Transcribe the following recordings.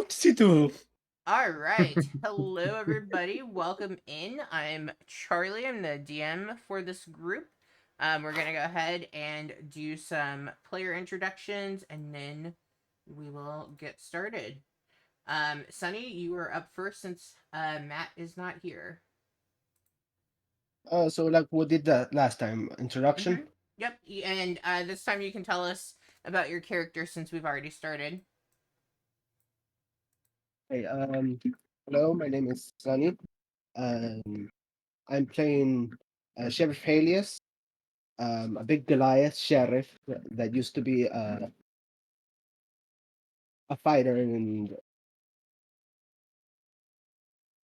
What's he do? All right. Hello, everybody. Welcome in. I'm Charlie. I'm the DM for this group. We're going to go ahead and do some player introductions and then we will get started. Sunny, you are up first since Matt is not here. So like we did that last time. Mm-hmm. Introduction. Yep. And this time you can tell us about your character since we've already started. Hey, hello. My name is Sunny. Um, I'm playing Sheriff Halius, a big Goliath sheriff that used to be a fighter and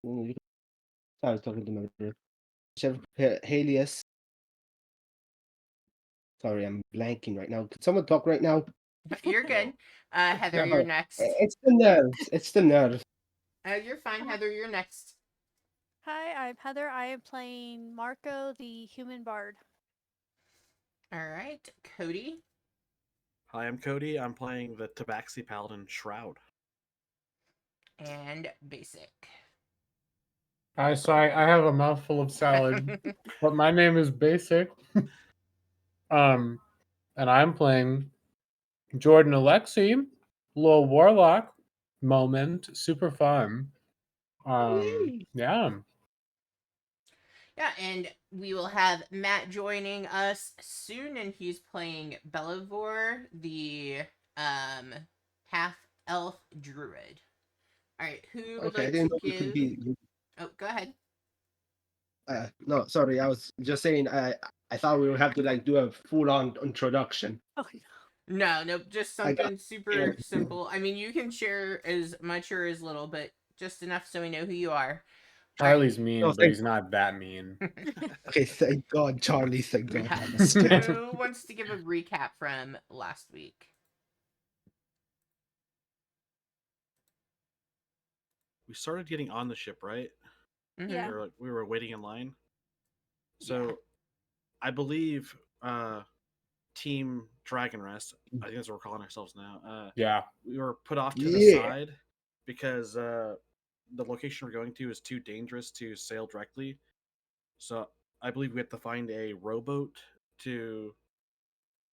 I was talking to my Sheriff Halius. Sorry, I'm blanking right now. Could someone talk right now? You're good. Heather, you're No, next. it's the nerves. It's the nerves. You're fine, Heather. You're next. Hi, I'm Heather. I am playing Marco, the human bard. All right. Cody. Hi, I'm Cody. I'm playing the Tabaxi Paladin Shroud. And basic. Hi, sorry, I have a mouthful of salad, but my name is Basic. And I'm playing Jordan Alexi, little warlock moment, super fun. Yeah. Yeah, and we will have Matt joining us soon, and he's playing Belivor, the half elf druid. All right, who would Okay, I like to didn't know you could give? be. Oh, go ahead. No, sorry. I was just saying. I thought we would have to like do a full on introduction. Oh, No, nope, just I got something super simple. I mean, you can share as much or as little, but just enough so we know who you are. All right. Charlie's mean, Oh, but thank he's not that mean. Okay, thank God, Charlie. Thank God. Yeah. Who wants to give a recap from last week? We started getting on the ship, right? Mm-hmm. Yeah. We were waiting in line. So Yeah. I believe Team Dragon Rest, I think that's what we're calling ourselves now. Yeah. We were put off to the Yeah. side because the location we're going to is too dangerous to sail directly. So I believe we have to find a rowboat to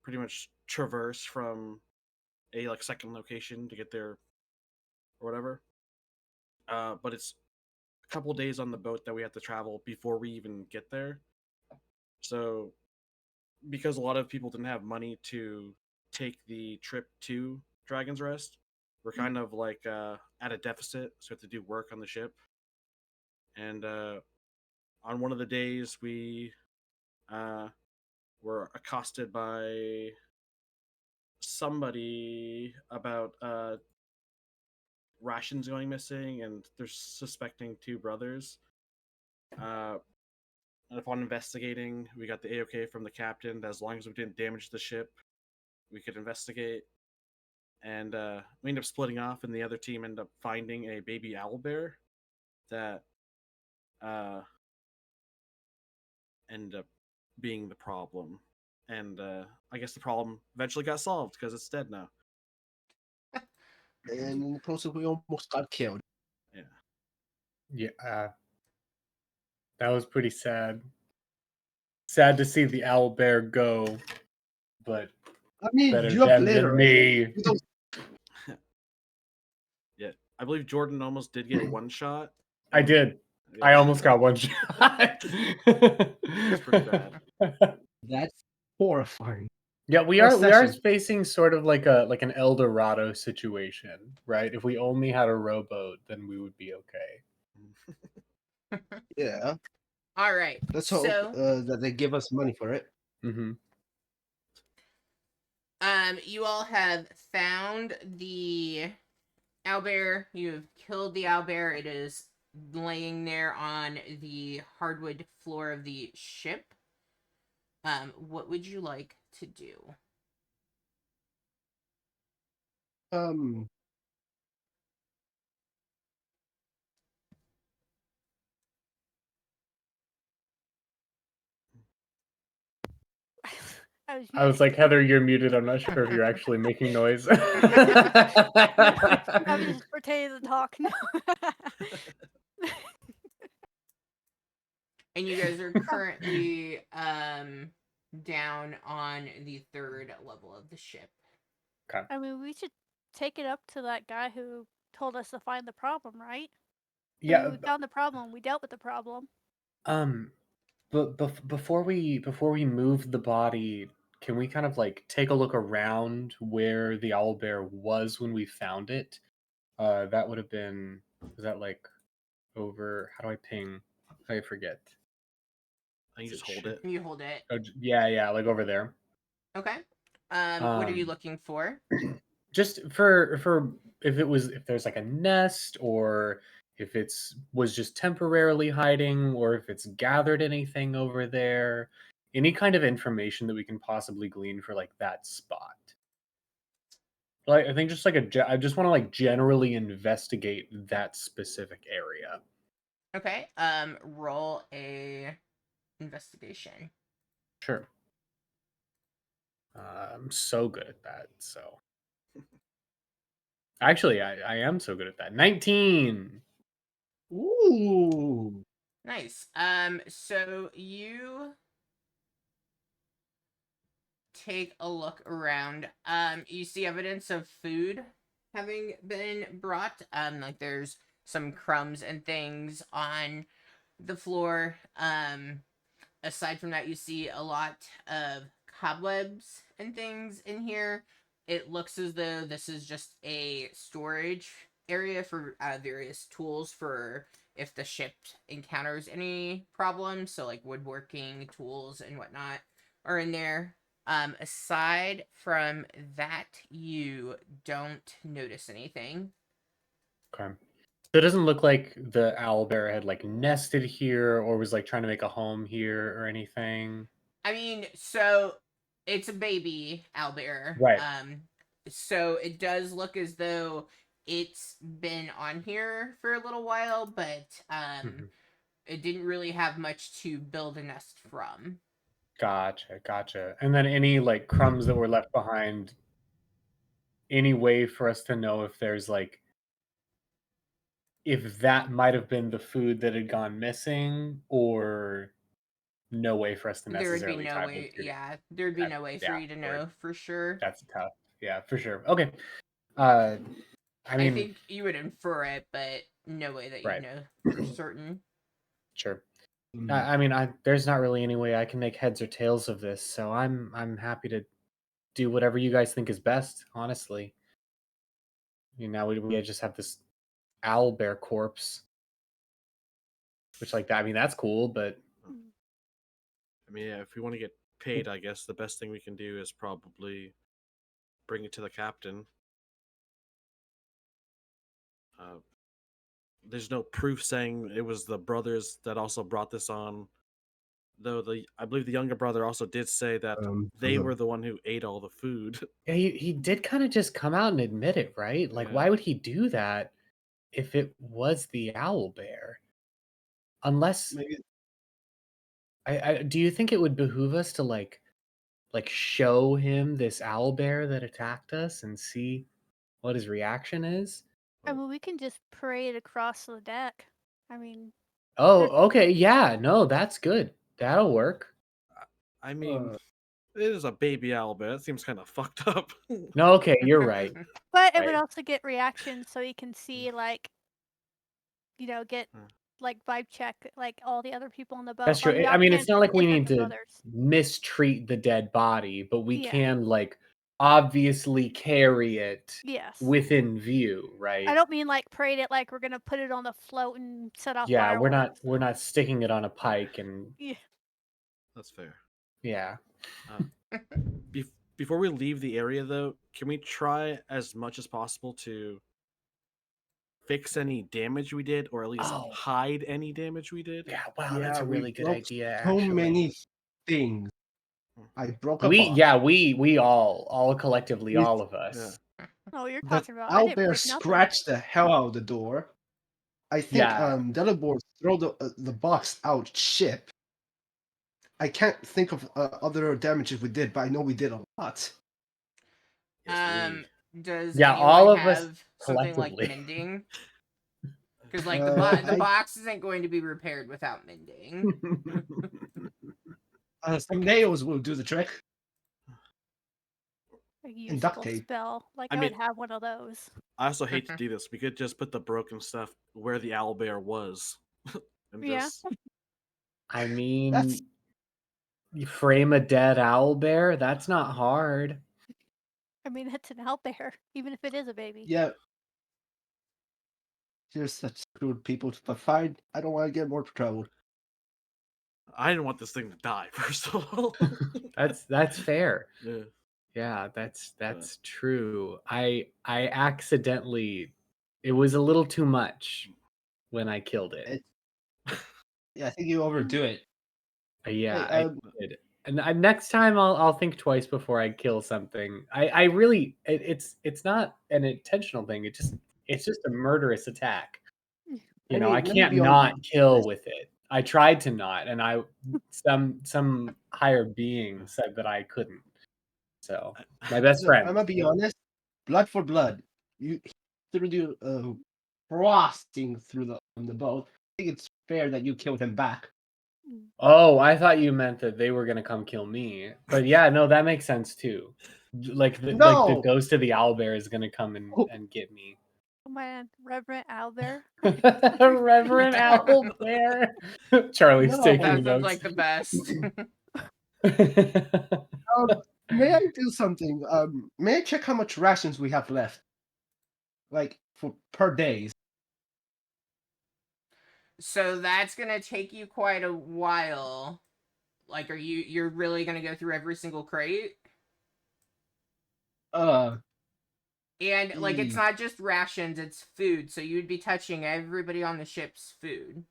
pretty much traverse from a like second location to get there or whatever. But it's a couple days on the boat that we have to travel before we even get there. So, because a lot of people didn't have money to take the trip to Dragon's Rest, we're kind of like at a deficit, so we have to do work on the ship. And on one of the days, we uh, were accosted by somebody about rations going missing, and they're suspecting two brothers. Uh, And upon investigating, we got the AOK from the captain that as long as we didn't damage the ship, we could investigate. And we ended up splitting off, and the other team ended up finding a baby owlbear that uh, ended up being the problem. And I guess the problem eventually got solved because it's dead now. And in the process, we almost got killed. Yeah. Yeah. That was pretty sad. Sad to see the owl bear go, but I mean, better you have them than literally. me. You don't- Yeah. I believe Jordan almost did get one shot. I did. Yeah, I almost got one shot. It's pretty bad. That's horrifying. Yeah, we First are session. facing sort of like an El Dorado situation, right? If we only had a rowboat, then we would be okay. Yeah. All right. Let's hope So, that they give us money for it. Mm-hmm. you all have found the owlbear. You've killed the owlbear. It is laying there on the hardwood floor of the ship. What would you like to do? Um. I was I was like, Heather, you're muted. I'm not sure if you're actually making noise. I was just pretending to talk. No. And you guys are currently down on the 3rd level of the ship. I mean, we should take it up to that guy who told us to find the problem, right? I Yeah. mean, we found the problem. We dealt with the problem. But before we move the body, can we kind of like take a look around where the owlbear was when we found it? That would have been, was that like over? How do I ping? I forget. I think you Is just hold ship? it. You hold it. Oh, yeah, like over there. Okay. What are you looking for? Just for if there's like a nest, or if was just temporarily hiding, or if it's gathered anything over there, any kind of information that we can possibly glean for like that spot. Like I think just like I just want to like generally investigate that specific area. Okay. Roll a investigation. Sure. I'm so good at that. So actually, I am so good at that. 19. Ooh. Nice. So you take a look around. You see evidence of food having been brought. Like there's some crumbs and things on the floor. Aside from that, you see a lot of cobwebs and things in here. It looks as though this is just a storage area for various tools for if the ship encounters any problems. So, like woodworking tools and whatnot are in there. Aside from that, you don't notice anything. Okay. So it doesn't look like the owlbear had like nested here or was like trying to make a home here or anything. I mean, so it's a baby owlbear. Right. So it does look as though it's been on here for a little while, but it didn't really have much to build a nest from. Gotcha. And then any like crumbs that were left behind, any way for us to know if there's like if that might have been the food that had gone missing, or no way for us to There would be necessarily no tie way, those two together. yeah, there'd be no way for Yeah, you to know for sure. that's tough. Yeah, for sure. Okay. I I mean, think you would infer it, but no way that you'd right. know for certain. Sure. Mm. I mean, there's not really any way I can make heads or tails of this, so I'm happy to do whatever you guys think is best. Honestly, now we just have this owl bear corpse, which like that. I mean, that's cool, but I mean, yeah, if we want to get paid, I guess the best thing we can do is probably bring it to the captain. There's no proof saying it was the brothers that also brought this on. Though I believe the younger brother also did say that they were the one who ate all the food. yeah, he did kind of just come out and admit it, right? Like, Yeah. why would he do that if it was the owl bear? Unless Maybe I do you think it would behoove us to like show him this owl bear that attacked us and see what his reaction is? I mean, we can just parade across the deck. I mean, Oh, okay, yeah, no, that's good. That'll work. I mean, it is a baby owl bear. That seems kind of fucked up. No, okay, you're right. but it would Right. also get reactions, so you can see like, get like vibe check like all the other people on the boat. That's true. On I mean, it's offhand, not like we need the to brothers. mistreat the dead body, but we Yeah. can like obviously carry it Yes. within view, I right? don't mean like parade it like we're gonna put it on the float and set off Yeah, fireworks. we're not sticking it on a pike and Yeah. That's fair. yeah. Before we leave the area, though, can we try as much as possible to fix any damage we did, or at least Oh. hide any damage we did? Yeah, wow, yeah, that's a we really good broke idea. so Actually, many things. I broke a we box. we all collectively, This- all of us. Oh, you're The talking about. I didn't owlbear break nothing. scratched the hell out of the door. I think Yeah. Delibor throw the box out ship. I can't think of other damages we did, but I know we did a lot. Yes, Does Yeah, anyone all of us have something like collectively. mending? Because like the I box isn't going to be repaired without mending. some nails will do the trick. A And duct useful tape. spell. Like I I would mean- have one of those. I also hate to do this. We could just put the broken stuff where the owlbear was. And Yeah. just I mean, That's you frame a dead owlbear. That's not hard. I mean, it's an owlbear, even if it is a baby. yeah. You're such screwed people, but fine. I don't want to get more trouble. I didn't want this thing to die, first of all. That's fair. Yeah. Yeah, that's true. I accidentally, it was a little too much when I killed it. Yeah, I think you overdo it. Yeah, Hey, I did. And next time I'll think twice before I kill something. I really it's not an intentional thing. It's just a murderous attack. You know, I let me can't be not honest. kill with it. I tried to not, and some higher being said that I couldn't. So my best I'm friend. gonna be honest. Blood for blood. You through the crossing through the boat. I think it's fair that you killed him back. Oh, I thought you meant that they were gonna come kill me. But yeah, no, that makes sense too. Like the No! ghost of the owlbear is gonna come Oh. and get me. Oh man, Reverend Owlbear. Reverend Owlbear. Charlie's No. taking That sounds notes. like the best. May I do something? May I check how much rations we have left? Like for per days. So that's gonna take you quite a while. Like, you're really gonna go through every single crate? And like, it's Mm. not just rations; it's food. So you'd be touching everybody on the ship's food.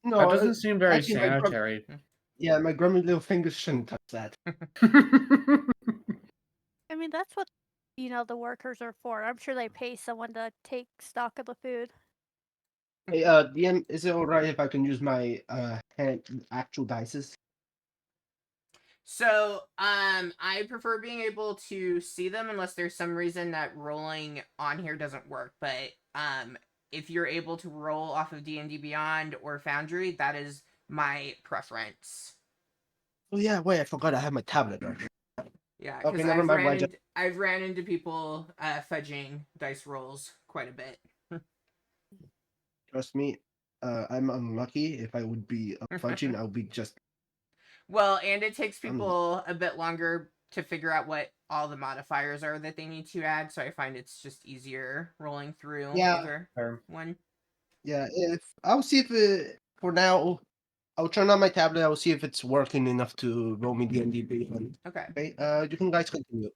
No, That doesn't seem very actually, sanitary. yeah, my grubby little fingers shouldn't touch that. I mean, that's what the workers are for. I'm sure they pay someone to take stock of the food. Hey, DM, is it alright if I can use my actual dices? So, I prefer being able to see them unless there's some reason that rolling on here doesn't work. But, if you're able to roll off of D&D Beyond or Foundry, that is my preference. Oh yeah, wait, I forgot I have my tablet on. Yeah, Okay, because never mind. I've ran into people fudging dice rolls quite a bit. Trust me, I'm unlucky. If I would be fudging, I would be just. Well, and it takes people a bit longer to figure out what all the modifiers are that they need to add, so I find it's just easier rolling through Yeah. one. Yeah, if I'll see if for now, I'll turn on my tablet. I'll see if it's working enough to roll me D&D Beyond. Okay. Okay, you can guys continue.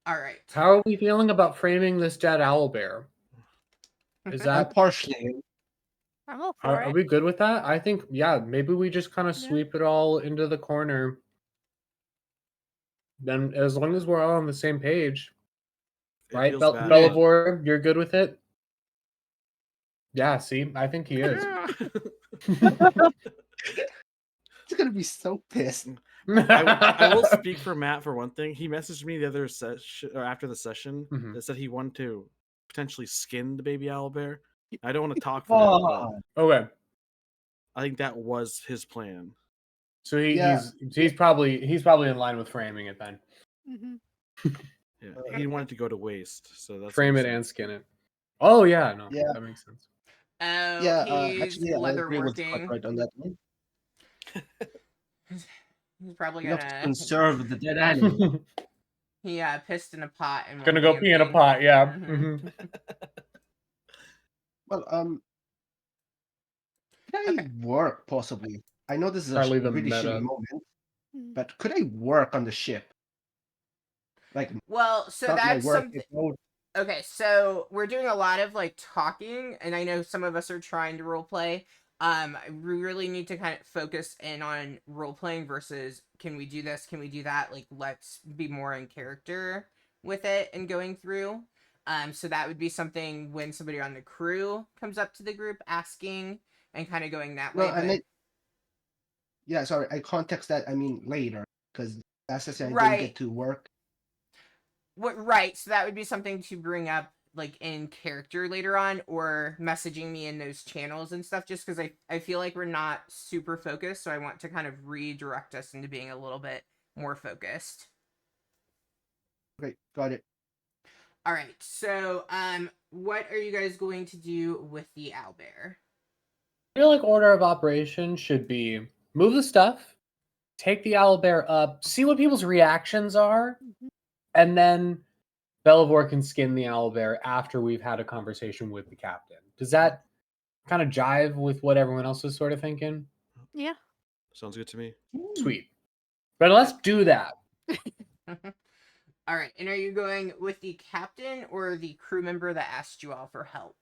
All right. How are we feeling about framing this dead owlbear? Is that Partially. I'm all for are it. we good with that? I think yeah, maybe we just kind of Yeah. sweep it all into the corner. Then as long as we're all on the same page, It right? feels bad, Bellavor, you're good with it? Yeah, see, I think he is. He's gonna be so pissed. I will speak for Matt for one thing. He messaged me the other session or after the session Mhm. that said he wanted to potentially skin the baby owlbear. I don't want to talk for him, but Okay, I think that was his plan. so Yeah. he's probably in line with framing it then. Hmm. Yeah, he didn't want it to go to waste, so that's Frame what it he and said. skin it. Oh yeah, no, Yeah. that makes sense. Oh, Yeah, he's actually, I leather agree with working. Cartwright on that one. He's probably You have to gonna conserve the dead animal. he pissed in a pot and Gonna went go pee in a camping. pot, yeah. Mhm. Mhm. Well, could I Okay. work possibly? I know this is Charlie a the really meta. shitty moment, but could I work on the ship? Like, Well, so start my that's work. something. Okay, so we're doing a lot of like talking, and I know some of us are trying to role play. We really need to kind of focus in on role playing versus can we do this, can we do that? Like, let's be more in character with it and going through. So that would be something when somebody on the crew comes up to the group asking and kind of going that No, way. I But meant yeah. Sorry, I context that. I mean later because that's the thing. I didn't right, get to work. right. So that would be something to bring up like in character later on, or messaging me in those channels and stuff. Just because I feel like we're not super focused, so I want to kind of redirect us into being a little bit more focused. Okay, got it. All right. So what are you guys going to do with the owlbear? I feel like order of operation should be move the stuff, take the owlbear up, see what people's reactions are, Mhm. and then Belivore can skin the owlbear after we've had a conversation with the captain. Does that kind of jive with what everyone else is sort of thinking? Yeah. Sounds good to me. Sweet. But let's do that. All right. And are you going with the captain or the crew member that asked you all for help?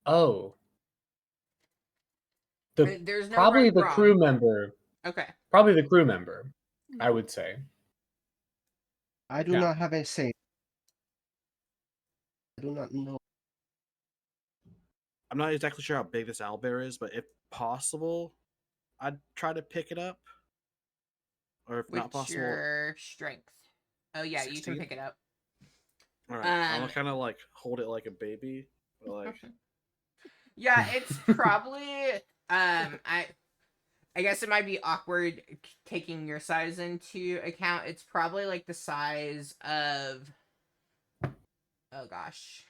Oh. There's no Probably right the wrong. crew member. Okay. Probably the crew member, I would say. I do Yeah. not have a say. I do not know. I'm not exactly sure how big this owlbear is, but if possible, I'd try to pick it up. Or if not What's possible, your strength? Oh yeah, you can 16? pick it up. all right. I'm gonna kind of like hold it like a baby. Like, Yeah, it's probably I guess it might be awkward taking your size into account. It's probably like the size of, oh gosh,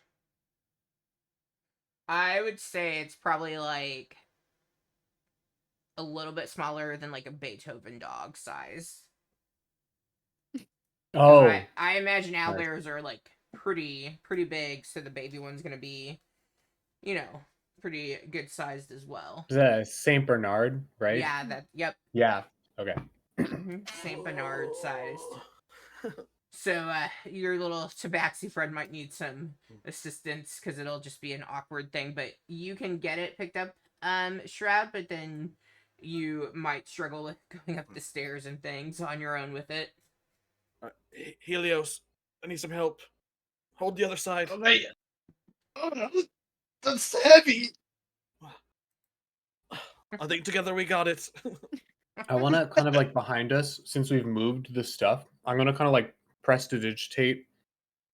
I would say it's probably like a little bit smaller than like a Beethoven dog size. Oh. I imagine Nice. owlbears are like pretty big, so the baby one's gonna be, you know, pretty good sized as well. Is that a Saint Bernard, right? Yeah, yep. Yeah. Okay. Saint Bernard sized. So your little tabaxi friend might need some assistance because it'll just be an awkward thing, but you can get it picked up, Shroud, but then you might struggle with going up the stairs and things on your own with it. Helios, I need some help. Hold the other side. Okay. Oh, that's heavy. I think together we got it. I want to kind of like behind us, since we've moved the stuff, I'm going to kind of like prestidigitate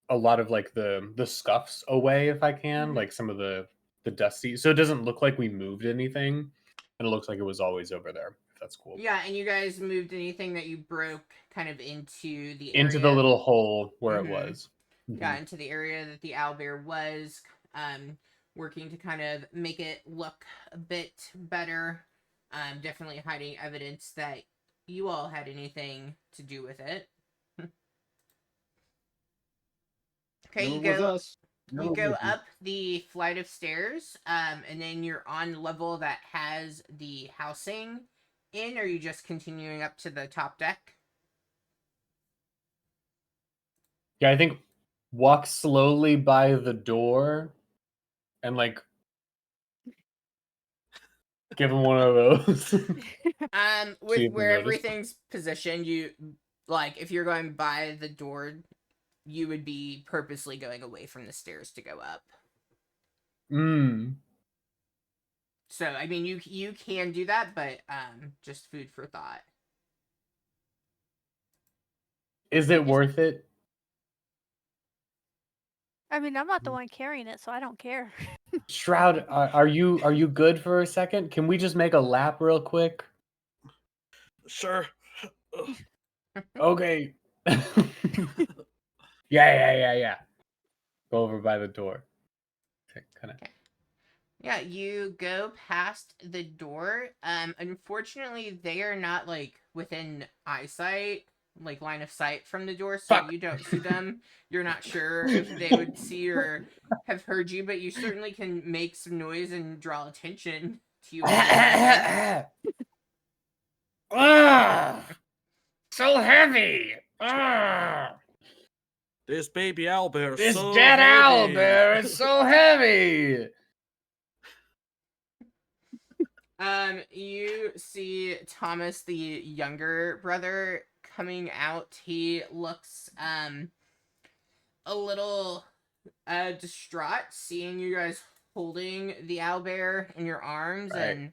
a lot of like the scuffs away if I can, Mhm. like some of the dusty, so it doesn't look like we moved anything and it looks like it was always over there. If that's cool. Yeah, and you guys moved anything that you broke kind of into the Into area. the little hole where Mhm. it was. Yeah, into the area that the owlbear was, working to kind of make it look a bit better. Definitely hiding evidence that you all had anything to do with it. Okay, Never was us. Never you go will be. up the flight of stairs, and then you're on level that has the housing in, or are you just continuing up to the top deck? Yeah, I think walk slowly by the door and like give him one of those. With See if he where noticed. everything's positioned, you like if you're going by the door, you would be purposely going away from the stairs to go up. So I mean, you can do that, but just food for thought. Is it worth it? I mean, I'm not the one carrying it, so I don't care. Shroud, are you good for a second? Can we just make a lap real quick? Sure. Okay. Yeah. Go over by the door. Kind of. Yeah, you go past the door. Unfortunately, they are not like within eyesight, like line of sight from the door, so Fuck. you don't see them. You're not sure if they would see or have heard you, but you certainly can make some noise and draw attention to you. So heavy. Ah. This baby owlbear. This So dead heavy. owlbear is so heavy. You see Thomas, the younger brother, coming out. He looks a little distraught seeing you guys holding the owlbear in your arms, Right.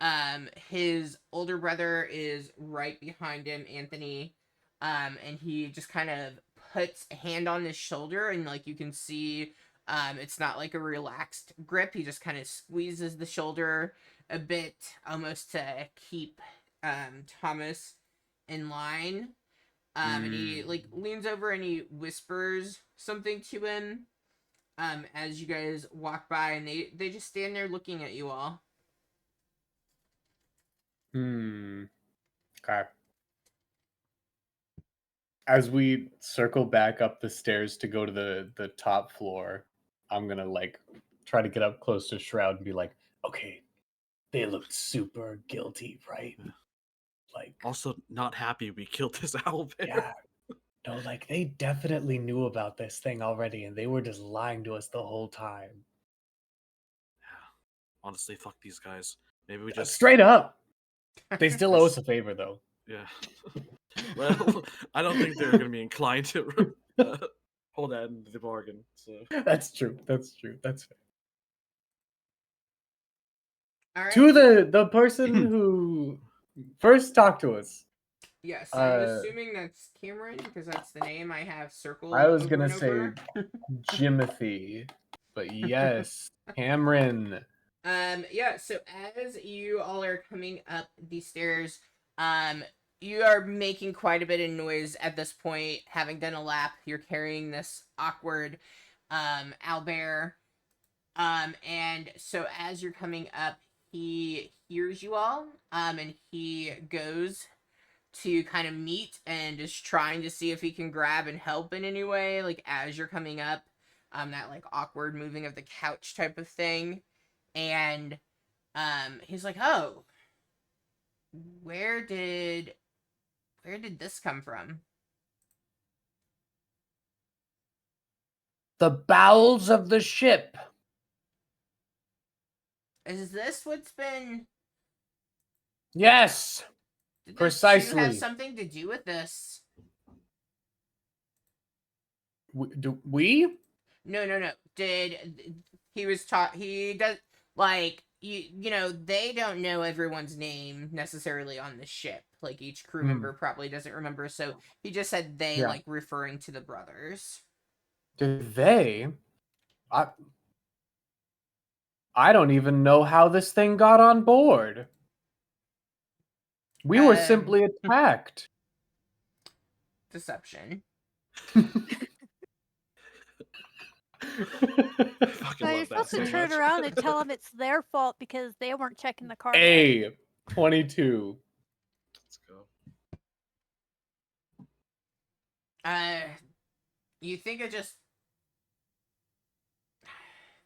and his older brother is right behind him, Anthony, and he just kind of puts a hand on his shoulder, and like you can see, it's not like a relaxed grip. He just kind of squeezes the shoulder a bit, almost to keep Thomas in line. And he like leans over and he whispers something to him as you guys walk by, and they just stand there looking at you all. Okay. As we circle back up the stairs to go to the top floor, I'm gonna like try to get up close to Shroud and be like, okay, they looked super guilty, right? Like, Also, not happy we killed this owlbear. yeah. No, like they definitely knew about this thing already, and they were just lying to us the whole time. Honestly, fuck these guys. Maybe we just Straight up. They still owe us a favor, though. Yeah. Well, I don't think they're going to be inclined to hold that into the bargain. So That's true. That's true. That's fair. All right. To the person who first talked to us. Yes, I'm assuming that's Cameron because that's the name I have circled. I was over gonna and say over. Jimothy, but yes, Cameron. Yeah, so as you all are coming up the stairs, you are making quite a bit of noise at this point. Having done a lap, you're carrying this awkward owlbear. And so as you're coming up, he hears you all, and he goes to kind of meet and is trying to see if he can grab and help in any way, like as you're coming up, that like awkward moving of the couch type of thing. And he's like, oh, where did this come from? The bowels of the ship. Is this what's been... Yes, Did precisely. This have something to do with this? Do we? No. He was taught... He does... Like, you know, they don't know everyone's name necessarily on the ship. Like, each crew member probably doesn't remember, so he just said they, like, referring to the brothers. Did they? I don't even know how this thing got on board. We were simply attacked. Deception. No, you're supposed to turn around and tell them it's their fault because they weren't checking the cargo. A 22. Let's go. You think it just...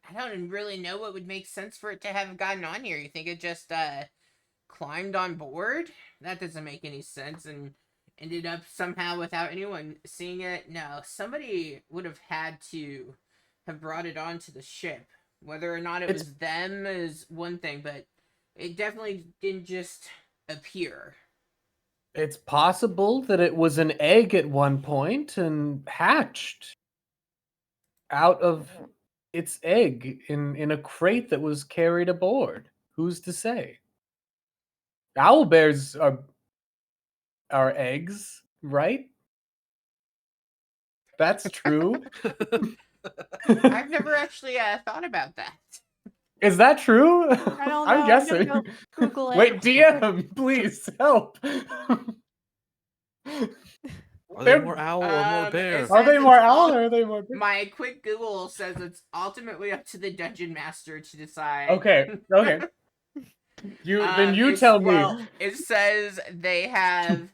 I don't really know what would make sense for it to have gotten on here. You think it just, climbed on board? That doesn't make any sense and ended up somehow without anyone seeing it? No, somebody would have had to have brought it onto the ship. Whether or not it was them is one thing, but it definitely didn't just appear. It's possible that it was an egg at one point and hatched out of its egg in a crate that was carried aboard. Who's to say? Owlbears are eggs, right? That's true. I've never actually thought about that. Is that true? I don't know. I'm guessing. Go Google it. Wait, DM, please help. Are they more owl or more bear? Are they more owl or are they more bear? My quick Google says it's ultimately up to the dungeon master to decide. Okay. You tell me. Well, it says they have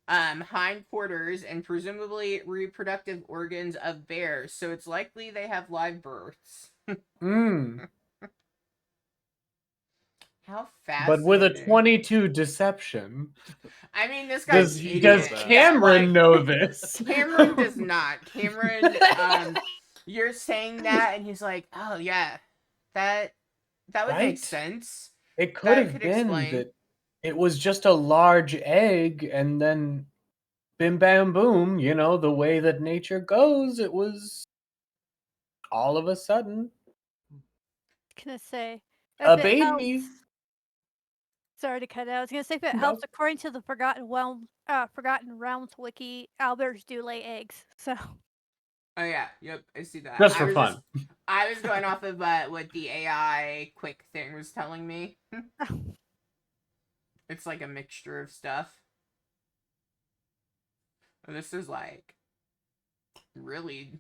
hindquarters and presumably reproductive organs of bears, so it's likely they have live births. How fast? But with a 22 deception. I mean, this guy's does Cameron know this? Cameron does not. Cameron, you're saying that, and he's like, "Oh yeah, that would make sense." It could have been that it was just a large egg, and then bim bam boom. You know, the way that nature goes, it was all of a sudden. Gonna say A if it baby. helps. Sorry to cut out. I was gonna say if it No. helps, according to the Forgotten Realms wiki, owlbears do lay eggs. So Oh yeah, yep, I see that. Just for fun. I was going off of what the AI quick thing was telling me. It's like a mixture of stuff. And this is like really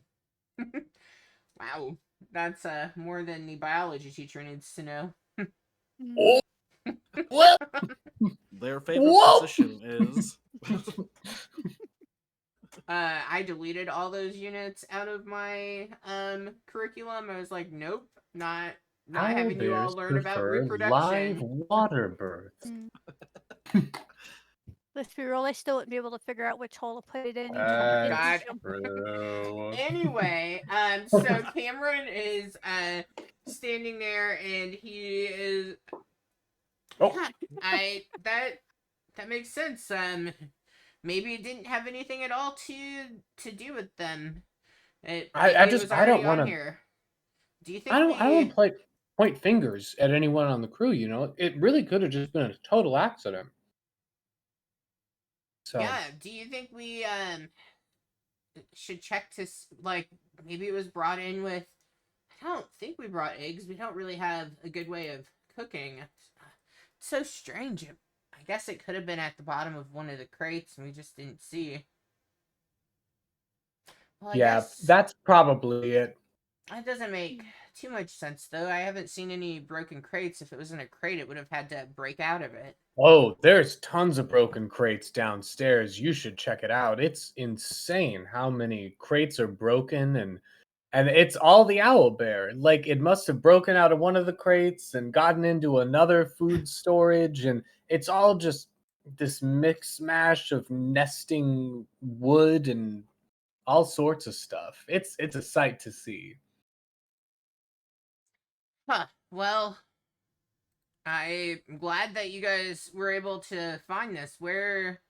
wow. That's more than the biology teacher needs to know. Oh, what? Their favorite Whoa! position is. I deleted all those units out of my curriculum. I was like, nope, not having you all Owlbears learn about prefer live reproduction. water births. let's be real, I still wouldn't be able to figure out which hole to put it in each time I did God. teach 'em. True. Anyway, so Cameron is standing there and he is Oh. that makes sense. Maybe it didn't have anything at all to do with them. It was I don't already want on to. here. Do you think I don't point fingers at anyone on the crew. You know, it really could have just been a total accident. So Yeah, do you think we should check to like maybe it was brought in with I don't think we brought eggs. We don't really have a good way of cooking. It's so strange. I guess it could have been at the bottom of one of the crates and we just didn't see. Well, I yeah, guess that's probably it. that doesn't make too much sense though. I haven't seen any broken crates. If it was in a crate, it would have had to break out of it. Oh, there's tons of broken crates downstairs. You should check it out. It's insane how many crates are broken and it's all the owl bear. Like it must have broken out of one of the crates and gotten into another food storage and it's all just this mix mash of nesting wood and all sorts of stuff. It's a sight to see. Huh. Well, I'm glad that you guys were able to find this. Where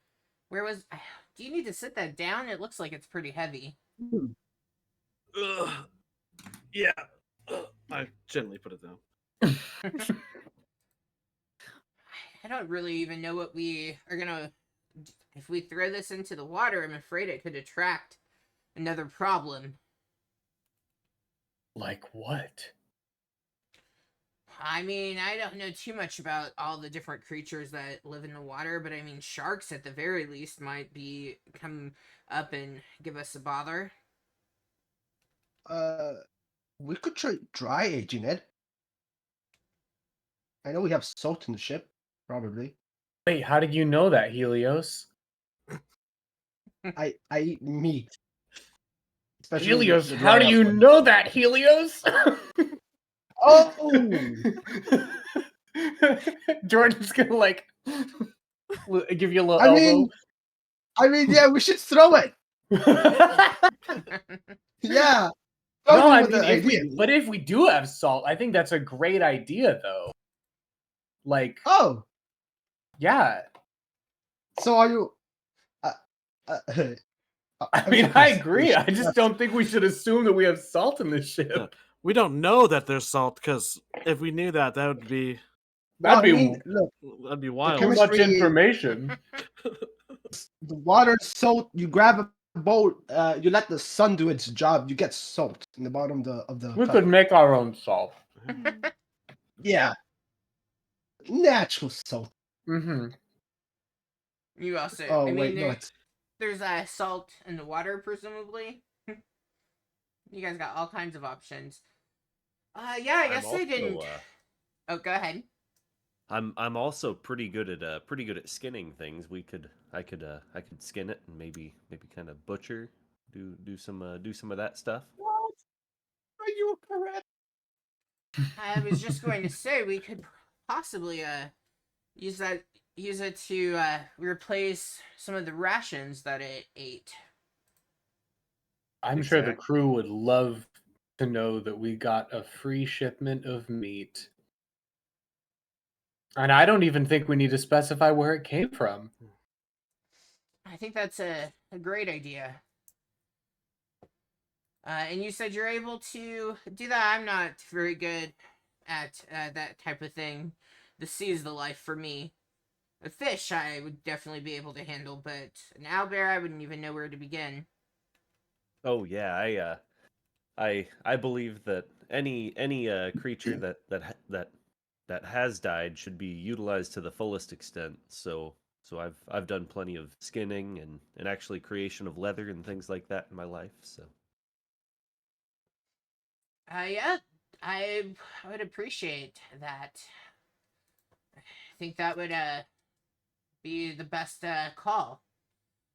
was do you need to sit that down? It looks like it's pretty heavy. Ugh. Yeah. Ugh. I gently put it down. I don't really even know what we are gonna. If we throw this into the water, I'm afraid it could attract another problem. Like what? I mean, I don't know too much about all the different creatures that live in the water, but I mean, sharks at the very least might come up and give us a bother. We could try dry aging it. I know we have salt in the ship, probably. Wait, how did you know that, Helios? I eat meat. Especially Helios, the how do dry you one. know that, Helios? Oh! Jordan's gonna like give you a little elbow. I mean, yeah, we should throw it. Yeah. No, I with mean, the idea. if we do have salt, I think that's a great idea, though. Like, Oh, yeah. so are you? I mean, I agree. I just don't think we should assume that we have salt in this ship. We don't know that there's salt because if we knew that, that would be That'd be look, that'd be too wild. much chemistry- information. the water salt. You grab a bowl. You let the sun do its job. You get salt in the bottom of the. We cup. could make our own salt. Yeah. Natural salt. Mm-hmm. You also, Oh I mean, wait, no, it's there's salt in the water, presumably. You guys got all kinds of options. Yeah, I guess they didn't. Oh, go ahead. I'm also pretty good at skinning things. I could skin it and maybe kind of butcher, do some of that stuff. what? Are you correct? I was just going to say we could possibly use it to replace some of the rations that it ate. I'm sure the crew would love to know that we got a free shipment of meat. And I don't even think we need to specify where it came from. I think that's a great idea. And you said you're able to do that. I'm not very good at that type of thing. The sea is the life for me. A fish I would definitely be able to handle, but an owlbear I wouldn't even know where to begin. Oh yeah, I believe that any creature that has died should be utilized to the fullest extent. So I've done plenty of skinning and actually creation of leather and things like that in my life. So Yeah, I would appreciate that. I think that would be the best call.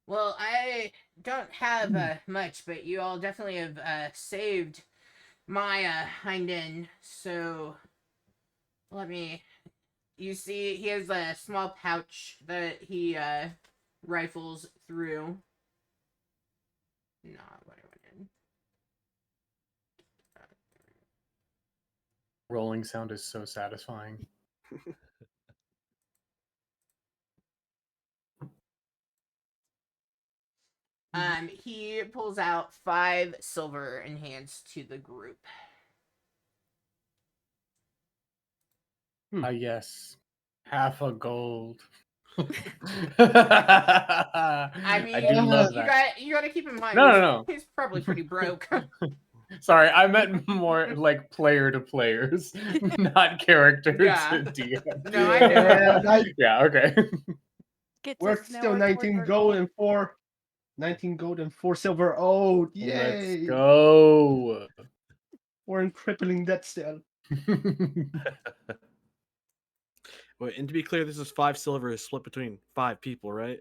Well, I don't have much, but you all definitely have saved my hind end. So let me. You see, he has a small pouch that he rifles through. Not what I wanted. Rolling sound is so satisfying. He pulls out 5 silver and hands to the group. Yes. Half a gold. I mean, I do love that. you got to keep in mind. No. He's probably pretty broke. Sorry, I meant more like player to players, not character Yeah. to DM. No, I know. Yeah, okay. Gets We're us still nowhere 19 toward gold and 4 silver. Oh, Let's yay! go. We're in crippling debt still. Wait, and to be clear, this is 5 silver is split between 5 people, right?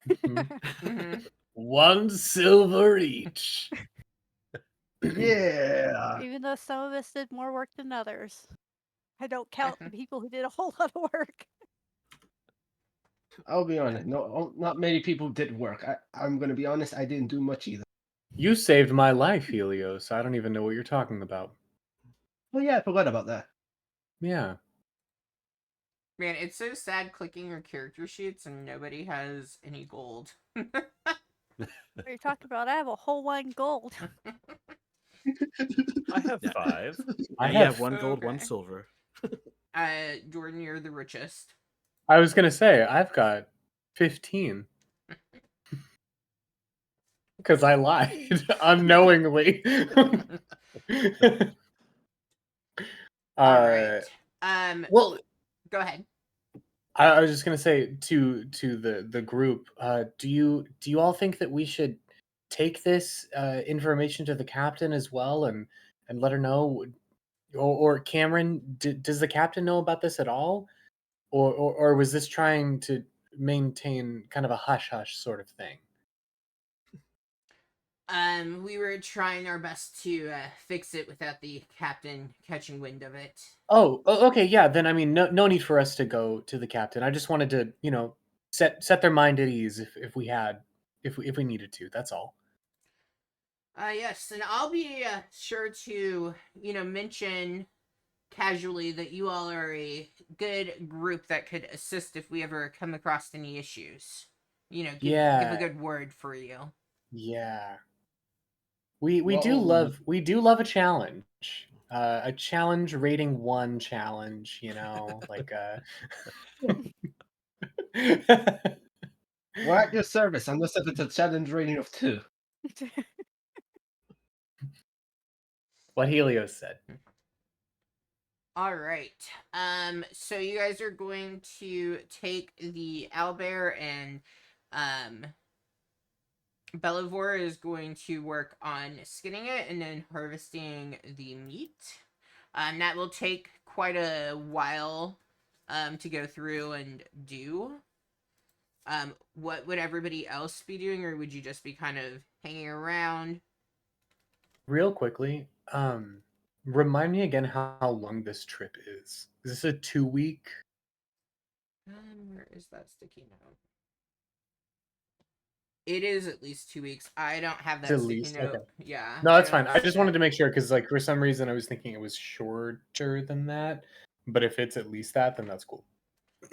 Mhm. 1 silver each. Yeah. Even though some of us did more work than others. I don't count the people who did a whole lot of work. I'll be honest. No, not many people did work. I'm gonna be honest. I didn't do much either. You saved my life, Helios. I don't even know what you're talking about. Oh yeah, I forgot about that. Yeah. Man, it's so sad clicking your character sheets and nobody has any gold. What are you talking about? I have a whole 1 gold. I have Yeah. 5. I You have have 1 gold, 1 Okay. silver. Jordan, you're the richest. I was gonna say I've got 15. Because I lied unknowingly. All right. Well, Go ahead. I was just gonna say to the group, do you all think that we should take this information to the captain as well and let her know, or Cameron, does the captain know about this at all, or was this trying to maintain kind of a hush hush sort of thing? We were trying our best to fix it without the captain catching wind of it. Oh, okay, yeah. Then I mean, no need for us to go to the captain. I just wanted to, set their mind at ease if we needed to. That's all. Yes, and I'll be sure to, mention casually that you all are a good group that could assist if we ever come across any issues. Give a good word for you. Yeah. We do Whoa. love a challenge. A challenge rating 1 challenge, like We're at your service, unless if it's a challenge rating of 2. what Helios said. All right. So you guys are going to take the owlbear, and Belivore is going to work on skinning it and then harvesting the meat. That will take quite a while to go through and do. What would everybody else be doing, or would you just be kind of hanging around? Real quickly, remind me again how long this trip is. Is this a 2-week? Where is that sticky note? It is at least 2 weeks. I don't have that At sticky least? note. Okay. Yeah. No, that's don't fine. I just wanted to set- make sure because, like, for some reason, I was thinking it was shorter than that. But if it's at least that, then that's cool.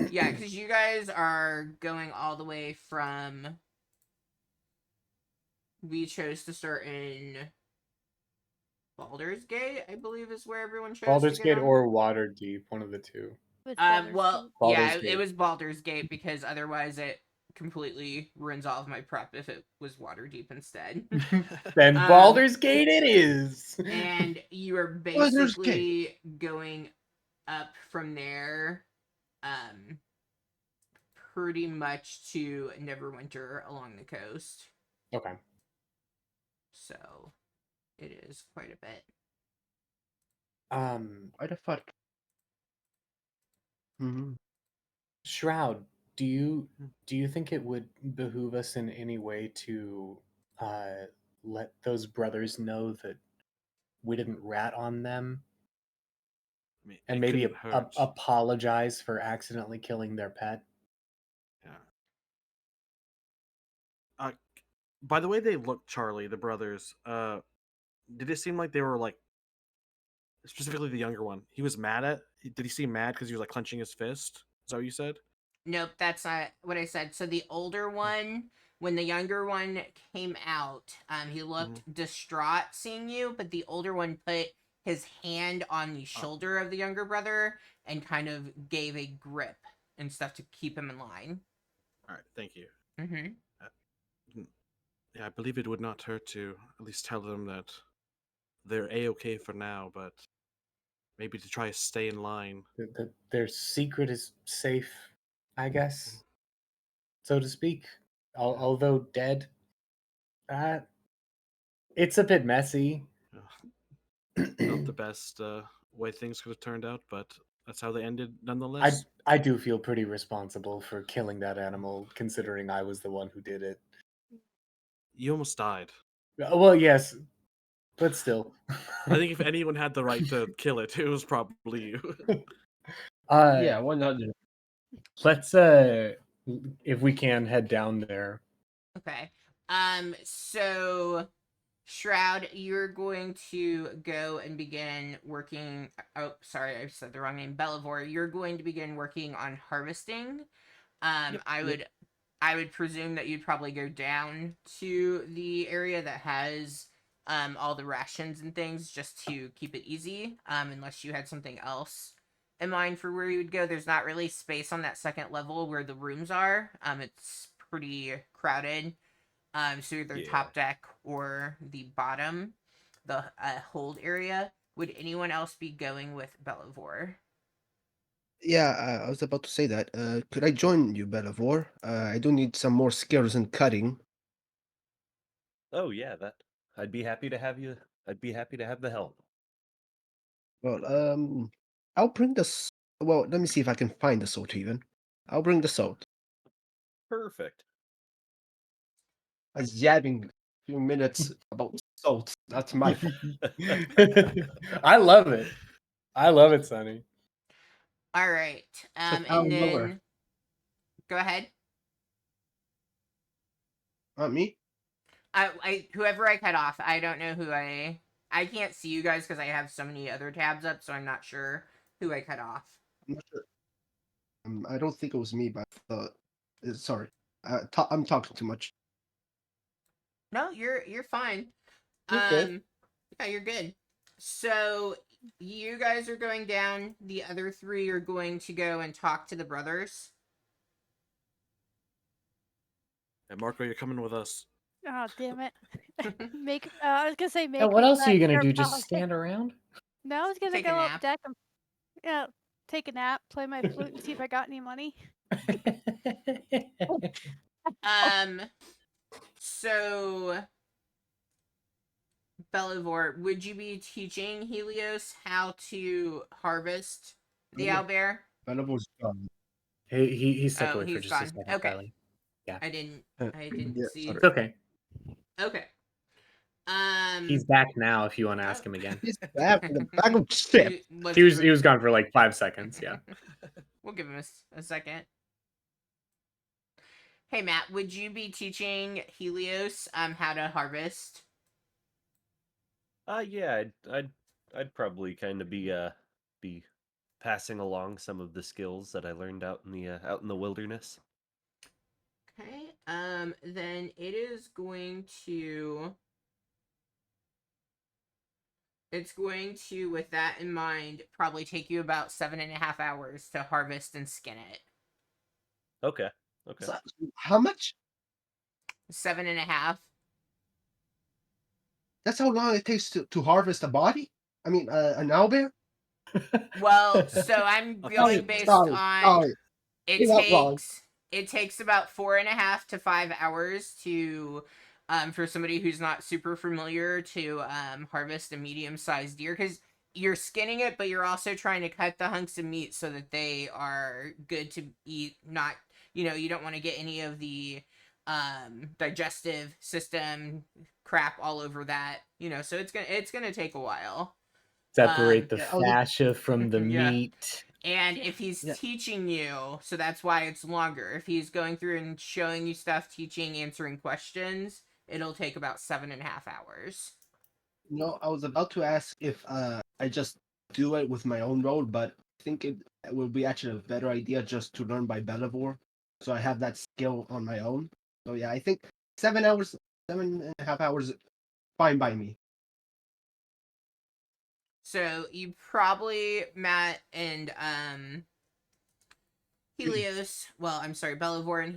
Yeah, because you guys are going all the way from. We chose to start in. Baldur's Gate, I believe, is where everyone chose Baldur's to get Gate on. or Waterdeep, one of the two. With Baldur's Well, Gate. yeah, Baldur's it Gate. was Baldur's Gate because otherwise it completely ruins all of my prep if it was Waterdeep instead. Then Baldur's Gate it is. And you are Baldur's Gate. basically going up from there, pretty much to Neverwinter along the coast. Okay. So it is quite a bit. Why the fuck? Mm-hmm. Shroud, do you think it would behoove us in any way to let those brothers know that we didn't rat on them I mean, and it maybe couldn't hurt. apologize for accidentally killing their pet? Yeah. By the way they looked, Charlie, the brothers, did it seem like they were like, specifically the younger one, he was mad at? Did he seem mad because he was like clenching his fist? Is that what you said? Nope, that's not what I said. So the older one, when the younger one came out, he looked distraught seeing you, but the older one put his hand on the shoulder of the younger brother and kind of gave a grip and stuff to keep him in line. All right, thank you. Mm-hmm. Yeah, I believe it would not hurt to at least tell them that they're a-okay for now, but maybe to try to stay in line. Their secret is safe, I guess, so to speak. Although dead, it's a bit messy. Not the best way things could have turned out, but that's how they ended nonetheless. I do feel pretty responsible for killing that animal, considering I was the one who did it. You almost died. Well, yes, but still. I think if anyone had the right to kill it, it was probably you. Yeah, 100. Let's if we can head down there. Okay. So Shroud, you're going to go and begin working. Oh, sorry, I said the wrong name. Belivore, you're going to begin working on harvesting. I would presume that you'd probably go down to the area that has all the rations and things just to keep it easy. Unless you had something else in mind for where you would go. There's not really space on that second level where the rooms are. It's pretty crowded. So either top deck or the bottom, the hold area. Would anyone else be going with Belivore? Yeah, I was about to say that. Could I join you, Belivore? I do need some more skills in cutting. Oh yeah, that I'd be happy to have you. I'd be happy to have the help. Well, I'll bring this. Well, let me see if I can find the salt even. I'll bring the salt. Perfect. I was yabbing a few minutes about salt. That's my fault. I love it. I love it, Sonny. All right. an And hour then lower. go ahead. Not me? Whoever I cut off, I don't know who I can't see you guys because I have so many other tabs up, so I'm not sure who I cut off. I'm not sure. I don't think it was me, but sorry. I'm talking too much. No, you're fine. Okay. Yeah, you're good. So you guys are going down. The other three are going to go and talk to the brothers. And Marco, you're coming with us. Oh, damn it. I was gonna say make Yeah, what me else are you gonna your do? Just pal. stand around? No, I was gonna Take a go up nap. deck and take a nap, play my flute, and see if I got any money. So Belivore, would you be teaching Helios how to harvest the Yeah. owlbear? Belivore's gone. He stepped Oh, away for he's just a gone. second, Okay. Kylie. Yeah. I didn't Yeah, see. sorry. It's okay. Okay. He's back now if you want to ask him again. He's back in the back of ship. He was gone for like 5 seconds, yeah. We'll give him a second. Hey Matt, would you be teaching Helios how to harvest? Yeah, I'd probably kind of be passing along some of the skills that I learned out in the wilderness. Okay. Then it is going to It's going to, with that in mind, probably take you about 7.5 hours to harvest and skin it. Okay. Okay. So, how much? 7.5. That's how long it takes to harvest a body? I mean, an owlbear? Well, so I'm Okay, going Sorry, based sorry, on sorry. it You're not wrong. takes about 4.5 to 5 hours to for somebody who's not super familiar to harvest a medium-sized deer, because you're skinning it, but you're also trying to cut the hunks of meat so that they are good to eat. Not, you don't want to get any of the digestive system crap all over that. So it's gonna take a while. Separate the Yeah, I was fascia from the Yeah. meat. And if he's Yeah. teaching you, so that's why it's longer. If he's going through and showing you stuff, teaching, answering questions, it'll take about 7.5 hours. I was about to ask if I just do it with my own roll, but I think it will be actually a better idea just to learn by Belivore, so I have that skill on my own. So yeah, I think 7 hours, 7.5 hours, fine by me. So you probably, Matt and Helios, well, I'm sorry, Belivore and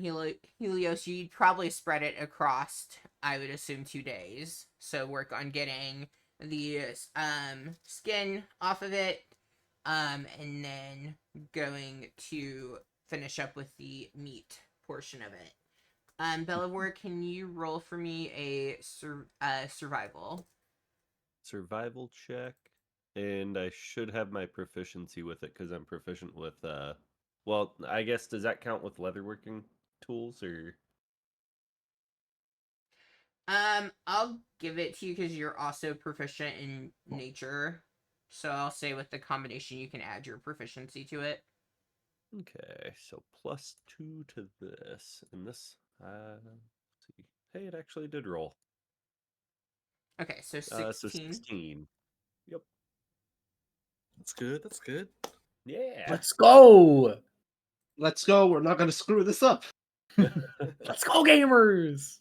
Helios, you'd probably spread it across, I would assume, 2 days. So work on getting the skin off of it, and then going to finish up with the meat portion of it. Belivore, can you roll for me a survival? Survival check, and I should have my proficiency with it because I'm proficient with. Well, I guess does that count with leatherworking tools or? I'll give it to you because you're also proficient in nature. So I'll say with the combination, you can add your proficiency to it. Okay, so +2 to this, and this. Let's see. Hey, it actually did roll. Okay, so So 16. 16. Yep. That's good. That's good. Yeah. Let's go! Let's go. We're not gonna screw this up. Let's go, gamers!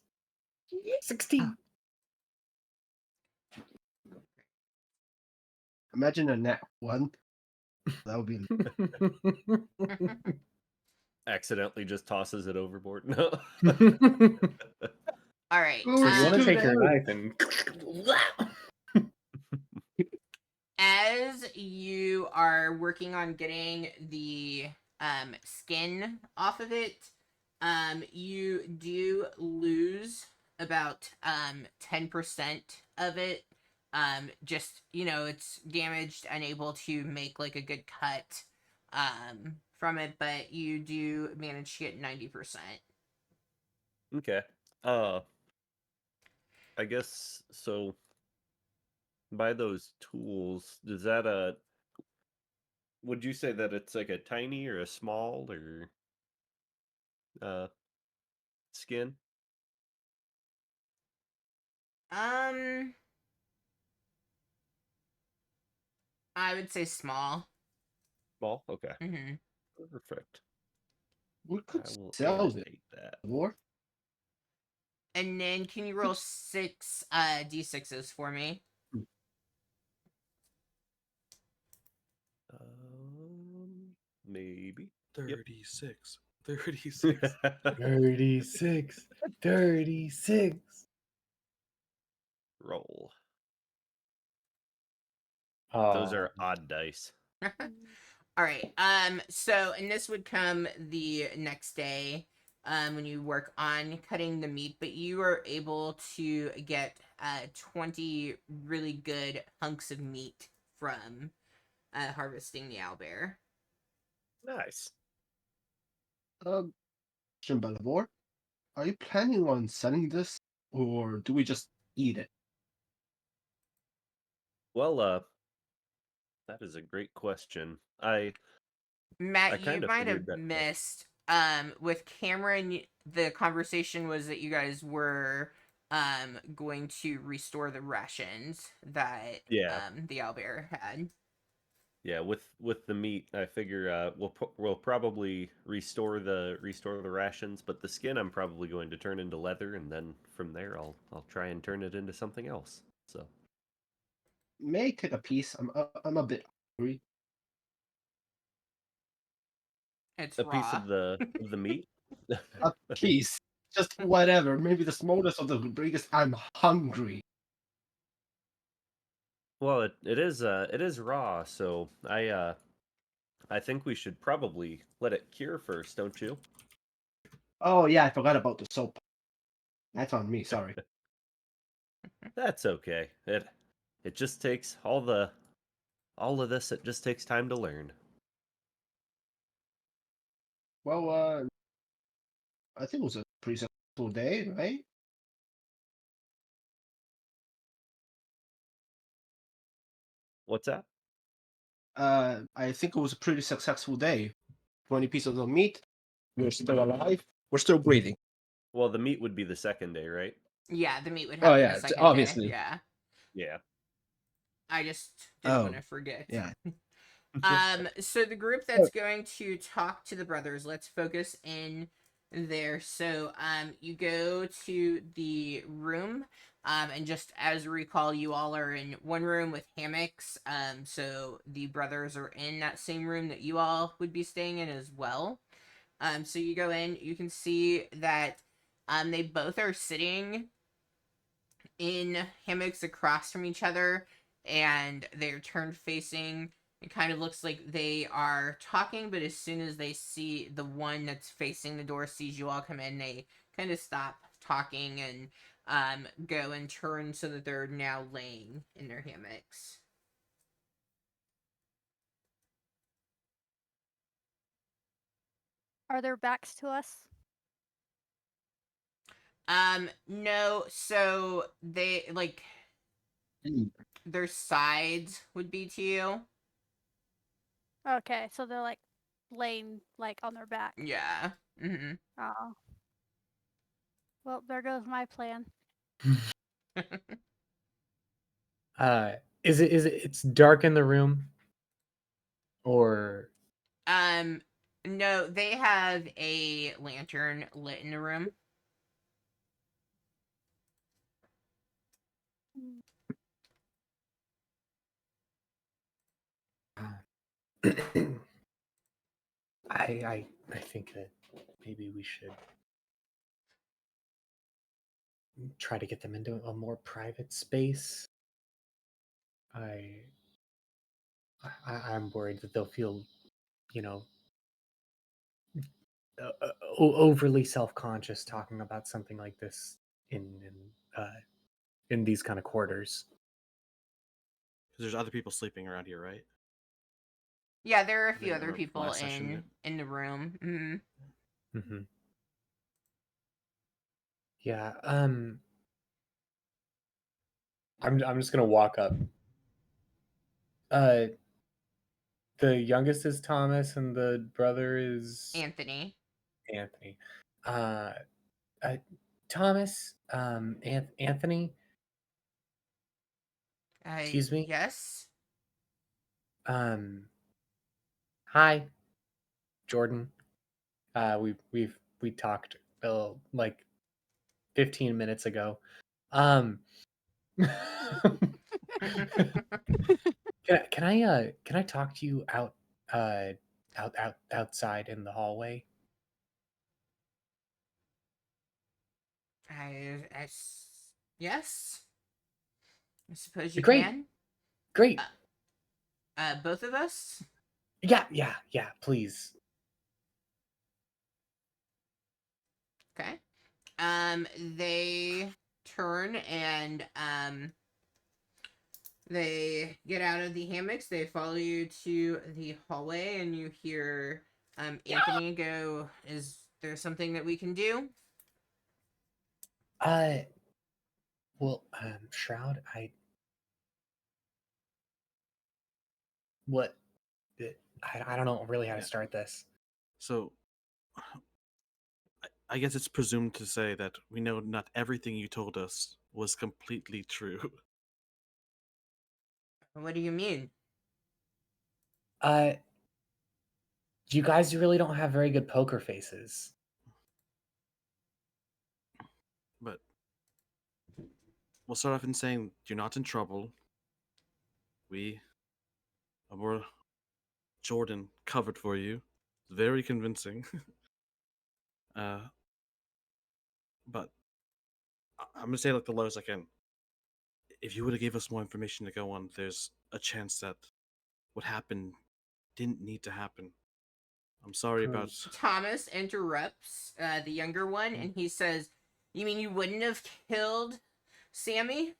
16. Imagine a nat one. That would be. Accidentally just tosses it overboard. No. All right. Ooh, So it's you want to too take your bad. knife and As you are working on getting the skin off of it, you do lose about 10% of it. Just, it's damaged, unable to make like a good cut from it, but you do manage to get 90%. Okay. I guess so. By those tools, does that would you say that it's like a tiny or a small or uh skin? Um, I would say small. Small? Okay. Mm-hmm. Perfect. We could I will sell it annotate that. more. And then can you roll 6 d6s for me? Maybe. 36. 36. 36. 36. Roll. Those Oh, are odd dice. All right. So, and this would come the next day, when you work on cutting the meat, but you are able to get 20 really good hunks of meat from harvesting the owlbear. Nice. Belivore, are you planning on selling this, or do we just eat it? Well, that is a great question. I Matt, you kind of might figured have that. missed with Cameron, the conversation was that you guys were going to restore the rations that Yeah. the owlbear had. Yeah, with the meat, I figure we'll probably restore the rations, but the skin I'm probably going to turn into leather, and then from there I'll try and turn it into something else. So may take a piece. I'm a bit hungry. It's A piece raw. of the meat. A piece, just whatever. Maybe the smallest of the biggest. I'm hungry. Well, it is raw, so I think we should probably let it cure first, don't you? Oh yeah, I forgot about the soap. That's on me. Sorry. That's okay. It just takes all of this. It just takes time to learn. Well, I think it was a pretty successful day, right? What's that? I think it was a pretty successful day. 20 pieces of meat. We're still alive. We're still breathing. Well, the meat would be the second day, right? Yeah, the meat would Oh happen yeah, the second day. obviously. Yeah. Yeah. I just didn't want Oh to forget. yeah. So the group that's going to talk to the brothers, let's focus in there. So you go to the room, and just as a recall, you all are in one room with hammocks. So the brothers are in that same room that you all would be staying in as well. So you go in, you can see that they both are sitting in hammocks across from each other, and they're turned facing. It kind of looks like they are talking, but as soon as they see the one that's facing the door sees you all come in, they kind of stop talking and go and turn so that they're now laying in their hammocks. Are their backs to us? No, so they like Mm. their sides would be to you. Okay, so they're like laying like on their back. Yeah. Mm-hmm. Oh. Well, there goes my plan. It's dark in the room, or No, they have a lantern lit in the room. I think that maybe we should try to get them into a more private space. I, I'm worried that they'll feel, you know, overly self-conscious talking about something like this in these kind of quarters. Because there's other people sleeping around here, right? Yeah, there are a I few think other remember from people last session, in the room. Mm-hmm. Hmm. Yeah. I'm just gonna walk up. Uh, the youngest is Thomas, and the brother is Anthony. Anthony. Uh, uh Thomas, Anthony. Excuse me. Yes. Um, Hi, Jordan. We talked like 15 minutes ago. Um, can I talk to you outside in the hallway? Yes. I suppose you Great, can. great. Both of us. Yeah, please. Okay. They turn and they get out of the hammocks. They follow you to the hallway, and you hear Anthony go, "Is there something that we can do?" Uh, well, Shroud, what, I don't know really how to Yeah. start this. So I guess it's presumed to say that we know not everything you told us was completely true. What do you mean? Uh, you guys really don't have very good poker faces. But we'll start off in saying you're not in trouble. Our Jordan covered for you. Very convincing. But I'm gonna say like the lowest I can. If you would have gave us more information to go on, there's a chance that what happened didn't need to happen. I'm sorry about. Thomas interrupts the younger one, and he says, "You mean you wouldn't have killed Sammy?"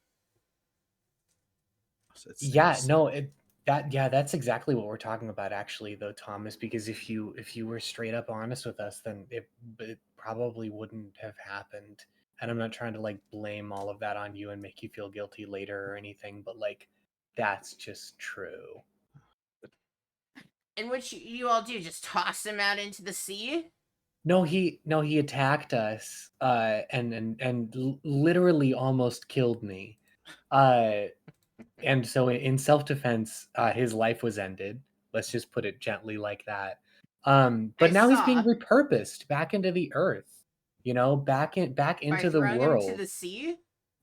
That's exactly what we're talking about actually though, Thomas, because if you were straight up honest with us, then it probably wouldn't have happened. And I'm not trying to like blame all of that on you and make you feel guilty later or anything, but like that's just true. And what you all do, just toss him out into the sea? No, he attacked us and literally almost killed me. And so in self-defense, his life was ended. Let's just put it gently like that. But now he's being repurposed back into the earth, back into the world. Him to the sea?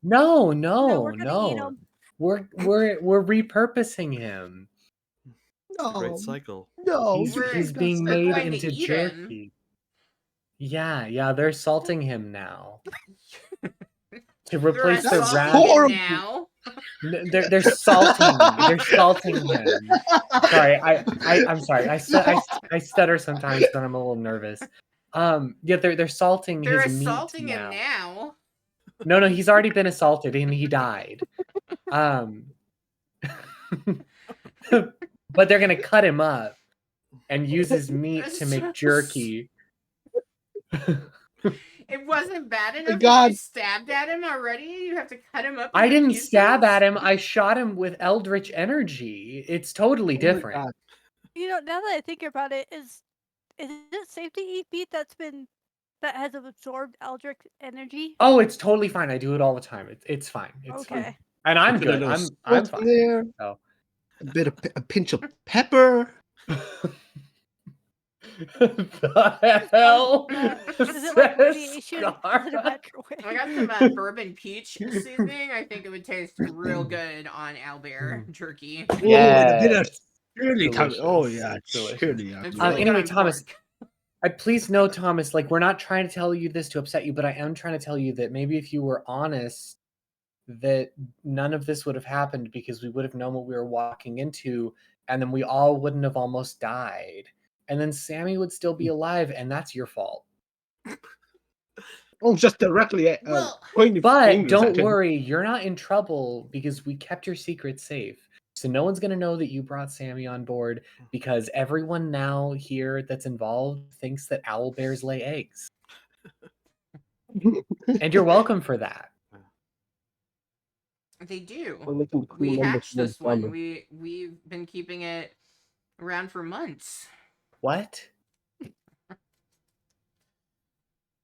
No, we're gonna eat him. We're repurposing him. It's a great cycle. No, He's being made into jerky. Yeah, they're salting him now. To replace the rat now. They're salting him. Sorry, I'm sorry. I stutter sometimes when I'm a little nervous. Yeah, they're salting his meat now. Assaulting him now. No, he's already been assaulted and he died. But they're gonna cut him up and use his meat to make jerky. It wasn't bad enough that you stabbed at him already? You have to cut him up. I didn't stab at him. I shot him with eldritch energy. It's totally different. Now that I think about it, is it safe to eat meat that has absorbed eldritch energy? Oh, it's totally fine. I do it all the time. It's fine. It's fine. And I'm good. I'm fine. There. So. A pinch of pepper. The hell? Is it like radiation? I got some bourbon peach seasoning. I think it would taste real good on owlbear jerky. Yeah. Oh yeah, surely. Anyway, Thomas, please know, Thomas, like we're not trying to tell you this to upset you, but I am trying to tell you that maybe if you were honest, that none of this would have happened because we would have known what we were walking into, and then we all wouldn't have almost died. And then Sammy would still be alive, and that's your fault. Oh, just directly pointing but fingers don't worry, you're not in trouble because we kept your secret safe. So no one's going to know that you brought Sammy on board because everyone now here that's involved thinks that owl bears lay eggs. And you're welcome for that. They do. We hatched this one. We've been keeping it around for months. What?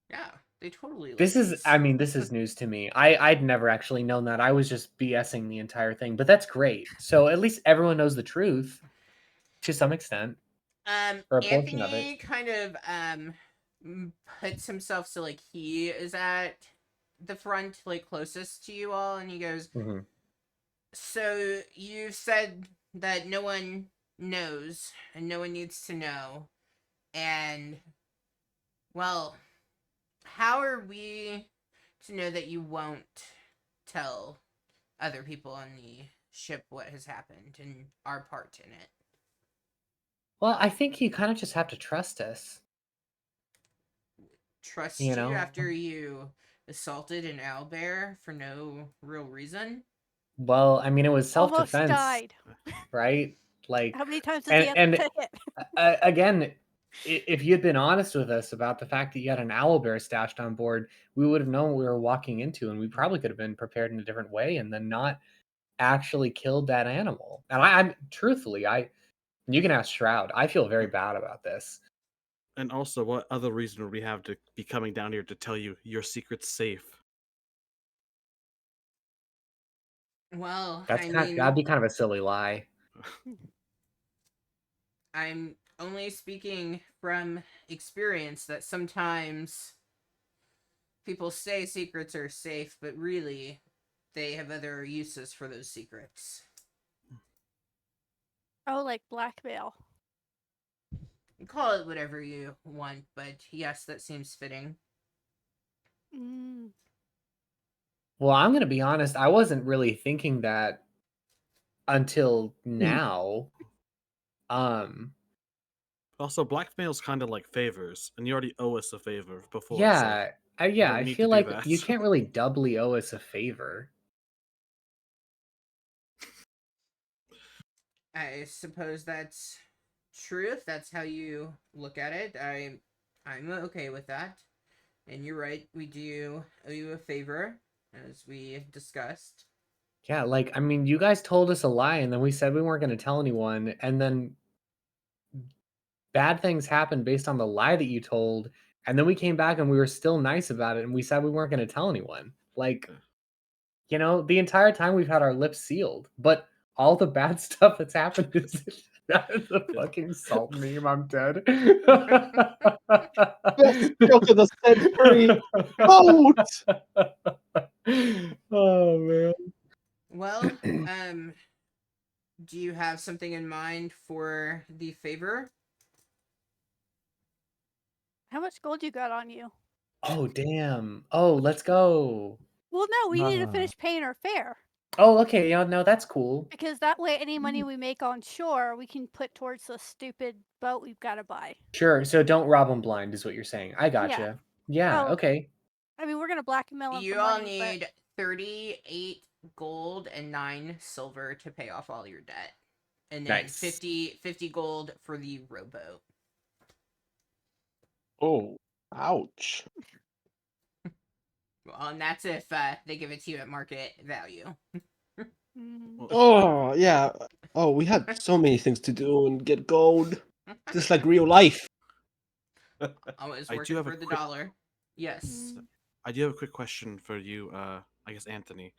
Yeah, they totally. This is news to me. I'd never actually known that. I was just BSing the entire thing, but that's great. So at least everyone knows the truth to some extent. Or a portion of it. Kind of puts himself so like he is at the front, like closest to you all, and he goes, So you said that no one knows and no one needs to know, and well, how are we to know that you won't tell other people on the ship what has happened and our part in it? Well, I think you kind of just have to trust us. Trust you after you assaulted an owlbear for no real reason? Well, I mean, it was self-defense. Almost died. Right? Like, how many times did he have to take it? Again, if you had been honest with us about the fact that you had an owlbear stashed on board, we would have known what we were walking into, and we probably could have been prepared in a different way and then not actually killed that animal. And I'm truthfully, you can ask Shroud. I feel very bad about this. And also, what other reason would we have to be coming down here to tell you your secret's safe? Well, that'd be kind of a silly lie. I'm only speaking from experience that sometimes people say secrets are safe, but really they have other uses for those secrets. Oh, like blackmail. Call it whatever you want, but yes, that seems fitting. Mm. Well, I'm gonna be honest. I wasn't really thinking that until now. Also, blackmail's kind of like favors, and you already owe us a favor before. Yeah, so you don't I need feel to do like that. you can't really doubly owe us a favor. I suppose that's true if that's how you look at it. I'm okay with that. And you're right, we do owe you a favor, as we discussed. Yeah, like I mean, you guys told us a lie, and then we said we weren't going to tell anyone, and then bad things happened based on the lie that you told, and then we came back and we were still nice about it, and we said we weren't going to tell anyone. Like, you know, the entire time we've had our lips sealed, but all the bad stuff that's happened is that is a fucking salt meme. I'm dead. Best joke of the century. Vote! Oh man. Well, do you have something in mind for the favor? How much gold you got on you? Oh damn. Oh, let's go. Well, no, we need to Ah. finish paying our fare. Oh, okay. Yeah, no, that's cool. Because that way, any money we make on shore, we can put towards the stupid boat we've got to buy. Sure. So don't rob them blind, is what you're saying. I gotcha. Yeah. Yeah. Oh, okay. I mean, we're gonna blackmail them You for all money, need 38 gold and 9 silver to pay off all your debt. And then Nice. 50 gold for the rowboat. Oh, ouch. Well, and that's if they give it to you at market value. but Oh, yeah. Oh, we had so many things to do and get gold. Just like real life. Always I do working have a for the quick- dollar. Yes. I do have a quick question for you, I guess Anthony.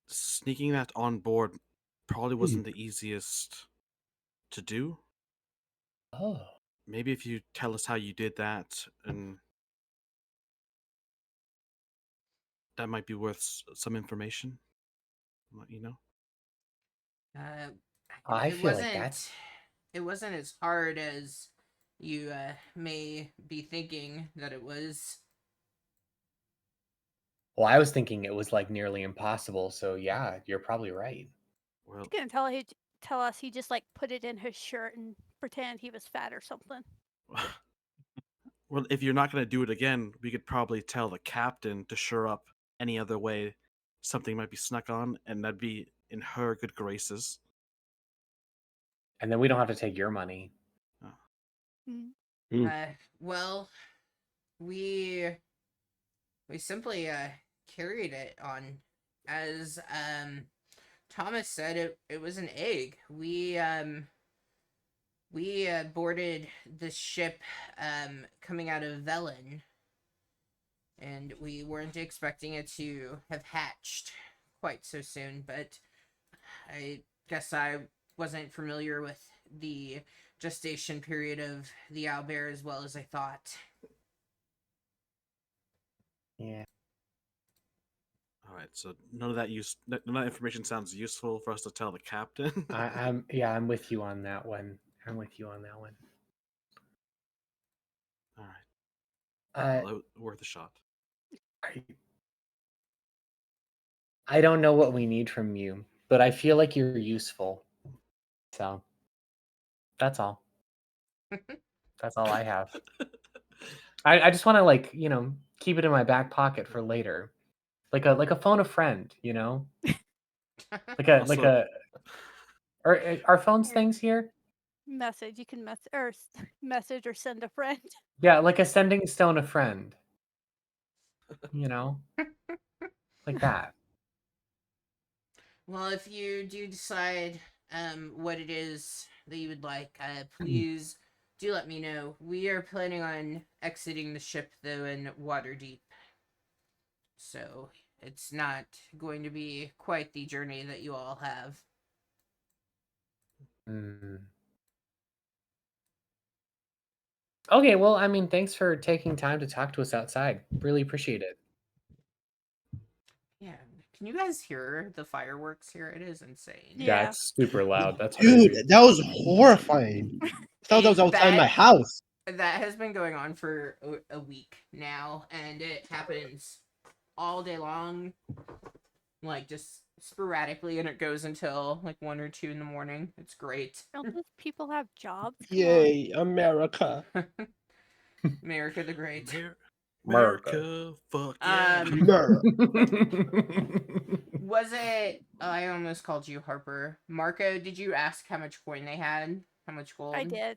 Sneaking that on board probably wasn't the easiest to do. Oh. Maybe if you tell us how you did that, and that might be worth some information. Let you know. I It feel like wasn't. that's It wasn't as hard as you may be thinking that it was. well, I was thinking it was like nearly impossible, so yeah, you're probably right. Well, he's gonna tell us he just like put it in his shirt and pretend he was fat or something. well, if you're not going to do it again, we could probably tell the captain to shore up any other way something might be snuck on, and that'd be in her good graces. And then we don't have to take your money. Well, we simply carried it on, as Thomas said. It was an egg. We boarded the ship coming out of Velen, and we weren't expecting it to have hatched quite so soon, but I guess I wasn't familiar with the gestation period of the owlbear as well as I thought. Yeah. All right, so none of that information sounds useful for us to tell the captain. I'm with you on that one. I'm with you on that one. All right, well, worth a shot. I don't know what we need from you, but I feel like you're useful. So that's all. That's all I have. I just want to like, you know, keep it in my back pocket for later. Like a phone a friend, you know? Also- Are phones things here? Message you can message or send a friend. Yeah, like a sending stone a friend. You know? Like that. Well, if you do decide what it is that you would like, please do let me know. We are planning on exiting the ship though in Waterdeep, so it's not going to be quite the journey that you all have. Okay, well, I mean, thanks for taking time to talk to us outside. Really appreciate it. Yeah, Can you guys hear the fireworks here? It is insane. Yeah. Yeah, it's super loud. That's Dude, crazy. that was horrifying. I thought that was outside my house. That has been going on for a week now, and it happens all day long, like just sporadically, and it goes until like 1 or 2 in the morning. It's great. Don't those people have jobs? Come on. Yay, America. America the Great. America, fuck yeah. America. Was it? Oh, I almost called you Harper. Marco, did you ask how much coin they had? How much gold? I did.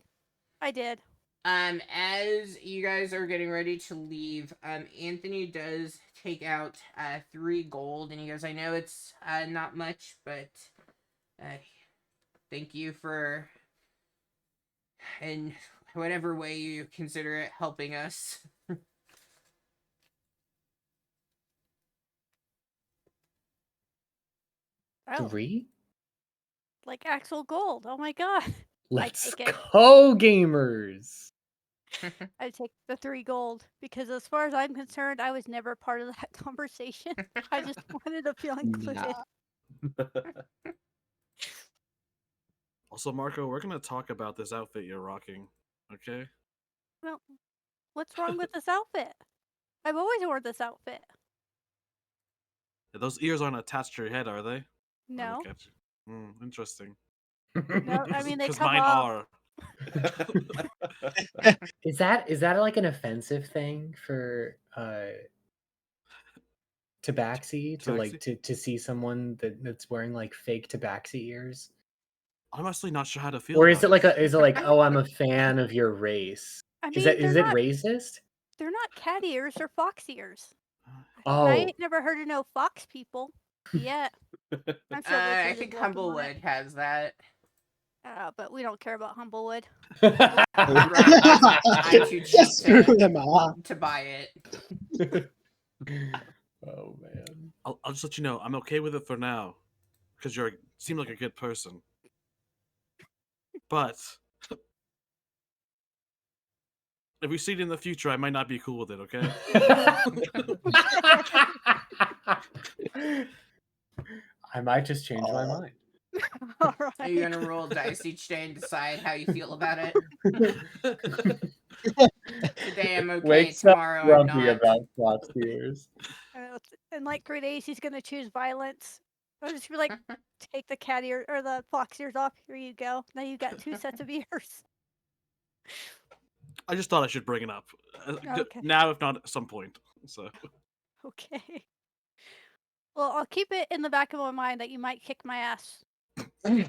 As you guys are getting ready to leave, Anthony does take out 3 gold, and he goes, "I know it's not much, but thank you for, in whatever way you consider it, helping us." Oh, 3? like actual gold. Oh my god. Let's take it. go, gamers. I take the 3 gold because, as far as I'm concerned, I was never part of that conversation. I just wanted to feel included. Also, Marco, we're gonna talk about this outfit you're rocking, okay? Well, what's wrong with this outfit? I've always worn this outfit. Those ears aren't attached to your head, are they? I No, look at you. Interesting. no. I mean, they Because come mine off. are. Is that like an offensive thing for tabaxi to like to see someone that's wearing like fake tabaxi ears? I'm honestly not sure how to feel. Or is about it like oh, I'm a fan of your race? I mean, Is it they're not, racist? they're not cat ears, they're fox ears. Oh, I ain't never heard of no fox people yet. I'm sure I Richard think is working on it. Humblewood has that. But we don't care about Humblewood. I'm too cheap Just screw them off. to buy it. Oh man. I'll just let you know, I'm okay with it for now. Because you seem like a good person. But if we see it in the future, I might not be cool with it, okay? I might just change my mind. All Are right. you gonna roll dice each day and decide how you feel about it? Today I'm okay, Wakes tomorrow up I'm grumpy not. about fox ears. In like 3 days, he's gonna choose violence. I'll just be like, take the cat ear or the fox ears off. Here you go. Now you got 2 sets of ears. I just thought I should bring it up. Okay. Now, if not at some point. So Okay. Well, I'll keep it in the back of my mind that you might kick my ass. Oh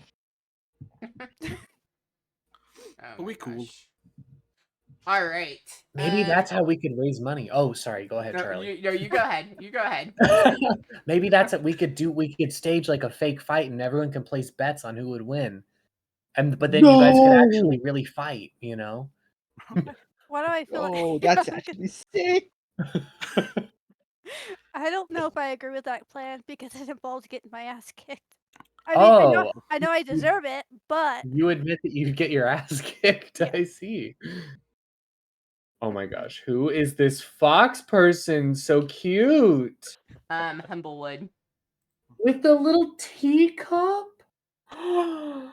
Are we my cool? gosh. All right. Maybe that's how we could raise money. Oh, sorry. Go ahead, No, Charlie. you go ahead. You go ahead. Maybe that's what we could do. We could stage like a fake fight, and everyone can place bets on who would win. But then you guys could actually really fight. You know. Why do I feel Oh, like that's actually sick. I don't know if I agree with that plan because it involves getting my ass kicked. I mean, I know I deserve it, but You admit that you get your ass kicked. Yeah. I see. Oh my gosh, who is this fox person? So cute. Humblewood. With the little teacup? I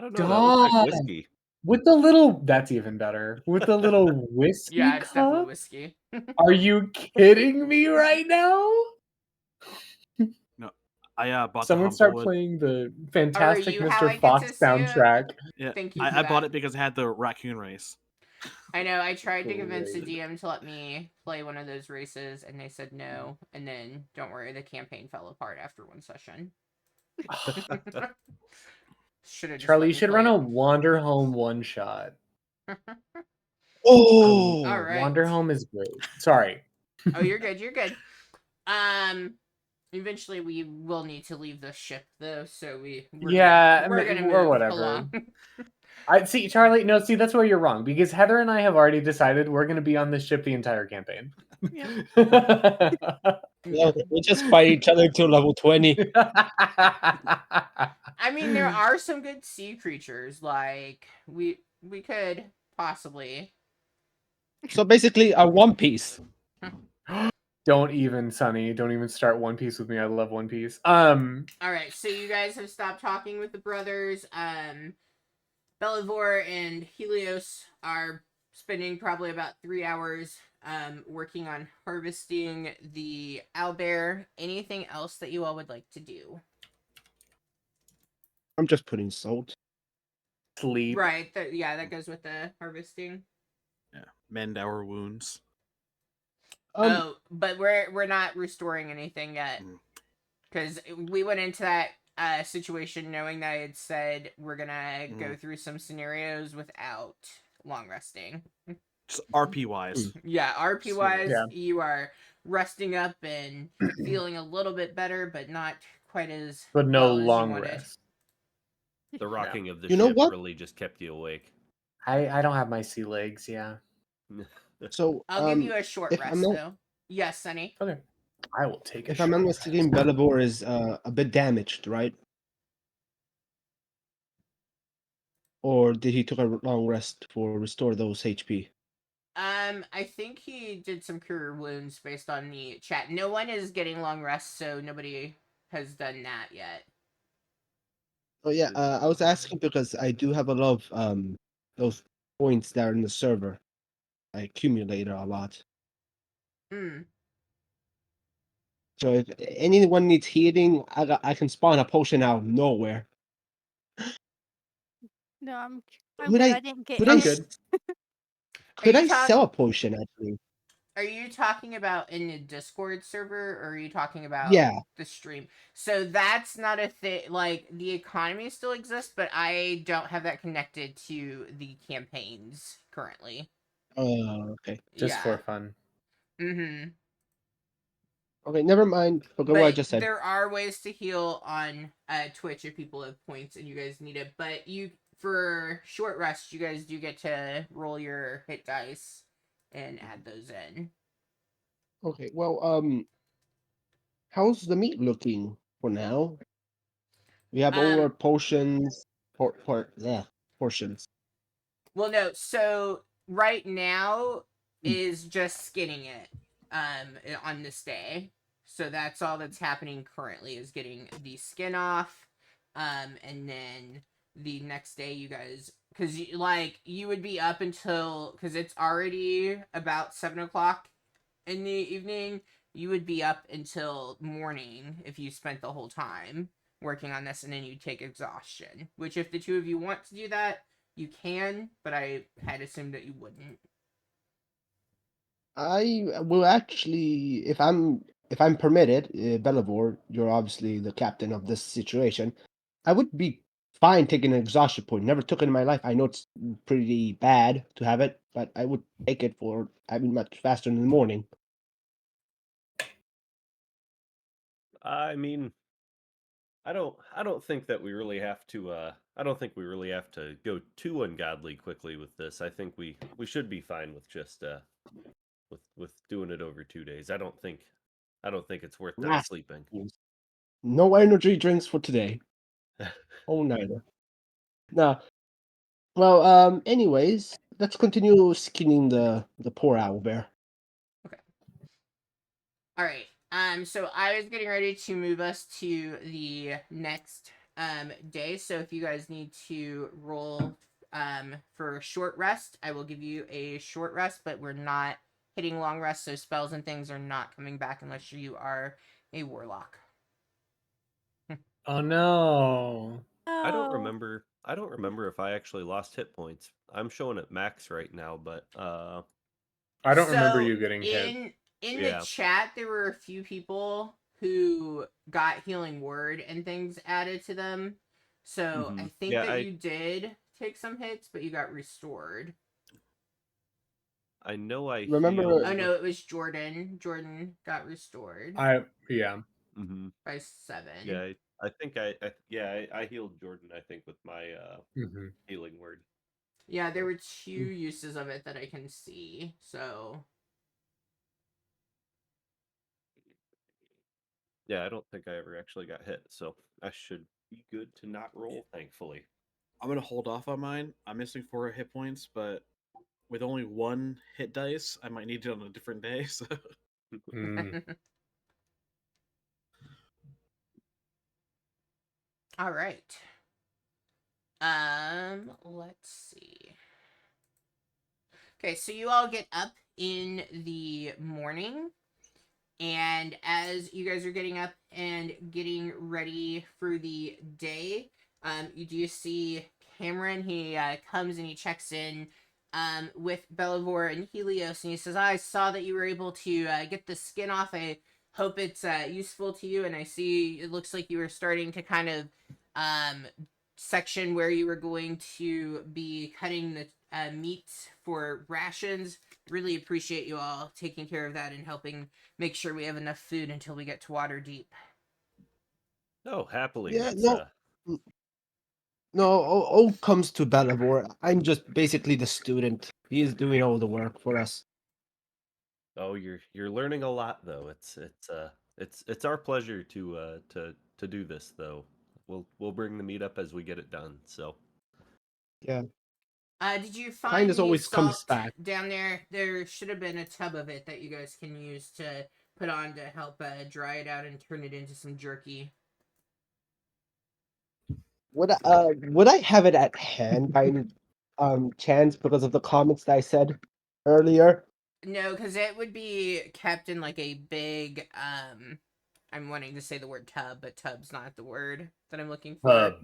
don't know. That looks like Dog. whiskey. With the little, that's even better. With the little whiskey Yeah, it's definitely cup? whiskey. Are you kidding me right now? no, I bought Someone the start Humblewood. playing the Fantastic you how I Mr. get Fox to see it? soundtrack. Yeah, Thank you. I bought it because it had the raccoon race. I know. I tried to convince the Great. DM to let me play one of those races, and they said no. And then, don't worry, the campaign fell apart after one session. Charlie, you should run a Wander Home one shot. Oh, All right. Wander Home is great. Sorry. Oh, you're good. You're good. Eventually we will need to leave the ship, though. So we're gonna move or whatever. along. I see, Charlie. No, see, that's where you're wrong because Heather and I have already decided we're going to be on this ship the entire campaign. yeah. yeah, we just fight each other till level 20. I mean, there are some good sea creatures. Like we could possibly. So basically, a One Piece. Don't even, Sonny. Don't even start One Piece with me. I love One Piece. All right, so you guys have stopped talking with the brothers. Belivore and Helios are spending probably about 3 hours working on harvesting the owlbear. Anything else that you all would like to do? I'm just putting salt. Sleep. Right, yeah, that goes with the harvesting. Yeah, mend our wounds. Oh, but we're not restoring anything yet, Mm. because we went into that situation knowing that I had said we're gonna go through some scenarios without long resting. Just RP wise. Yeah, RP wise, Yeah. you are resting up and feeling a little bit better, but not quite as But no well as you long wanted. rest. The rocking of the You know ship what? really just kept you awake. I don't have my sea legs. Yeah. So, I'll give you a short if I'm rest not though. Yes, Sunny. Okay. I will take a if I'm not short mistaken, rest. Belivore is a bit damaged, right? Or did he took a long rest for restore those HP? I think he did some cure wounds based on the chat. No one is getting long rests, so nobody has done that yet. Oh yeah, I was asking because I do have a lot of those points that are in the server. I accumulate a lot. Hmm. So if anyone needs healing, I can spawn a potion out of nowhere. No, I'm Could good. I I didn't get could I'm I hit. good. could I talk- sell a potion actually? Are you talking about in the Discord server, or are you talking about Yeah. the stream? So that's not a thing. Like, the economy still exists, but I don't have that connected to the campaigns currently. Okay. Just Yeah. for fun. Mm-hmm. Okay, never mind. Forget what I But just said. there are ways to heal on Twitch if people have points and you guys need it. But for short rest, you guys do get to roll your hit dice and add those in. Okay, well, how's the meat looking for now? We have all our potions, portions. Well, no. So right now Mm. is just skinning it on this day. So that's all that's happening currently is getting the skin off, and then the next day you guys, because you would be up until, because it's already about 7 o'clock in the evening. You would be up until morning if you spent the whole time working on this, and then you take exhaustion. Which, if the two of you want to do that, you can, but I had assumed that you wouldn't. I will actually, if I'm permitted, Belivore, you're obviously the captain of this situation. I would be fine taking an exhaustion point. Never took it in my life. I know it's pretty bad to have it, but I would take it for having much faster in the morning. I mean, I don't think that we really have to I don't think we really have to go too ungodly quickly with this. I think we should be fine with just with doing it over 2 days. I don't think it's worth not Ah, sleeping. no energy drinks for today. Oh, neither. Nah. Well, anyways, let's continue skinning the poor owlbear. Okay. All right. So I was getting ready to move us to the next day. So if you guys need to roll for short rest, I will give you a short rest, but we're not hitting long rest, so spells and things are not coming back unless you are a warlock. Oh no. I don't Oh, remember I don't remember if I actually lost hit points. I'm showing at max right now, but I don't remember So you getting hit. in the Yeah. chat, there were a few people who got healing word and things added to them. So I think Yeah, that you did take some hits, but you got restored. I know I Remember- Oh healed. no, it was Jordan. Jordan got restored Yeah. by 7. Yeah, I think I healed Jordan, I think, with my hmm healing word. Yeah, there were 2 uses of it that I can see. So Yeah, I don't think I ever actually got hit, so I should be good to not roll, thankfully. I'm gonna hold off on mine. I'm missing 4 hit points, but with only 1 hit dice, I might need it on a different day. So Mm. All right. Let's see. Okay, so you all get up in the morning, and as you guys are getting up and getting ready for the day, you do see Cameron. He comes and he checks in with Bellavor and Helios, and he says, I saw that you were able to get the skin off. I hope it's useful to you, and I see it looks like you were starting to kind of section where you were going to be cutting the meat for rations. Really appreciate you all taking care of that and helping make sure we have enough food until we get to Waterdeep. Oh, happily. Yeah, It's no, no, all comes to Bellavor. I'm just basically the student. He is doing all the work for us. oh, you're learning a lot though. It's our pleasure to do this though. We'll bring the meat up as we get it done. So Yeah, Did you find kindness any always comes salt back. down there? There should have been a tub of it that you guys can use to put on to help dry it out and turn it into some jerky. Would I have it at hand by any chance because of the comments that I said earlier? No, because it would be kept in like a big I'm wanting to say the word tub, but tub's not the word that I'm looking for.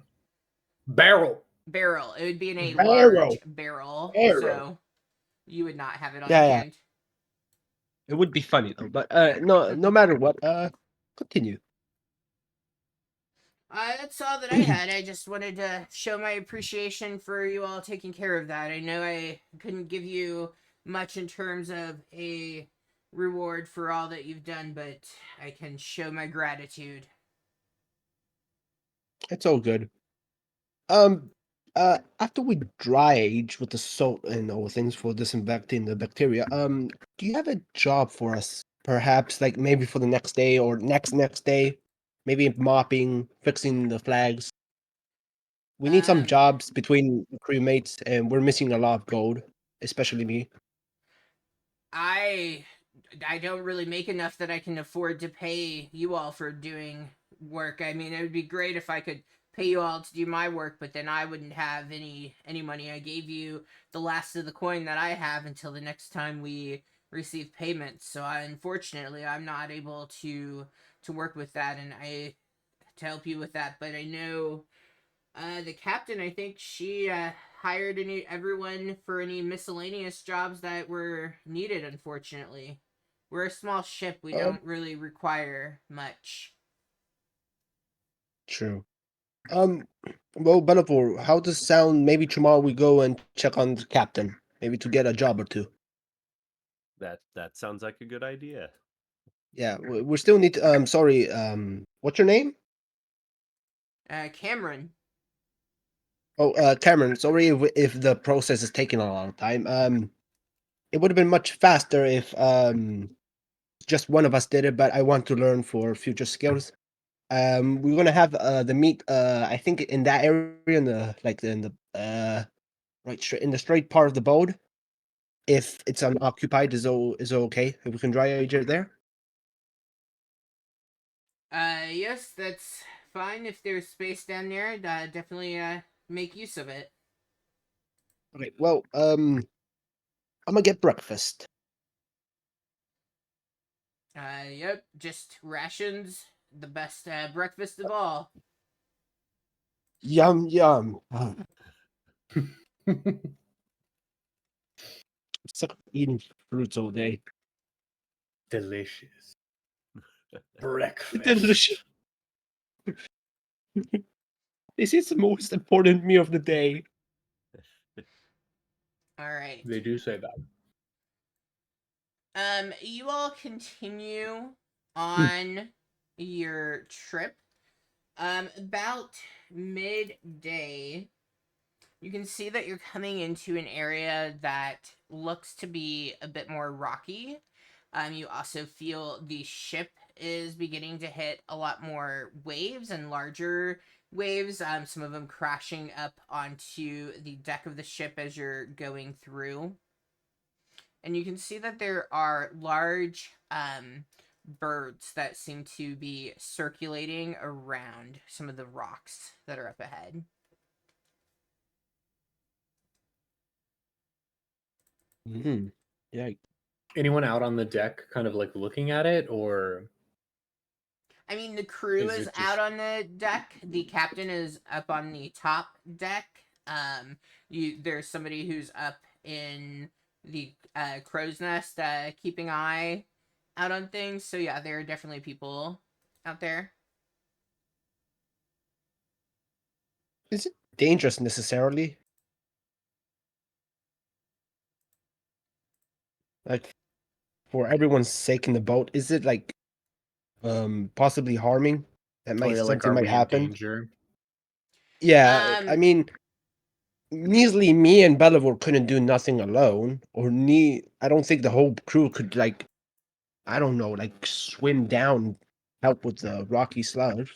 Barrel. Barrel. It would be in a large Barrel, barrel, barrel. so you would not have it on Yeah, yeah. hand. It would be funny though, but no matter what, continue. That's all that I had. I just wanted to show my appreciation for you all taking care of that. I know I couldn't give you much in terms of a reward for all that you've done, but I can show my gratitude. It's all good. After we dry age with the salt and all things for disinfecting the bacteria, do you have a job for us? Perhaps like maybe for the next day or next day, maybe mopping, fixing the flags. We need some Um, jobs between crewmates, and we're missing a lot of gold, especially me. I I don't really make enough that I can afford to pay you all for doing work. I mean, it would be great if I could pay you all to do my work, but then I wouldn't have any money. I gave you the last of the coin that I have until the next time we receive payments. So unfortunately, I'm not able to work with that and I to help you with that, but I know the captain, I think she hired everyone for any miscellaneous jobs that were needed. Unfortunately, we're a small ship. We Um, don't really require much. true. Um, well, Bellator, how does it sound? Maybe tomorrow we go and check on the captain, maybe to get a job or two. that sounds like a good idea. Yeah, we still need. Sorry. What's your name? Cameron. Oh, Cameron. Sorry if the process is taking a long time. It would have been much faster if just one of us did it, but I want to learn for future skills. We're gonna have the meet. I think in that area, in the right straight in the straight part of the boat. If it's unoccupied, is it okay if we can dry age it there? Yes, that's fine. If there's space down there, definitely make use of it. Okay. Well, I'm gonna get breakfast. Yep, just rations. The best breakfast of all. Yum yum. Suck eating fruits all day. Delicious. Breakfast. Delicious. This is the most important meal of the day. All right. They do say that. You all continue on your trip. About midday, you can see that you're coming into an area that looks to be a bit more rocky. You also feel the ship is beginning to hit a lot more waves and larger waves, some of them crashing up onto the deck of the ship as you're going through. and you can see that there are large birds that seem to be circulating around some of the rocks that are up ahead. Yeah. Anyone out on the deck kind of like looking at it, or I mean, the crew is is it out just on the deck. The captain is up on the top deck. There's somebody who's up in the crow's nest, keeping eye out on things. So yeah, there are definitely people out there. Is it dangerous necessarily? Like, for everyone's sake in the boat, is it like possibly harming? That oh might yeah, like something are might we in happen. danger? Yeah, I mean, measly me and Belivore couldn't do nothing alone, or I don't think the whole crew could like, I don't know, like swim down, help with the rocky sludge.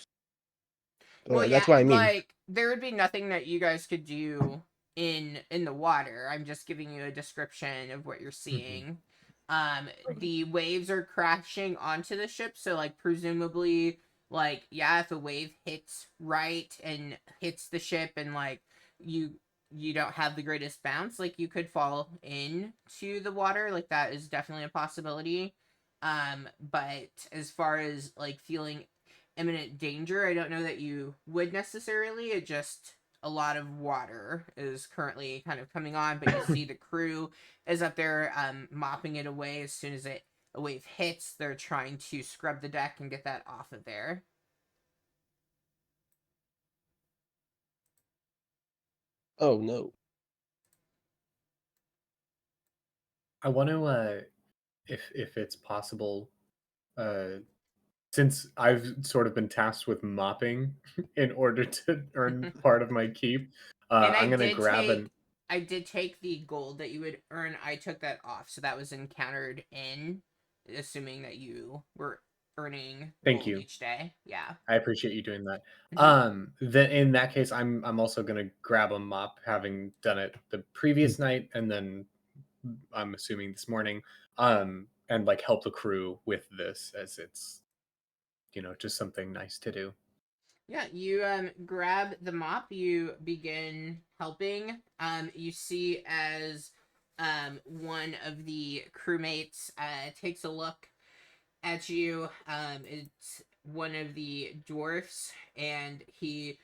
Well, yeah, That's what I mean. like there would be nothing that you guys could do in the water. I'm just giving you a description of what you're seeing. The waves are crashing onto the ship, so like presumably, like yeah, if a wave hits right and hits the ship, and like you you don't have the greatest bounce, like you could fall into the water. Like that is definitely a possibility. But as far as like feeling imminent danger, I don't know that you would necessarily. It just a lot of water is currently kind of coming on, but you see the crew is up there mopping it away as soon as a wave hits. They're trying to scrub the deck and get that off of there. Oh no. I want to, if it's possible, since I've sort of been tasked with mopping in order to earn part of my keep, And I'm gonna grab an. I did take the gold that you would earn. I took that off, so that was encountered in, assuming that you were earning Thank gold you. each day. Yeah. I appreciate you doing that. Mhm. Then in that case, I'm also gonna grab a mop, having done it the previous night, and then I'm assuming this morning, and like help the crew with this, as it's just something nice to do. Yeah, you grab the mop, you begin helping. You see as one of the crewmates takes a look at you. It's one of the dwarfs, and he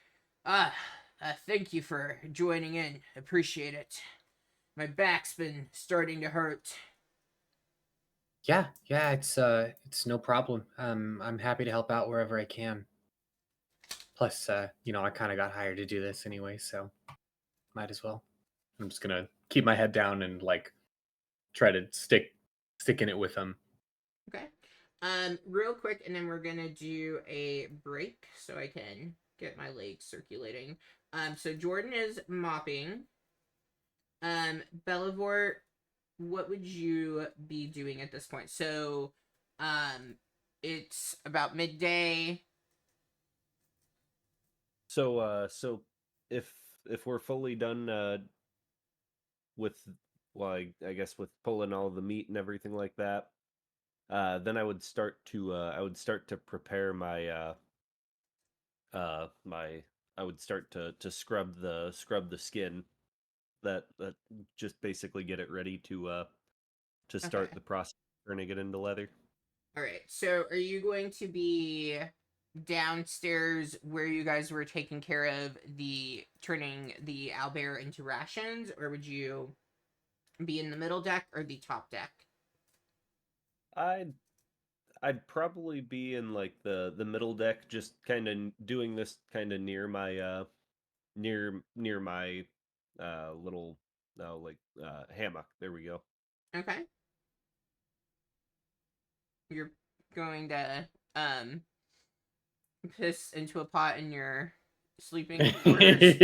thank you for joining in. Appreciate it. My back's been starting to hurt. Yeah, it's no problem. I'm happy to help out wherever I can. Plus, I kind of got hired to do this anyway, so might as well. I'm just gonna keep my head down and like try to stick in it with them. Okay. Real quick, and then we're gonna do a break so I can get my legs circulating. So Jordan is mopping. Belivore, what would you be doing at this point? So, it's about midday. So if we're fully done with, well, I guess with pulling all the meat and everything like that, then I would start to prepare my I would start to scrub the skin, that just basically get it ready to Okay. start the process of turning it into leather. All right. So, are you going to be downstairs where you guys were taking care of the turning the owlbear into rations, or would you be in the middle deck or the top deck? I'd I'd probably be in like the middle deck, just kind of doing this kind of near my near my little hammock. There we go. Okay. You're going to piss into a pot in your sleeping quarters.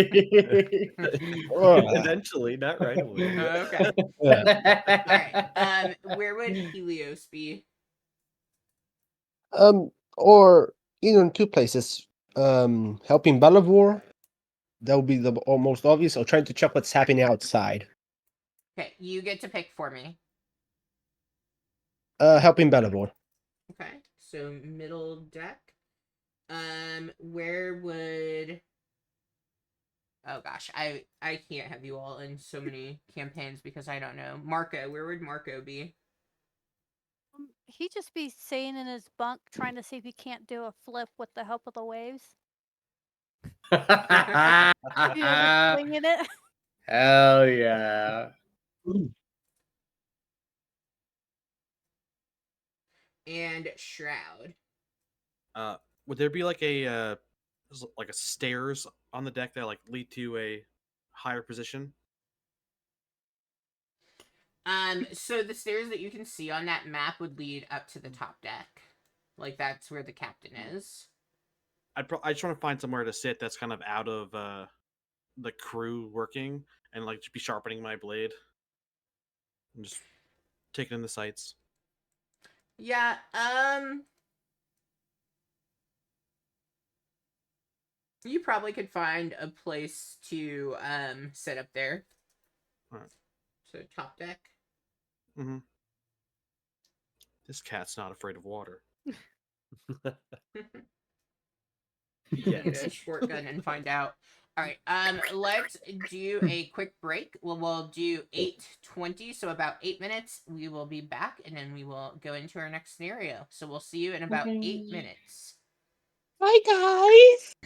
Ugh. Eventually, not right away. But Okay. Yeah. All right. Where would Helios be? Or either in two places. Helping Belivore. That would be the most obvious. Or trying to check what's happening outside. Okay, you get to pick for me. Helping Belivore. Okay, so middle deck. Where would? Oh gosh, I can't have you all in so many campaigns because I don't know. Marco, where would Marco be? He just be staying in his bunk trying to see if he can't do a flip with the help of the waves. Be able to swing in it. Hell yeah. And Shroud. Would there be like a stairs on the deck that like lead to a higher position? So the stairs that you can see on that map would lead up to the top deck. Like that's where the captain is. I just want to find somewhere to sit that's kind of out of the crew working and like just be sharpening my blade and just taking in the sights. Yeah, you probably could find a place to set up there. Alright. So top deck. Mm-hmm. This cat's not afraid of water. Get a Yes. short gun and find out. All right. Let's do a quick break. We'll do 8:20, so about 8 minutes. We will be back, and then we will go into our next scenario. So we'll see you in about 8 minutes. Bye, guys.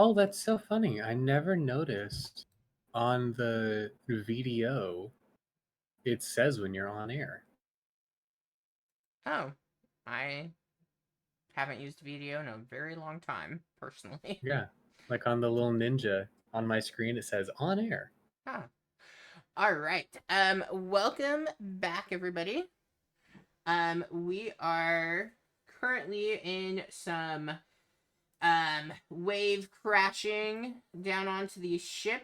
Oh, that's so funny. I never noticed on the VDO it says when you're on air. Oh, I haven't used video in a very long time, personally. Yeah. Like on the little ninja on my screen, it says on air. Huh. All right. Welcome back, everybody. We are currently in some wave crashing down onto the ship.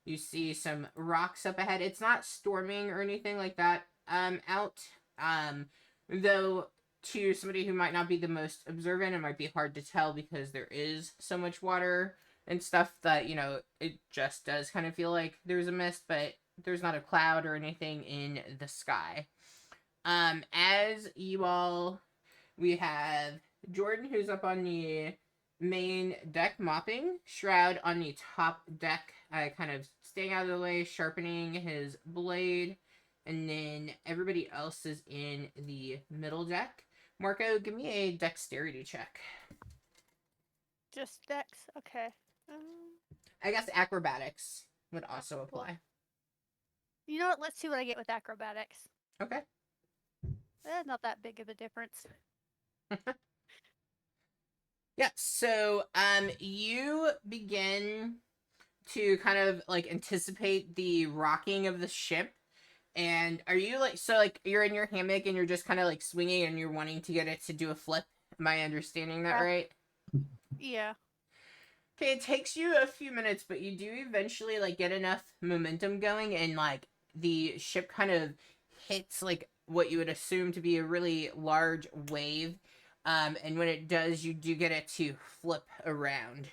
You see some rocks up ahead. It's not storming or anything like that out. Though to somebody who might not be the most observant, it might be hard to tell because there is so much water and stuff that, you know, it just does kind of feel like there's a mist, but there's not a cloud or anything in the sky. As you all, we have Jordan, who's up on the main deck mopping, Shroud on the top deck, kind of staying out of the way, sharpening his blade, and then everybody else is in the middle deck. Marco, give me a dexterity check. Just Dex. Okay. I guess acrobatics would also apply. You know what? Let's see what I get with acrobatics. Okay. Not that big of a difference. Yeah, so you begin to kind of like anticipate the rocking of the ship. And are you like, so like you're in your hammock and you're just kind of like swinging and you're wanting to get it to do a flip? Am I understanding that right? Yeah. Okay, it takes you a few minutes, but you do eventually like get enough momentum going and like the ship kind of hits like what you would assume to be a really large wave. And when it does, you do get it to flip around.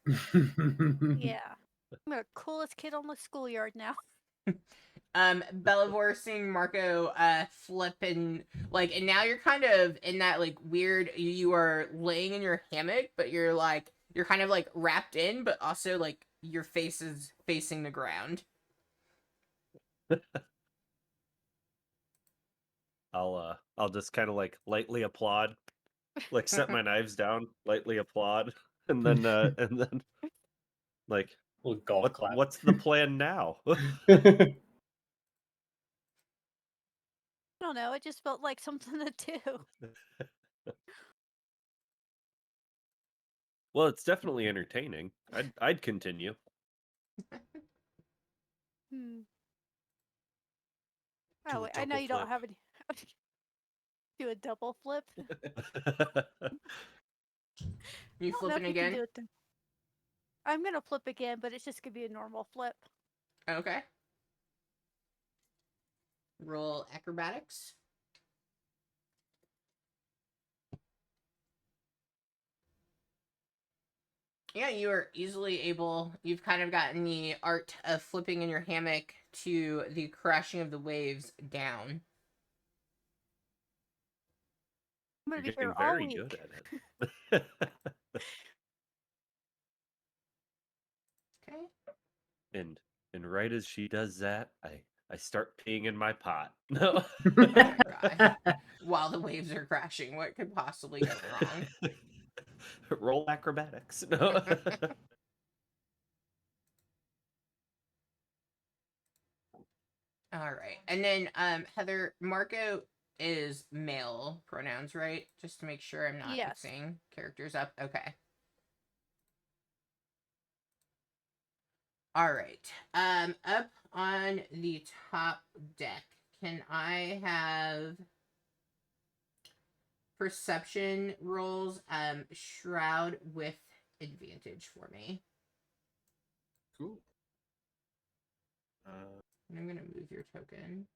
Yeah. I'm the coolest kid on the schoolyard now. Bellavor seeing Marco flip and like, and now you're kind of in that like weird, you are laying in your hammock, but you're kind of like wrapped in, but also like your face is facing the ground. I'll just kind of like lightly applaud, like set my knives down, lightly applaud, and then like Little golf clap. what's the plan now? I don't know. It just felt like something to do. Well, it's definitely entertaining. I'd continue. Hmm. Do Oh, a wait, I know double you don't flip. have any. Do a double flip. You I don't know flipping if you can again? do it. I'm gonna flip again, but it's just gonna be a normal flip. Okay. Roll acrobatics. Yeah, you are easily able, you've kind of gotten the art of flipping in your hammock to the crashing of the waves down. I'm gonna You're be here getting all very week. good at it. Okay. and right as she does that, I start peeing in my pot. No. God. While the waves are crashing, what could possibly go wrong? Roll acrobatics. No. All right. And then Heather, Marco is male pronouns, right? Just to make sure I'm not Yes. mixing characters up. Okay. All right. Up on the top deck, can I have perception rolls Shroud with advantage for me? Cool. And I'm gonna move your token.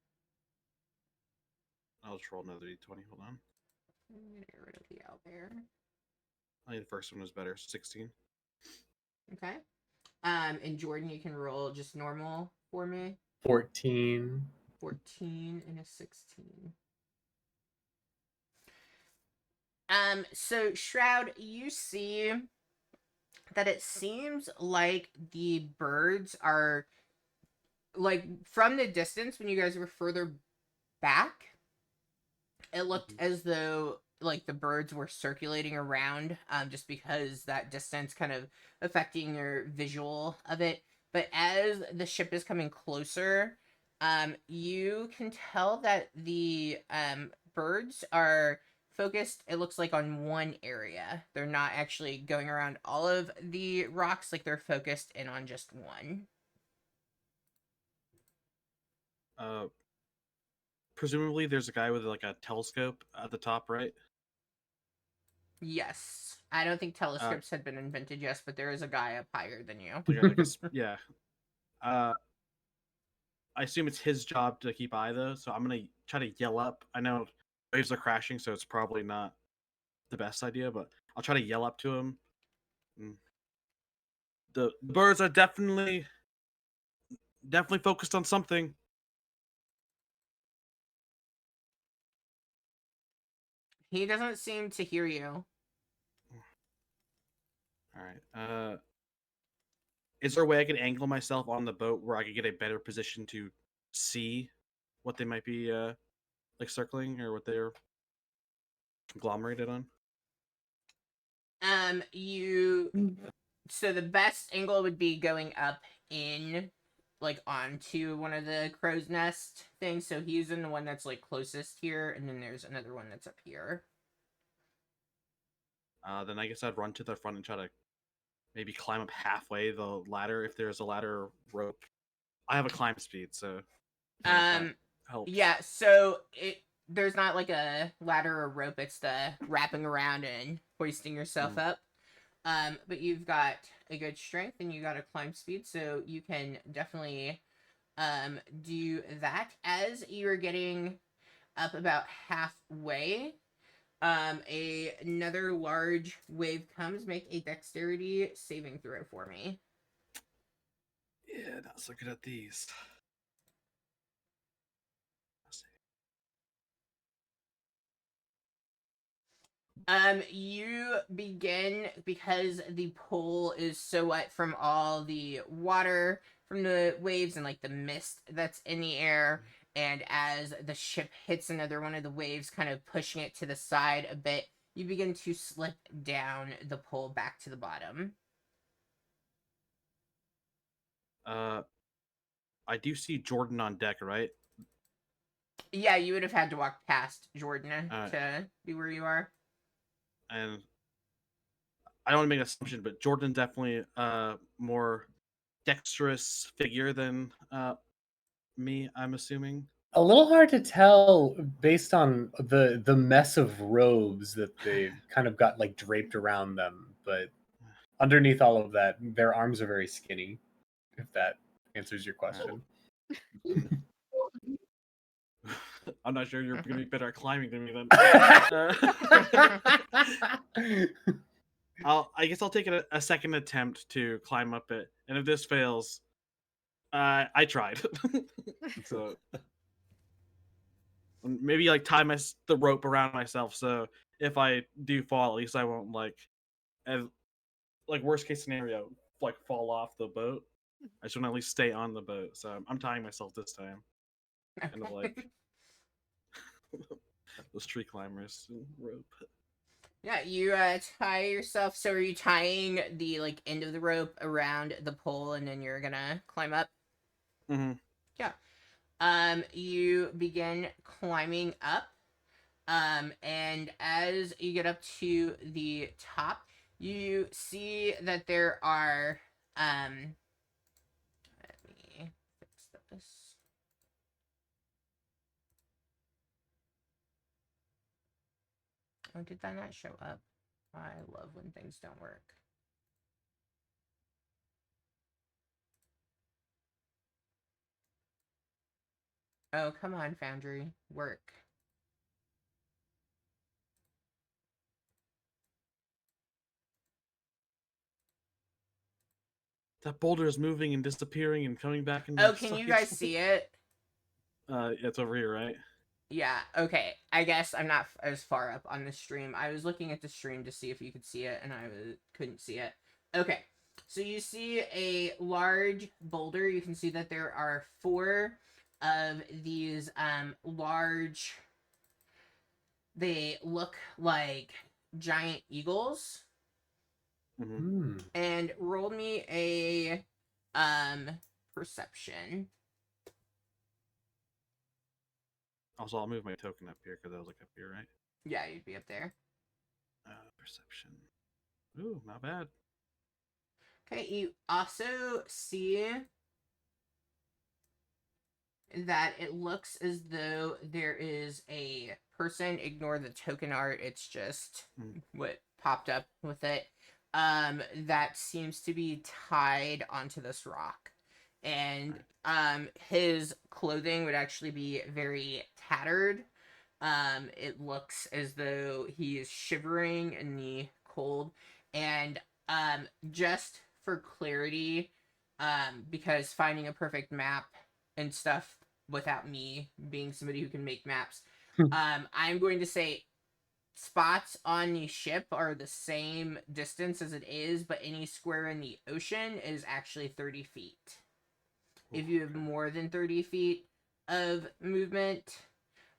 I'll just roll another d20. Hold on. I'm gonna get rid of the out there. I think the first one was better. 16. Okay. And Jordan, you can roll just normal for me. 14. 14 and a 16. So Shroud, you see that it seems like the birds are like from the distance when you guys were further back, it looked as though like the birds were circulating around, just because that distance kind of affecting your visual of it. But as the ship is coming closer, you can tell that the birds are focused, it looks like, on one area. They're not actually going around all of the rocks, like they're focused in on just one. Presumably there's a guy with like a telescope at the top, right? Yes. I don't think telescopes had been invented yet, but there is a guy up higher than you. Like yeah. I assume it's his job to keep eye though, so I'm gonna try to yell up. I know waves are crashing, so it's probably not the best idea, but I'll try to yell up to him. The birds are definitely focused on something. He doesn't seem to hear you. All right. Is there a way I could angle myself on the boat where I could get a better position to see what they might be like circling or what they're conglomerated on? So the best angle would be going up in, like, onto one of the crow's nest things. So he's in the one that's like closest here, and then there's another one that's up here. Then I guess I'd run to the front and try to maybe climb up halfway the ladder if there's a ladder or rope. I have a climb speed, so that helps. Yeah, so there's not like a ladder or rope, it's the wrapping around and hoisting yourself up. But you've got a good strength and you got a climb speed, so you can definitely do that. As you're getting up about halfway, another large wave comes. Make a dexterity saving throw for me. Yeah, not so good at these. You begin, because the pole is so wet from all the water from the waves and like the mist that's in the air, and as the ship hits another one of the waves, kind of pushing it to the side a bit, you begin to slip down the pole back to the bottom. I do see Jordan on deck, right? Yeah, you would have had to walk past Jordan Alright. to be where you are. And I don't want to make an assumption, but Jordan definitely more dexterous figure than me, I'm assuming. A little hard to tell based on the mess of robes that they've kind of got like draped around them, but underneath all of that, their arms are very skinny, if that answers your question. I'm not sure you're going to be better at climbing than me then. I guess I'll take a second attempt to climb up it, and if this fails, I tried. So maybe like tie the rope around myself, so if I do fall, at least I won't like worst case scenario, like fall off the boat. I just want to at least stay on the boat, so I'm tying myself this time. Kind of like those tree climbers rope. Yeah, you tie yourself. So are you tying the like end of the rope around the pole and then you're gonna climb up? Mm-hmm. Yeah. You begin climbing up. And as you get up to the top, you see that there are let me fix this. Oh, did that not show up? I love when things don't work. Oh, come on, Foundry. Work. That boulder is moving and disappearing and coming back. Oh, can you guys see it? It's over here, right? Yeah, okay. I guess I'm not as far up on the stream. I was looking at the stream to see if you could see it, and I couldn't see it. Okay, so you see a large boulder. You can see that there are 4 of these large They look like giant eagles. Mhm. And roll me a perception. Also, I'll move my token up here because I was like up here, right? Yeah, you'd be up there. Perception. Ooh, not bad. Okay, you also see that it looks as though there is a person. Ignore the token art, it's just what popped up with it. That seems to be tied onto this rock. And his clothing would actually be very tattered. It looks as though he is shivering in the cold. And just for clarity, because finding a perfect map and stuff without me being somebody who can make maps, I'm going to say spots on the ship are the same distance as it is, but any square in the ocean is actually 30 feet. If you have more than 30 feet of movement,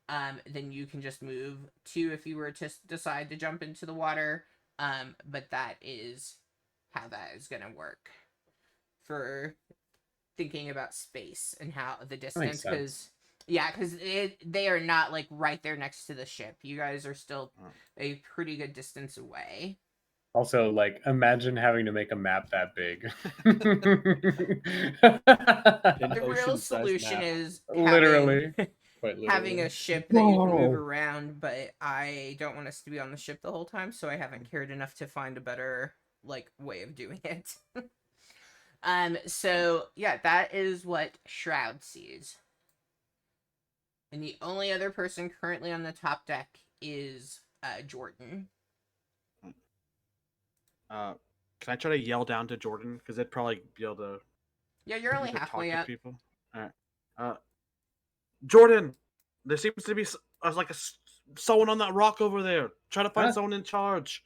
then you can just move 2 if you were to decide to jump into the water. But that is how that is going to work for thinking about space and how the distance, because they are not like right there next to the ship. You guys are still a pretty good distance away. Also, like, imagine having to make a map that big. The real solution is literally, quite literally, having a ship that you can move around, but I don't want us to be on the ship the whole time, so I haven't cared enough to find a better like way of doing it. So yeah, that is what Shroud sees. And the only other person currently on the top deck is Jordan. Can I try to yell down to Jordan? Because they'd probably be able to. Yeah, you're only halfway up. People. All right. Jordan, there seems to be someone on that rock over there. Try to find someone in charge.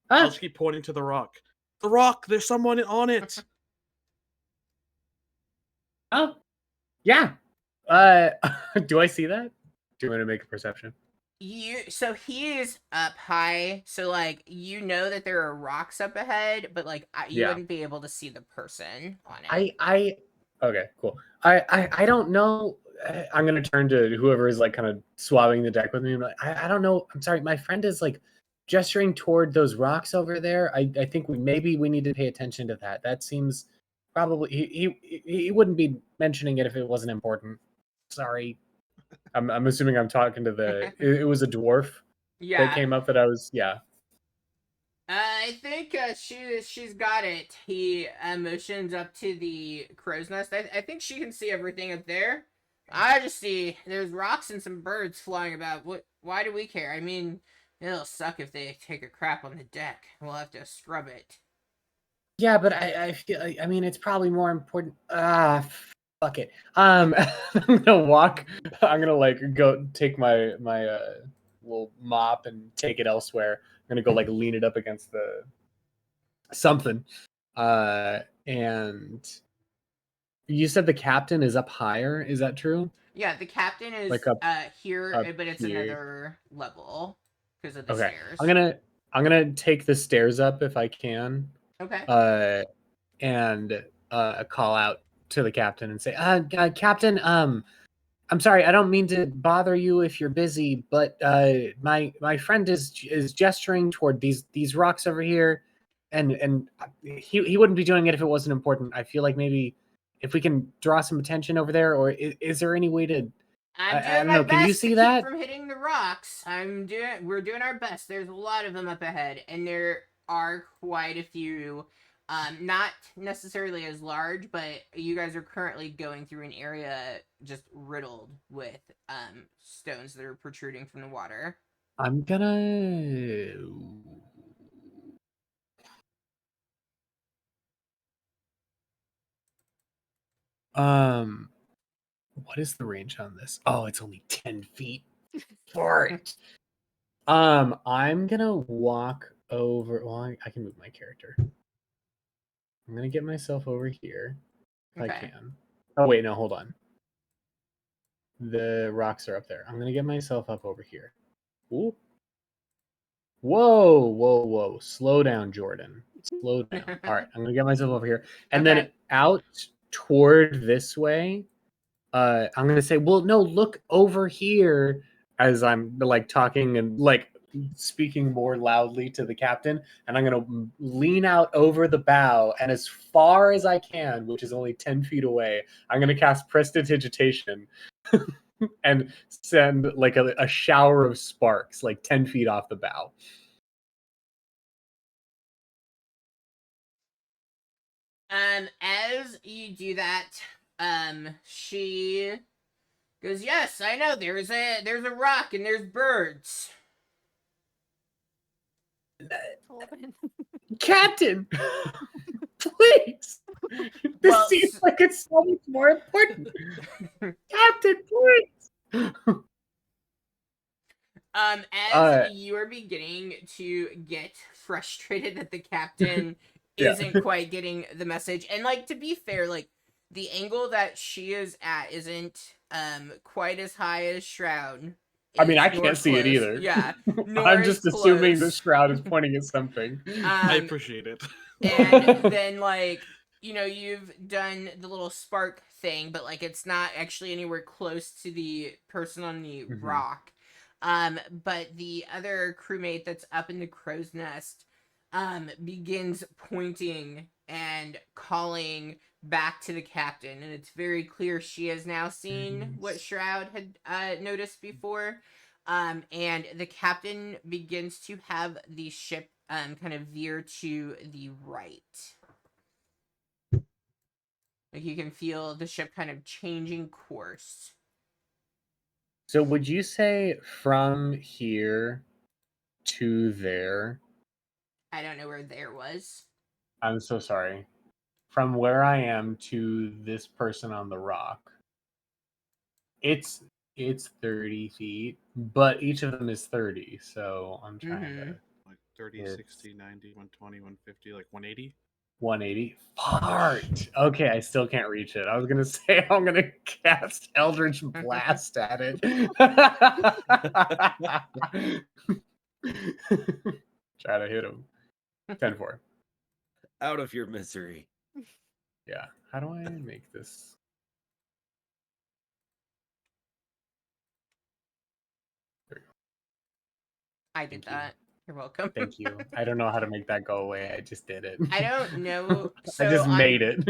I'll just keep pointing to the rock. The rock. There's someone on it. Oh, yeah. Do I see that? Do you want to make a perception? So he is up high, so like you know that there are rocks up ahead, but like you wouldn't be able to see the person on it. Okay, cool. I don't know. I'm gonna turn to whoever is like kind of swabbing the deck with me. I don't know. I'm sorry. My friend is like gesturing toward those rocks over there. I think we need to pay attention to that. That seems probably he wouldn't be mentioning it if it wasn't important. Sorry. I'm assuming I'm talking to it was a dwarf that came up that I was I think she's got it. He motions up to the crow's nest. I think she can see everything up there. I just see there's rocks and some birds flying about. Why do we care? I mean, it'll suck if they take a crap on the deck. We'll have to scrub it. Yeah, but I feel. I mean, it's probably more important. Fuck it. I'm gonna walk. I'm gonna like go take my little mop and take it elsewhere. I'm gonna go like lean it up against the something. And you said the captain is up higher. Is that true? Yeah, the captain is Like up here, up but it's here. another level because of the Okay. stairs. I'm gonna take the stairs up if I can. Okay. And call out to the captain and say, Captain, I'm sorry, I don't mean to bother you if you're busy, but my friend is gesturing toward these rocks over here, and he wouldn't be doing it if it wasn't important. I feel like maybe if we can draw some attention over there, or is there any way to? I'm doing I don't my know. best Can you to see keep that? from hitting the rocks. We're doing our best. There's a lot of them up ahead, and there are quite a few. Not necessarily as large, but you guys are currently going through an area just riddled with stones that are protruding from the water. I'm gonna. What is the range on this? Oh, it's only 10 feet. Fart. I'm gonna walk over. Well, I can move my character. I'm gonna get myself over here if I can. Oh wait, no, hold on. The rocks are up there. I'm gonna get myself up over here. Ooh, Whoa. Slow down, Jordan. Slow down. All right, I'm gonna get myself over here. And then Okay. out toward this way, I'm gonna say, well, no, look over here as I'm like talking and like speaking more loudly to the captain, and I'm gonna lean out over the bow, and as far as I can, which is only 10 feet away, I'm gonna cast Prestidigitation and send like a shower of sparks like 10 feet off the bow. As you do that, she goes, "Yes, I know. There's a rock and there's birds." Sullivan. Captain, please. This Well, seems like it's so much more important. Captain, please. As you are beginning to get frustrated that the captain Yeah. isn't quite getting the message, and like to be fair, like the angle that she is at isn't quite as high as Shroud. I mean, is, I nor can't see it close. either. Yeah, nor I'm as just assuming the close. shroud is pointing at something. I appreciate it. And then like you've done the little spark thing, but like it's not actually anywhere close to the person on the Mhm. rock. But the other crewmate that's up in the crow's nest begins pointing and calling back to the captain, and it's very clear she has now seen what Shroud had noticed before. And the captain begins to have the ship kind of veer to the right. Like you can feel the ship kind of changing course. So would you say from here to there? I don't know where there was. I'm so sorry. From where I am to this person on the rock, it's 30 feet, but each of them is 30. So I'm trying to Like 30, It's- 60, 90, 120, 150, like 180. 180. Fart. Okay, I still can't reach it. I was gonna say I'm gonna cast Eldritch Blast at it. Try to hit him. 10-4. Out of your misery. Yeah. How do I make this? There we go. I did Thank you. that. You're welcome. Thank you. I don't know how to make that go away. I just did it. I don't know. So I just made it.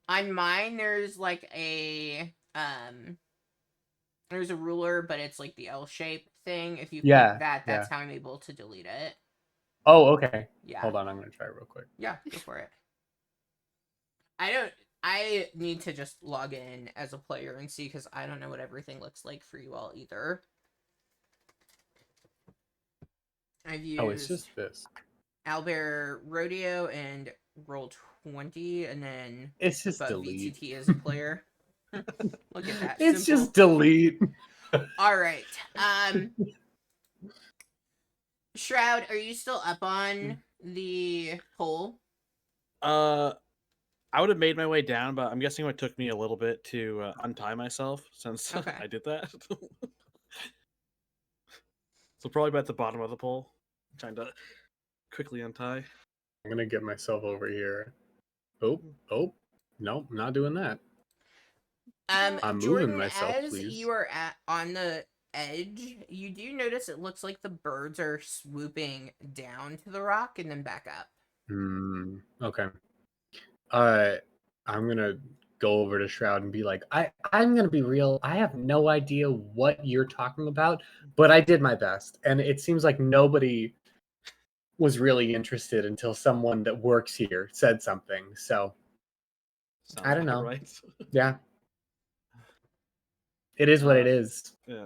On mine, there's like there's a ruler, but it's like the L shape thing. If you Yeah, click that, that's yeah. how I'm able to delete it. Oh, okay. Yeah. Hold on, I'm gonna try real quick. Yeah, go for it. I need to just log in as a player and see, because I don't know what everything looks like for you all either. I've used Oh, it's just this. Owlbear Rodeo and Roll20, and then It's just but delete. VTT as a player. Look at that. It's simple. just delete. All right. Shroud, are you still up on the pole? I would have made my way down, but I'm guessing it would took me a little bit to untie myself since Okay. I did that. So probably about the bottom of the pole, trying to quickly untie. I'm gonna get myself over here. Oh, nope, not doing that. I'm moving Jordan, myself, as please. you are on the edge, you do notice it looks like the birds are swooping down to the rock and then back up. Okay. I'm gonna go over to Shroud and be like, I'm gonna be real. I have no idea what you're talking about, but I did my best, and it seems like nobody was really interested until someone that works here said something. So Sounds I don't about know. right. Yeah, it is what it is. Yeah.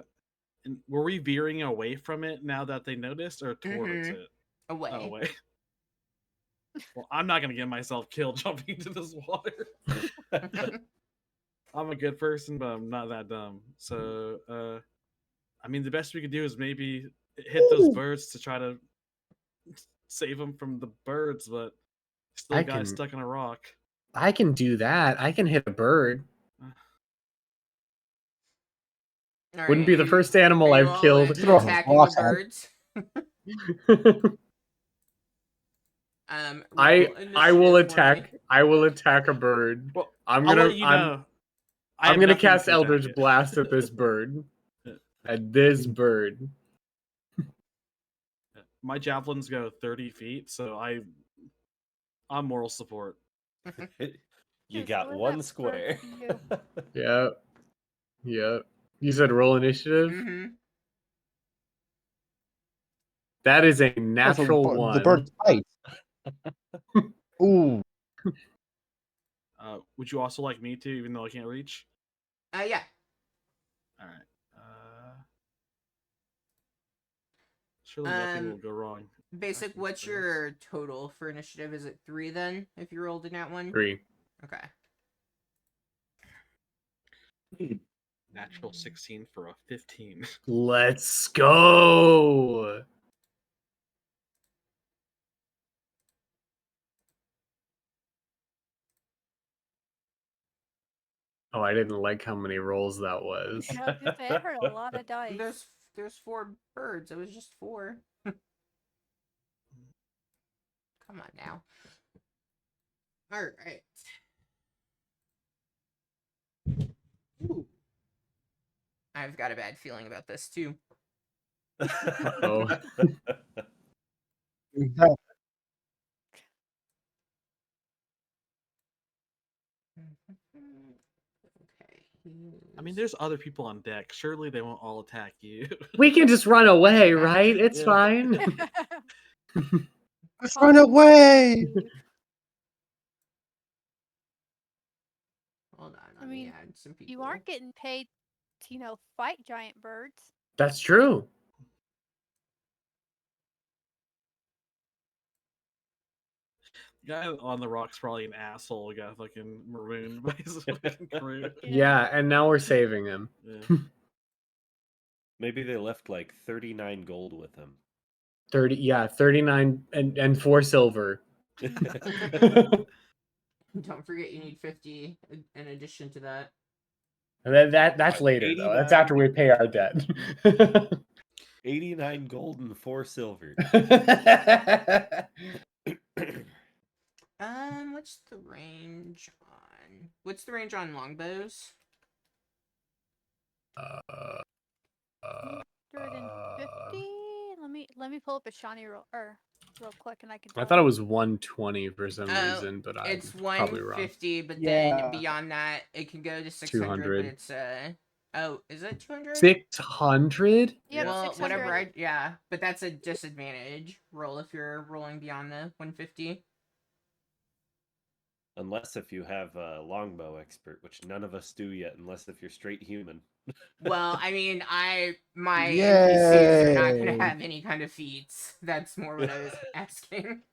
And were we veering away from it now that they noticed, or towards Mhm. it? Away. Oh, away. Well, I'm not gonna get myself killed jumping into this water. I'm a good person, but I'm not that dumb. So, I mean, the best we could do is maybe hit those birds to try to save them from the birds, but still I got can- stuck on a rock. I can do that. I can hit a bird. All Wouldn't right, be the first animal are you I've all killed. attacking the birds? I roll will initiative for me. attack. I will attack a bird. Well, I'm I'll gonna let you know. I I'm have gonna nothing cast to attack Eldritch it. Blast at this bird. At this bird. My javelins go 30 feet, so I'm moral support. You Just got let one that square. bird be you. Yep. Yep. You said roll initiative? Mm-hmm. That is a Oh, so natural the one. bird bites. Ooh. Would you also like me to, even though I can't reach? Yeah. All right. Surely nothing will go wrong. Basic, Attacking what's space. your total for initiative? Is it 3 then, if you rolled in that one? 3. Okay. Natural 16 for a 15. Let's go. Oh, I didn't like how many rolls that was. Yeah, I was gonna say, I heard a lot of dice. There's 4 birds. It was just 4. Come on now. All right. Ooh. I've got a bad feeling about this too. Oh. Exactly. Okay. I mean, there's other people on deck. Surely they won't all attack you. We can just run away, right? It's Yeah. fine. Let's run away! Hold on. I Let me mean, add some people. You aren't getting paid to, fight giant birds. That's true. Guy on the rock's probably an asshole. He got fucking marooned by his fucking crew. Yeah, and now we're saving him. Yeah. Maybe they left like 39 gold with him. 39 and 4 silver. Don't forget you need 50 in addition to that. That's later though. That's after we pay our debt. 89 gold and 4 silver. What's the range on? What's the range on longbows? 150. Let me pull up a shiny real quick, and I can. I thought it was 120 for some reason, but I'm It's probably wrong. 150, but Yeah. then beyond that, it can go to 600. 200. But it's oh, is it 200? 600? Yep, Well, 600. whatever. Yeah, but that's a disadvantage roll if you're rolling beyond the 150. Unless if you have a longbow expert, which none of us do yet, unless if you're straight human. Well, I mean, my NPCs are not going Yay. to have any kind of feats. That's more what I was asking.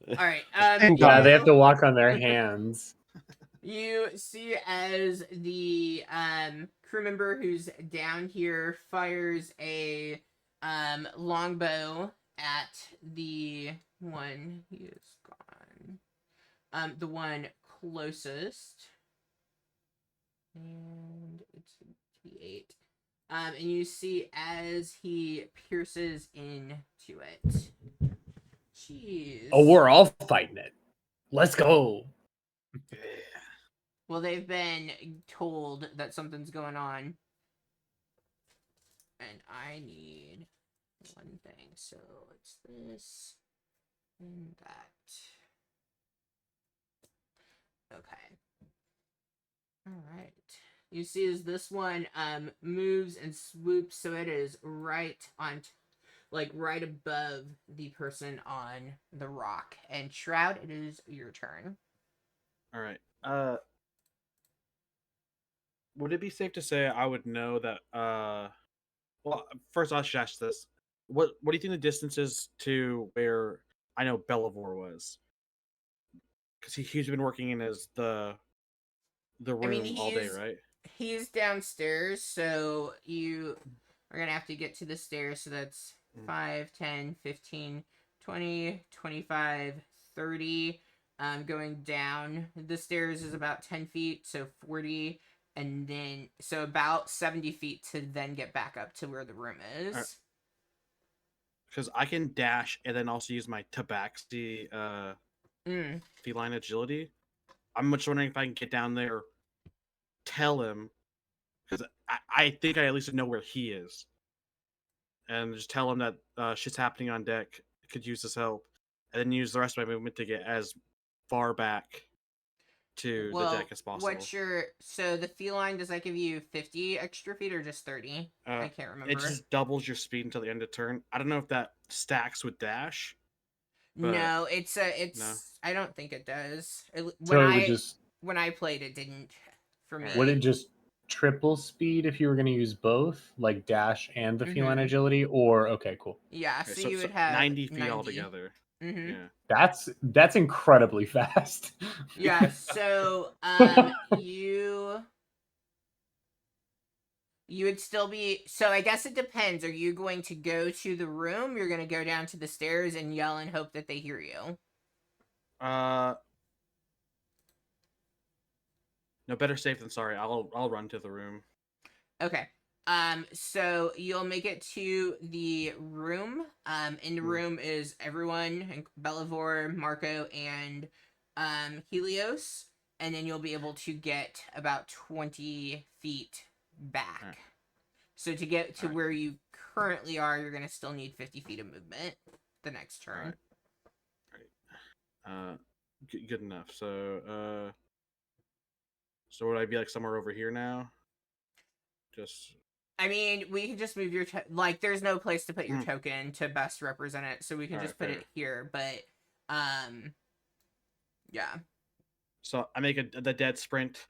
All right. Thank Yeah, they have you- to walk on their hands. You see as the crew member who's down here fires a longbow at the one he is gone. The one closest. And it's a T8. And you see as he pierces into it. Jeez. Oh, we're all fighting it. Let's go. Well, they've been told that something's going on. And I need one thing. So it's this and that. Okay. Alright. You see as this one moves and swoops, so it is right on right above the person on the rock. And Shroud, it is your turn. All right. Would it be safe to say I would know that? Well, first I should ask this: what do you think the distance is to where I know Bellavor was? Because he's been working in the room all day, right? He's downstairs, so you are gonna have to get to the stairs. So that's 5, 10, 15, 20, 25, 30. Going down the stairs is about 10 feet, so 40, and then so about 70 feet to then get back up to where the room is. because I can dash and then also use my tabaxi feline agility. I'm just wondering if I can get down there, tell him, because I think I at least know where he is, and just tell him that shit's happening on deck. Could use his help, and then use the rest of my movement to get as far back to the deck as possible. So the feline, does that give you 50 extra feet or just 30? I can't remember. It just doubles your speed until the end of turn. I don't know if that stacks with dash. No, it's No. I don't think it does. When I played, it didn't for me. Would it just triple speed if you were going to use both, like dash and the feline agility? Or okay, cool. Yeah, Okay, so you would have 90 feet altogether. Mm-hmm. Yeah. That's incredibly fast. Yeah, so you would still be, so I guess it depends. Are you going to go to the room? You're going to go down to the stairs and yell and hope that they hear you? No, better safe than sorry. I'll run to the room. Okay. So you'll make it to the room. In the room is everyone, Belivore, Marco, and Helios, and then you'll be able to get about 20 feet back. Right. So to get to where you currently are, you're gonna still need 50 feet of movement the next turn. All right. Good enough. So would I be like somewhere over here now? Just. I mean, we can just move your like. There's no place to put your token to best represent it, so we can just put it here. But, yeah. So I make the dead sprint.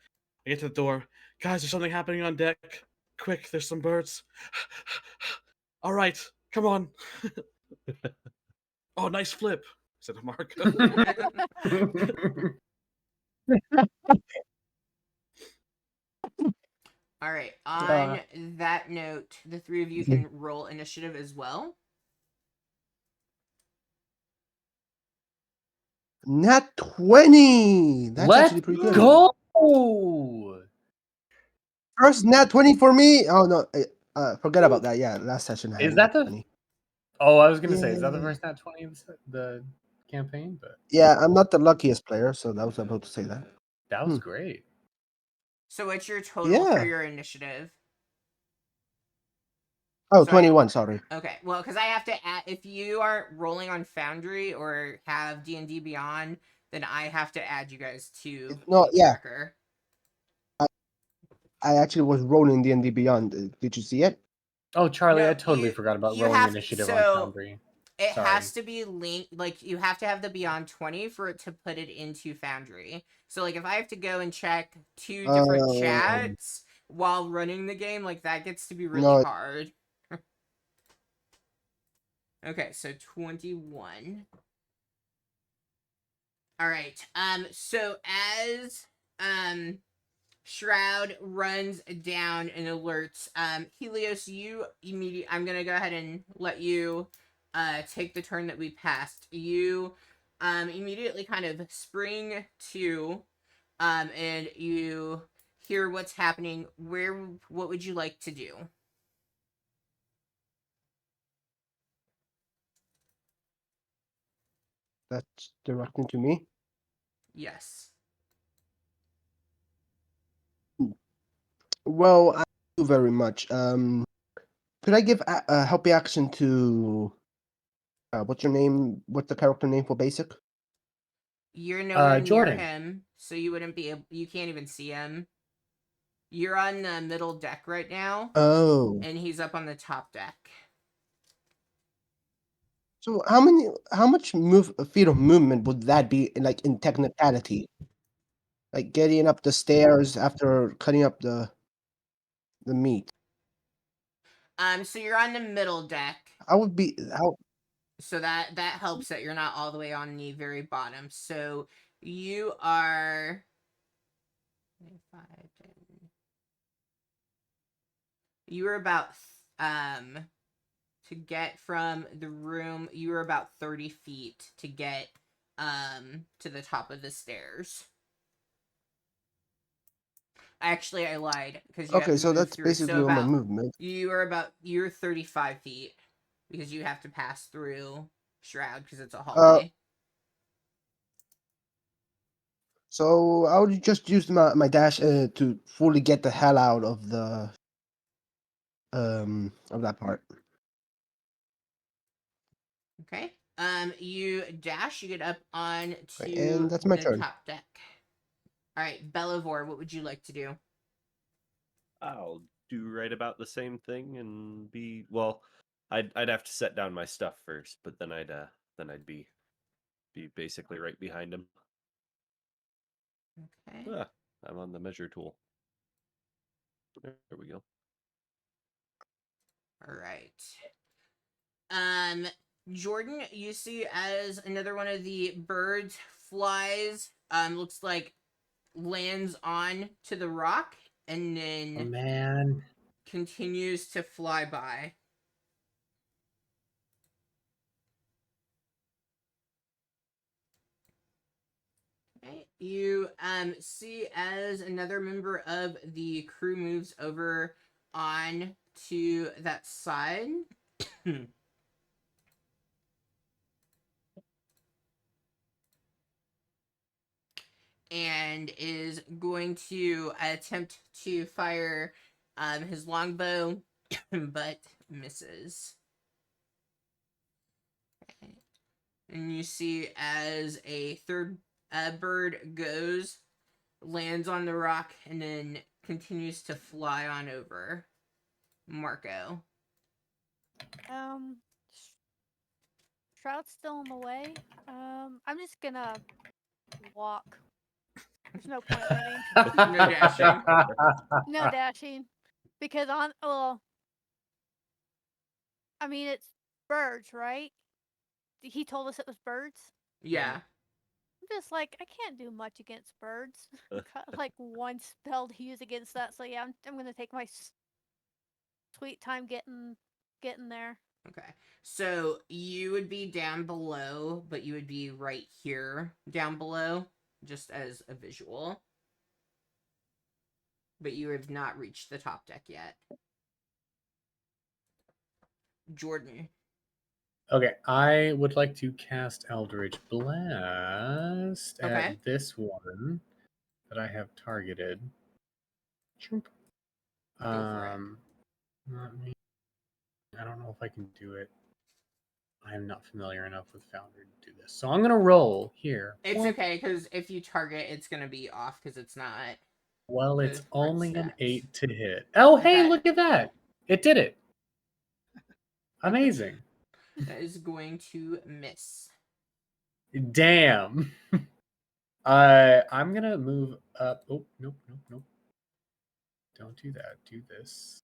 I get to the door. Guys, there's something happening on deck. Quick, there's some birds. All right, come on. Oh, nice flip, said Marco. All right. On that note, the three of you can roll initiative as well. Nat 20. That's actually pretty good. Go. First nat 20 for me. Oh no, forget about that. Yeah, last session I had Is that nat the? 20. Oh, I was gonna say, is that the first nat 20 of the campaign? But yeah, I'm not the luckiest player, so that was about to say that. That was great. So what's your total for your initiative? Oh, 21, sorry. Okay, well, because I have to add, if you aren't rolling on Foundry or have D&D Beyond, then I have to add you guys to tracker. I actually was rolling D&D Beyond. Did you see it? Oh, Charlie, I totally forgot about rolling initiative on Foundry. It has to be linked, like, you have to have the Beyond 20 for it to put it into Foundry. So, like, if I have to go and check 2 different chats while running the game, like, that gets to be really hard. Okay, so 21. All right. So as Shroud runs down and alerts Helios, I'm gonna go ahead and let you take the turn that we passed. You immediately kind of spring to and you hear what's happening. What would you like to do? That's directing to me? Yes. Well, I do very much. Could I give a helping action to what's your name? What's the character name for basic? You're nowhere near him, so you wouldn't be able. You can't even see him. You're on the middle deck right now. Oh. And he's up on the top deck. So how much feet of movement would that be, like, in technicality? Like getting up the stairs after cutting up the meat. So you're on the middle deck. So that helps that you're not all the way on the very bottom. So you are 5, 10. You were about to get from the room, you were about 30 feet to get to the top of the stairs. Actually, I lied because you have to so move that's through. basically all my movement. You're 35 feet. because you have to pass through Shroud because it's a hallway. So I would just use my dash to fully get the hell out of the of that part. Okay. You dash. You get up on Okay, to and that's my the turn. top deck. All right, Belivore, what would you like to do? I'll do right about the same thing and be well. I'd have to set down my stuff first, but then I'd be basically right behind him. Okay. Ah, I'm on the measure tool. There we go. All right. Jordan, you see as another one of the birds flies, looks like lands on to the rock and Oh, then man. continues to fly by. Okay. You see as another member of the crew moves over on to that side. And is going to attempt to fire his longbow, but misses. Okay. And you see as a third bird goes, lands on the rock, and then continues to fly on over. Marco. Shroud's still in the way. I'm just gonna walk. There's no point running. No dashing. No dashing. Because I mean, it's birds, right? He told us it was birds. Yeah. I'm just like, I can't do much against birds. Got, like one spell to use against that. So yeah, I'm gonna take my sweet time getting there. Okay. So you would be down below, but you would be right here down below, just as a visual. But you have not reached the top deck yet. Jordan. Okay, I would like to cast Eldritch Blast Okay. at this one that I have targeted. Choop. for it. Let me. I don't know if I can do it. I am not familiar enough with Foundry to do this, so I'm gonna roll here. It's okay, because if you target, it's going to be off, because it's not. Well, the it's correct only an stats. 8 to hit. Oh, hey, That- look at that! It did it. Amazing. That is going to miss. Damn. I'm gonna move up. Oh, nope. Don't do that. Do this.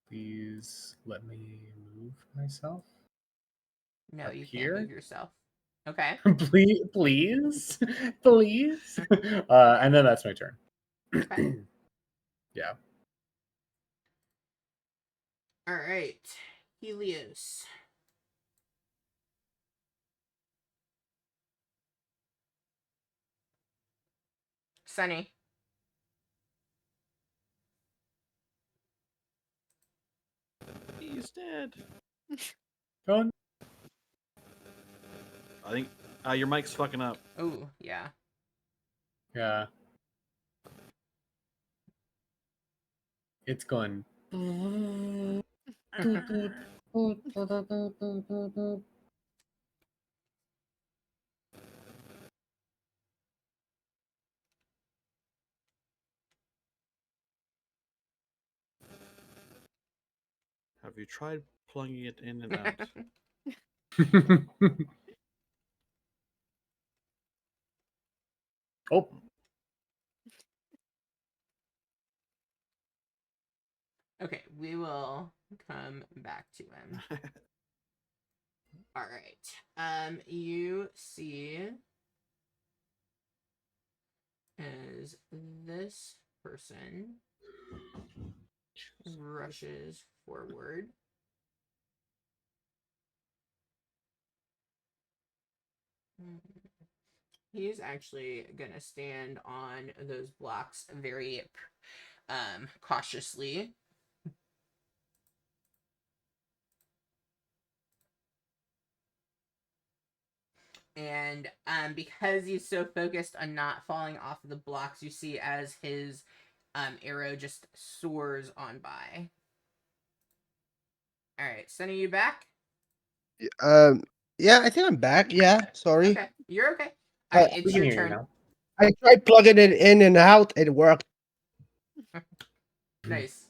Please let me move myself. No, Up you here? can't move yourself. Okay. please. And then that's my turn. Okay. Yeah. All right. Helios. Sunny. He's dead. Go. I think your mic's fucking up. Oh, yeah. Yeah. It's going. Have you tried plugging it in and out? Oh. Okay, we will come back to him. All right. You see as this person rushes forward. He's actually gonna stand on those blocks very cautiously. And because he's so focused on not falling off of the blocks, you see as his arrow just soars on by. All right, Sunny, you back? Um, yeah, I think I'm back. Yeah, sorry. Okay, you're okay. Uh, All right, We it's can your hear you turn. now. I tried plugging it in and out. It worked. Nice.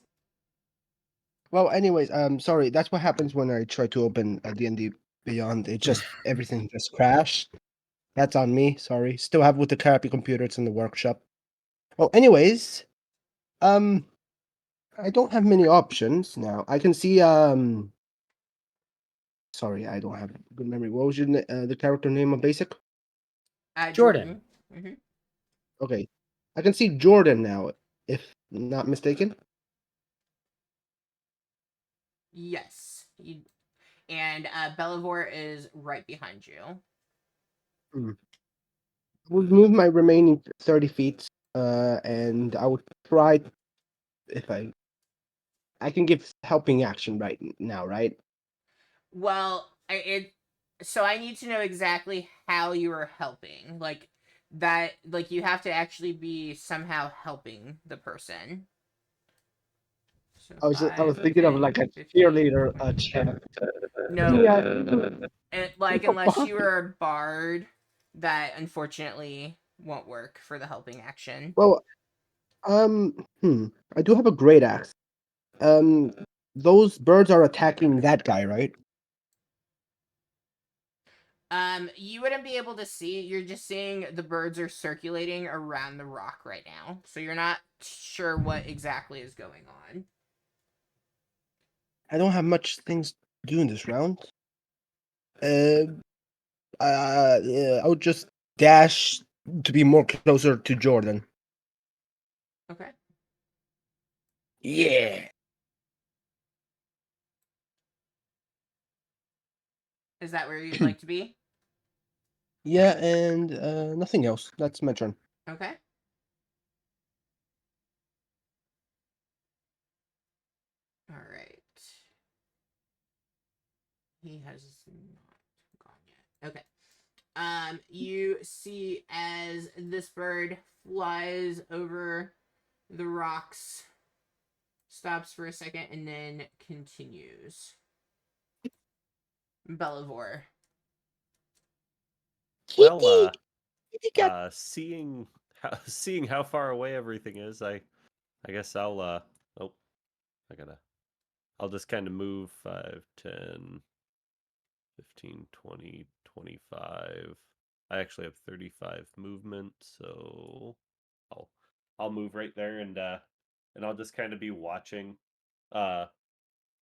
Well, anyways, sorry. That's what happens when I try to open a D&D Beyond. It just everything just crashed. That's on me. Sorry. Still have with the crappy computer. It's in the workshop. Well, anyways, um, I don't have many options now. I can see. Sorry, I don't have good memory. What was the character name of Basic? Jordan. Mm-hmm. Okay, I can see Jordan now, if not mistaken. Yes. And Bellavor is right behind you. We'll move my remaining 30 feet, and I would try if I can give helping action right now, right? Well, so I need to know exactly how you are helping. Like that, like you have to actually be somehow helping the person. So I was 5, thinking of 10, like a 15, cheerleader 20. chant. No, Yeah. like unless you are a bard, that unfortunately won't work for the helping action. Well, I do have a great axe. Um, those birds are attacking that guy, right? You wouldn't be able to see. You're just seeing the birds are circulating around the rock right now, so you're not sure what exactly is going on. I don't have much things to do in this round. Uh, yeah, I would just dash to be more closer to Jordan. Okay. Yeah. Is that where you'd like to be? Yeah, and nothing else. That's my turn. Okay. All right. He has not gone yet. Okay. You see as this bird flies over the rocks, stops for a second, and then continues. Bellavor. Well, Kitty cat. seeing how far away everything is, I guess oh, I gotta I'll just kind of move 5, 10, 15, 20, 25. I actually have 35 movement, so I'll I'll move right there and I'll just kind of be watching. Uh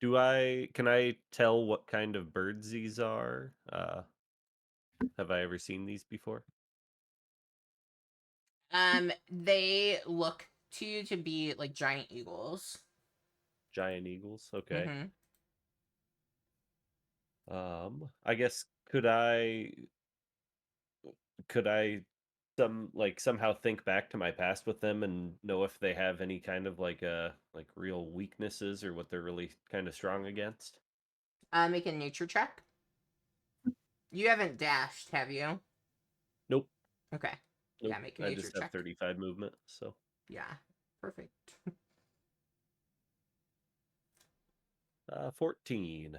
can I tell what kind of birds these are? Have I ever seen these before? They look to you to be like giant eagles. Giant eagles. Okay. Mm-hmm. I guess could I somehow think back to my past with them and know if they have any kind of like real weaknesses or what they're really kind of strong against? Make a nature check. You haven't dashed, have you? Nope. Okay. Nope. Yeah, make a I nature just have check. 35 movement, so Yeah, perfect. 14.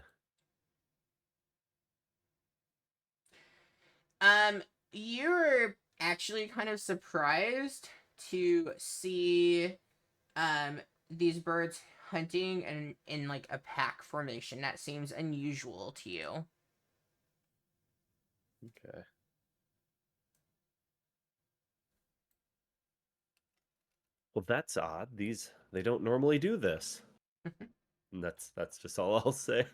Um, you're actually kind of surprised to see these birds hunting in like a pack formation. That seems unusual to you. Okay. Well, that's odd. They don't normally do this. And that's just all I'll say.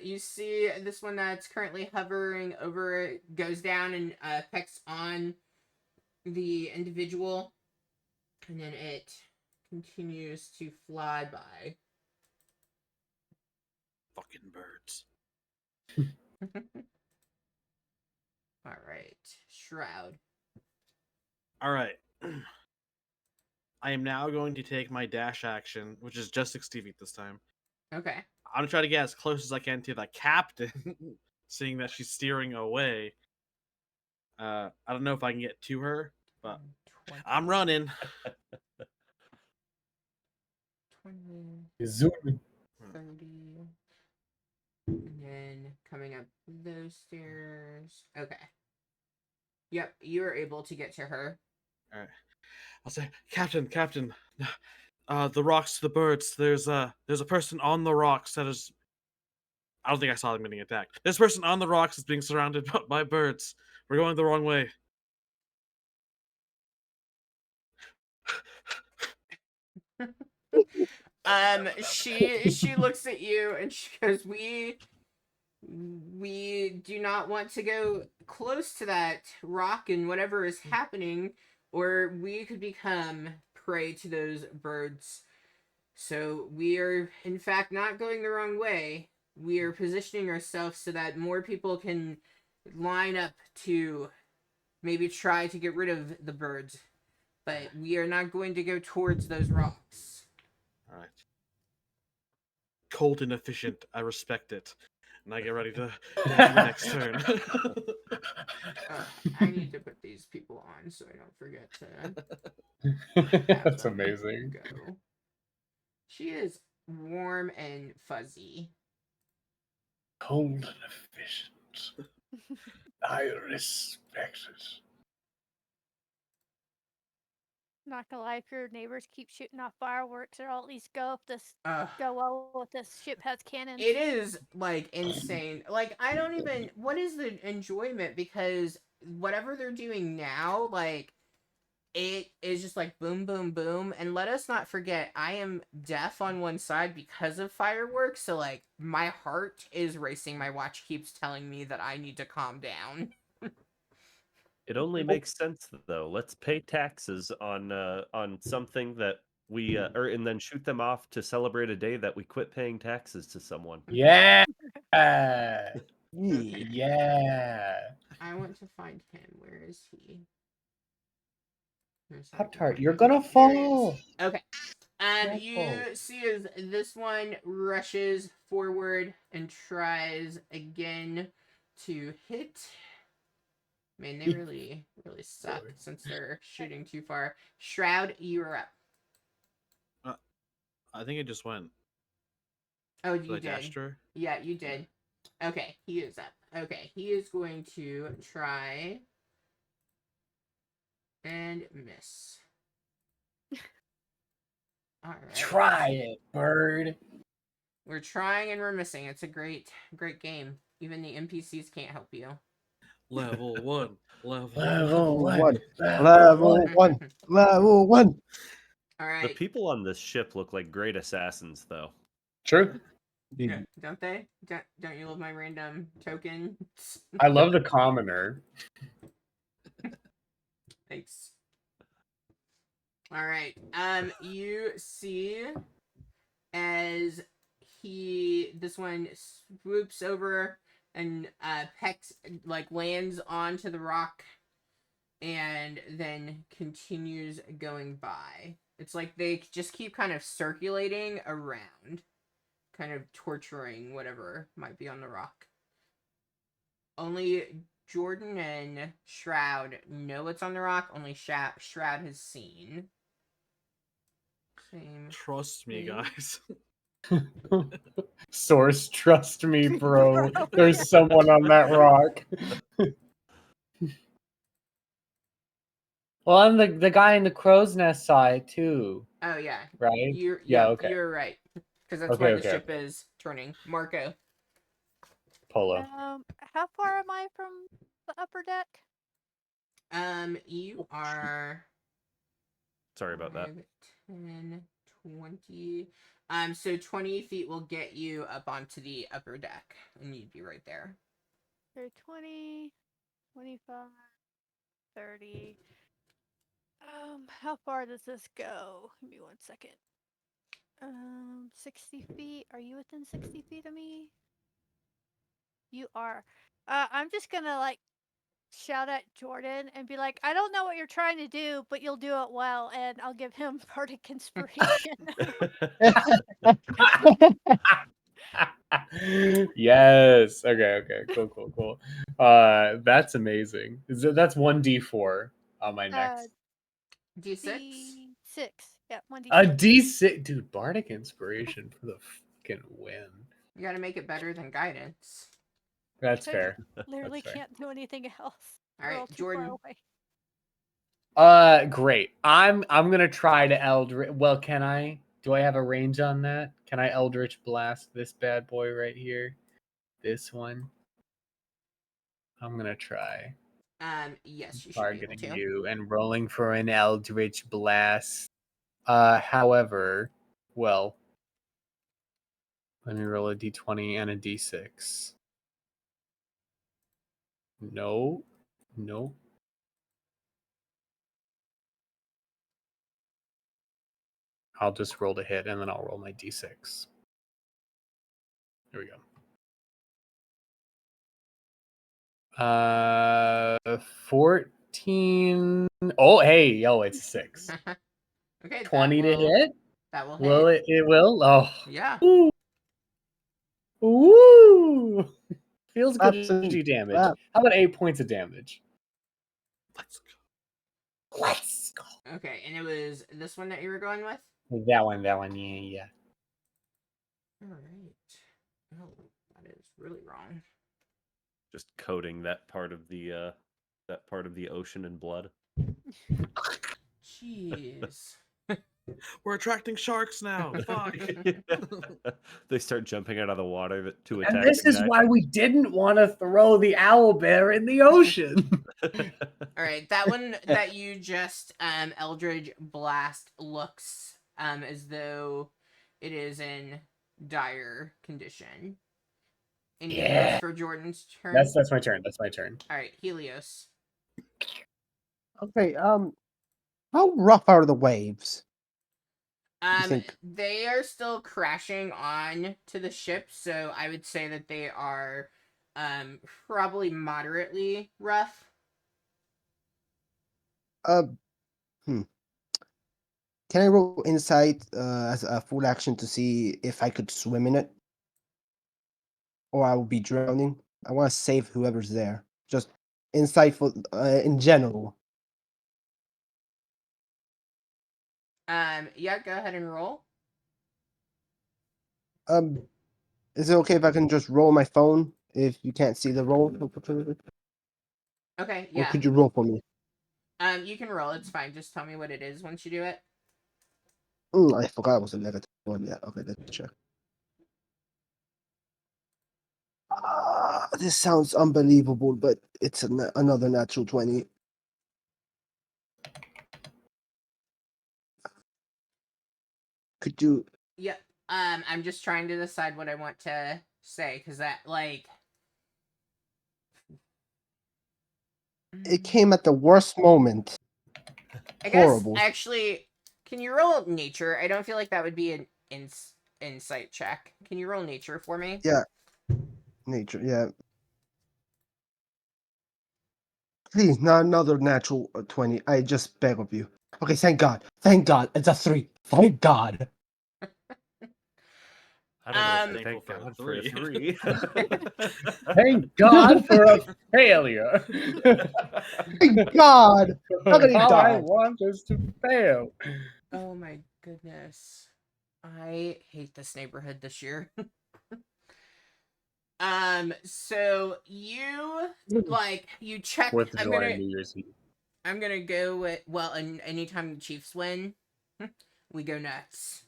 You see this one that's currently hovering over goes down and pecks on the individual, and then it continues to fly by. Fucking birds. All right, Shroud. All right. I am now going to take my dash action, which is just 60 feet this time. Okay. I'm trying to get as close as I can to the captain, seeing that she's steering away. I don't know if I can get to her, but 20, I'm running. 20, Zoom. 30. And then coming up those stairs. Okay. Yep, you're able to get to her. All right. I'll say, Captain, the rocks to the birds. There's a person on the rocks that is. I don't think I saw them getting attacked. There's a person on the rocks that's being surrounded by birds. We're going the wrong way. She looks at you and she goes, we do not want to go close to that rock and whatever is happening, or we could become prey to those birds. So we are, in fact, not going the wrong way. We are positioning ourselves so that more people can line up to maybe try to get rid of the birds. But we are not going to go towards those rocks. All right. Cold and efficient. I respect it. And I get ready to do the next turn. I need to put these people on so I don't forget to have That's them amazing. go. She is warm and fuzzy. Cold and efficient. I respect it. Not gonna lie, if your neighbors keep shooting off fireworks, or I'll at least go if this Ugh. go well if this ship has cannons. It is like insane. Like, I don't even. What is the enjoyment? Because whatever they're doing now, like, it is just like boom, boom, boom. And let us not forget, I am deaf on one side because of fireworks. So, like, my heart is racing. My watch keeps telling me that I need to calm down. It only makes sense though. Let's pay taxes on something that we and then shoot them off to celebrate a day that we quit paying taxes to someone. Yeah. Okay. Yeah. I want to find him. Where is he? There's Pop that Tart, one. you're gonna There he is. fall. Okay. You Careful. see as this one rushes forward and tries again to hit. Man, they really suck Sorry. since they're shooting too far. Shroud, you're up. I think it just went. Oh, Did you I dash did. her? Yeah, you did. Okay, he is up. Okay, he is going to try and miss. All right. Try it, bird. We're trying and we're missing. It's a great game. Even the NPCs can't help you. Level 1. Level Level 1. one. Level 1. Level 1. All The right. people on this ship look like great assassins, though. True. Yeah, don't they? Don't you love my random token? I love the commoner. Thanks. All right. You see as this one swoops over and pecks, like, lands onto the rock and then continues going by. It's like they just keep kind of circulating around, kind of torturing whatever might be on the rock. Only Jordan and Shroud know what's on the rock. Only Shroud has seen. Same. Trust me, thing. guys. Source, trust me, bro. There's someone on that rock. Well, I'm the guy in the crow's nest side too, Oh yeah, right? Yeah, okay. you're right. Because that's Okay, why the okay, ship okay. is turning. Marco. Polo. How far am I from the upper deck? You are. Sorry about that. 5, 10, 20. So 20 feet will get you up onto the upper deck, and you'd be right there. So 20, 25, 30. How far does this go? Give me 1 second. 60 feet. Are you within 60 feet of me? You are. I'm just gonna, like, shout at Jordan and be like, I don't know what you're trying to do, but you'll do it well, and I'll give him bardic inspiration. Yes. Okay. Cool. That's amazing. That's 1d4 on my next. D6. D6. Yeah, 1d6. A d6, dude. Bardic inspiration for the fucking win. You gotta make it better than guidance. That's I fair. literally That's fair. can't do anything else. All We're all right, too far Jordan. away. Great. I'm gonna try to Eldritch. Well, can I? Do I have a range on that? Can I Eldritch blast this bad boy right here? This one. I'm gonna try Yes, you should be able targeting to. you and rolling for an Eldritch blast. However, well, let me roll a d20 and a d6. No. I'll just roll to hit and then I'll roll my d6. Here we go. 14. Oh, hey, yo, it's 6. Okay, 20 to hit? That will hit. Will it? It will? Oh. Yeah. Ooh. Feels good to Absolutely. do damage. Wow. How about 8 points of damage? Let's go. Let's go. Okay, and it was this one that you were going with? That one, yeah. Alright. Oh, that is really wrong. Just coating that part of the ocean in blood. Jeez. We're attracting sharks now. Fuck. They start jumping out of the water to attack. And this the is guy. why we didn't want to throw the owlbear in the ocean. Alright, that one that you just Eldridge Blast looks as though it is in dire condition. Anything else for Jordan's turn? That's my turn. Alright, Helios. Okay. How rough are the waves? think? They are still crashing on to the ship, so I would say that they are probably moderately rough. Uh, hmm. Can I roll insight as a full action to see if I could swim in it, or I will be drowning? I want to save whoever's there. Just insightful in general. Yeah, go ahead and roll. Is it okay if I can just roll my phone if you can't see the roll? Okay, Or yeah. could you roll for me? You can roll. It's fine. Just tell me what it is once you do it. I forgot it was a negative one. Yeah, okay, let's check. This sounds unbelievable, but it's another natural 20. Could you? Yep. I'm just trying to decide what I want to say because that It came at the worst moment. I guess Horrible. actually, can you roll nature? I don't feel like that would be an insight check. Can you roll nature for me? Yeah. Nature, yeah. Please, not another natural 20. I just beg of you. Okay, thank God. Thank God. It's a 3. Thank God. I don't know. Thankful Thank for a God for a 3. Thank God for a failure. Thank God. How could he All I die? want is to fail. Oh my goodness. I hate this neighborhood this year. So you you check. Withdrawing New Year's Eve. I'm gonna go with anytime the Chiefs win, we go nuts.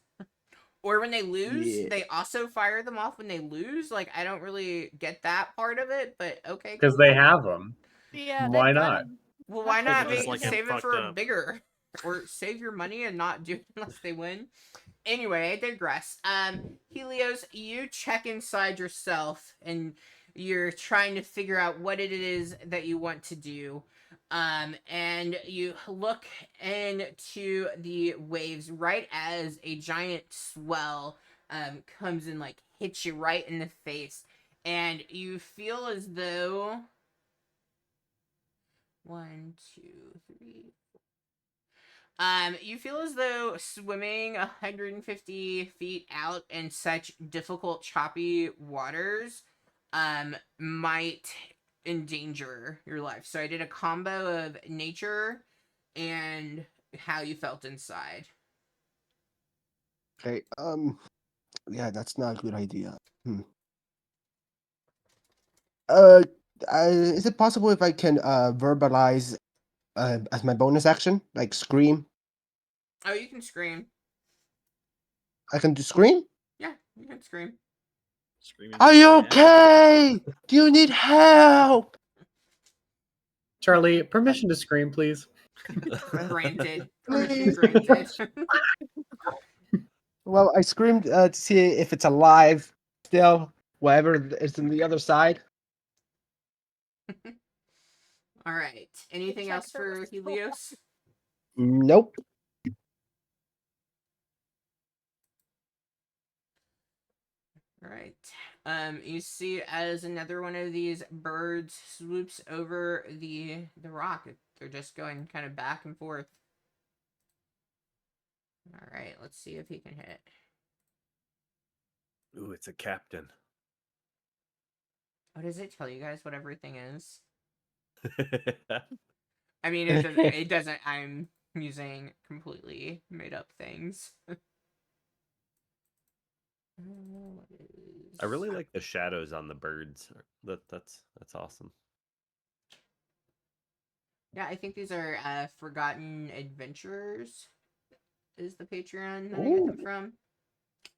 Or when they lose, Yeah. they also fire them off when they lose. Like I don't really get that part of it, but okay. Because they have them. Yeah, Why they've got not? 'em. Well, why That's not what Just like him save it fucked for up. bigger, or save your money and not do it unless they win? Anyway, I digress. Helios, you check inside yourself and you're trying to figure out what it is that you want to do. And you look into the waves right as a giant swell comes and like hits you right in the face, and you feel as though 1, 2, 3. You feel as though swimming 150 feet out in such difficult, choppy waters, might endanger your life. So I did a combo of nature and how you felt inside. Okay. Yeah, that's not a good idea. Uh, is it possible if I can verbalize as my bonus action, like scream? Oh, you can scream. I can do scream. Yeah, you can scream. Screaming. Are you Yeah. okay? Do you need help? Charlie, permission to scream, please. Granted. Permission Please. granted. Well, I screamed to see if it's alive still, whatever is on the other side. All right. Anything check else if it was for still Helios? Nope. All right. You see as another one of these birds swoops over the rock. They're just going kind of back and forth. All right. Let's see if he can hit. Ooh, it's a captain. Oh, does it tell you guys what everything is? I mean, it doesn't. It doesn't. I'm using completely made up things. I really like the shadows on the birds. That's awesome. Yeah, I think these are Forgotten Adventurers. Is the Patreon that I get them Ooh. from?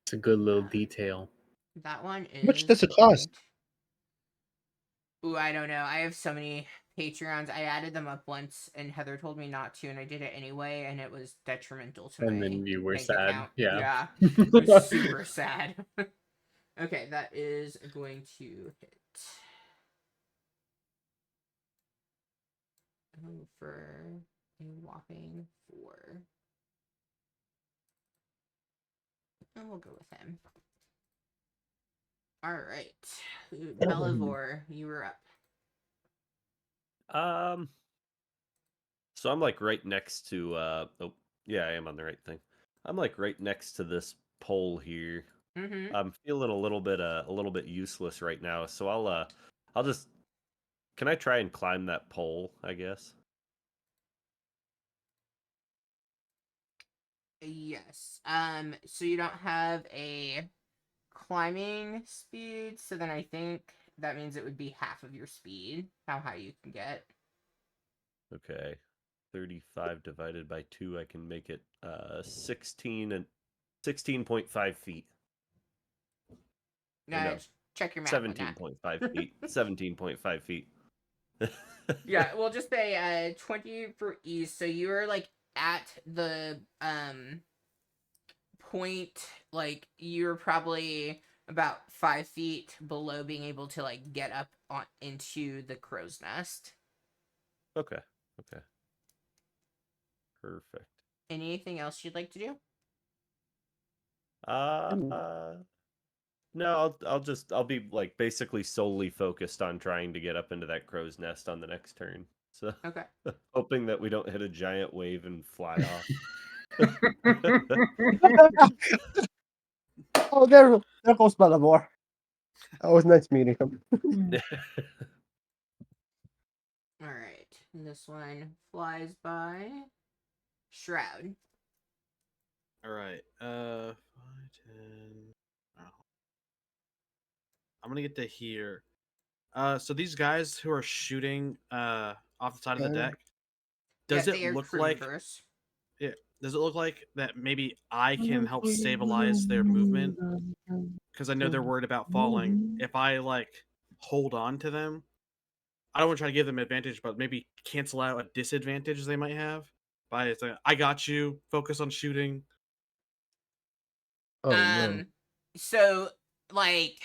It's a good little detail. That one is. How much does it cost? Ooh, I don't know. I have so many Patreons. I added them up once, and Heather told me not to, and I did it anyway, and it was detrimental to And my then you were bank sad. account. Yeah. It was super sad. Okay, that is going to hit. For a whopping 4. And we'll go with him. Alright. Belivore, you were up. So I'm like right next to oh yeah, I am on the right thing. I'm like right next to this pole here. Mm-hmm. I'm feeling a little bit useless right now, so I'll just can I try and climb that pole, I guess? Yes. So you don't have a climbing speed, so then I think that means it would be half of your speed, how high you can get. Okay. 35 divided by 2, I can make it 16.5 feet. Or no, Check your math on that. 17.5 feet. 17.5 feet. Yeah, we'll just say 20 for ease. So you're like at the point, like you're probably about 5 feet below being able to like get up on into the crow's nest. Okay. Perfect. Anything else you'd like to do? No, I'll be like basically solely focused on trying to get up into that crow's nest on the next turn. So Okay. hoping that we don't hit a giant wave and fly off. Oh, there goes Belivore. That was nice meeting him. All right. This one flies by. Shroud. All right. 5, 10. Oh. I'm gonna get to here. So these guys who are shooting off the side of the deck, does they it are look crew like members. does it look like that maybe I can help stabilize their movement? Because I know they're worried about falling. If I like hold on to them, I don't want to try to give them advantage, but maybe cancel out a disadvantage they might have by saying, "I got you. Focus on shooting." Oh no. So like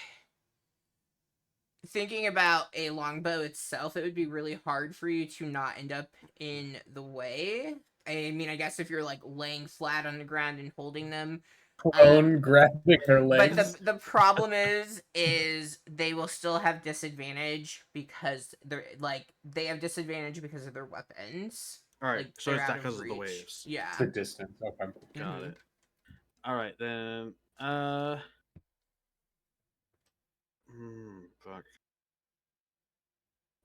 thinking about a longbow itself, it would be really hard for you to not end up in the way. I mean, I guess if you're like laying flat on the ground and holding them, Prone, grabbing their but legs. the problem is they will still have disadvantage because they have disadvantage because of their weapons. All right, Like so they're it's out that because of of the reach. waves. Yeah. It's the distance. Okay. Got Mhm. it. All right then. Fuck.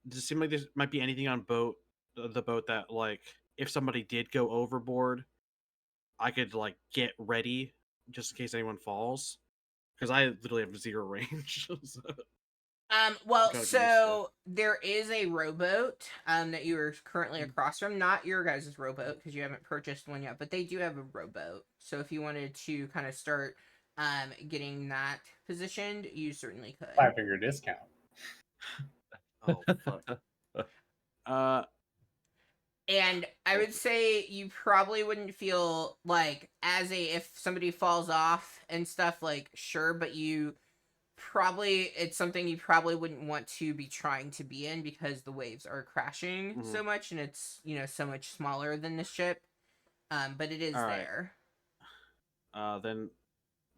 Does it seem like there might be anything on the boat that like if somebody did go overboard, I could like get ready just in case anyone falls? Because I literally have zero range. So, Well, gotta be useful. so there is a rowboat that you are currently across from. Not your guys' rowboat because you haven't purchased one yet, but they do have a rowboat. So if you wanted to kind of start getting that positioned, you certainly could. 5-figure discount. Oh fuck. And I would say you probably wouldn't feel like if somebody falls off and stuff, like sure, but it's something you probably wouldn't want to be trying to be in because the waves are crashing so much and it's so much smaller than the ship. But it is All right. there. Then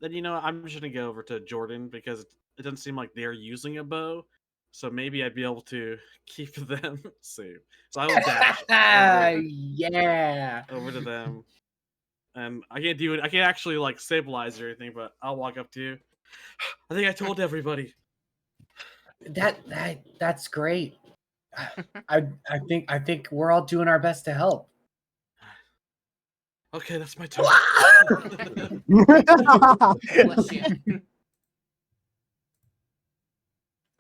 I'm just gonna go over to Jordan because it doesn't seem like they're using a bow, so maybe I'd be able to keep them safe. So I will dash Yeah. over to them, and I can't do it. I can't actually like stabilize or anything, but I'll walk up to you. I think I told everybody. That's great. I think we're all doing our best to help. Okay, that's my turn. Bless you.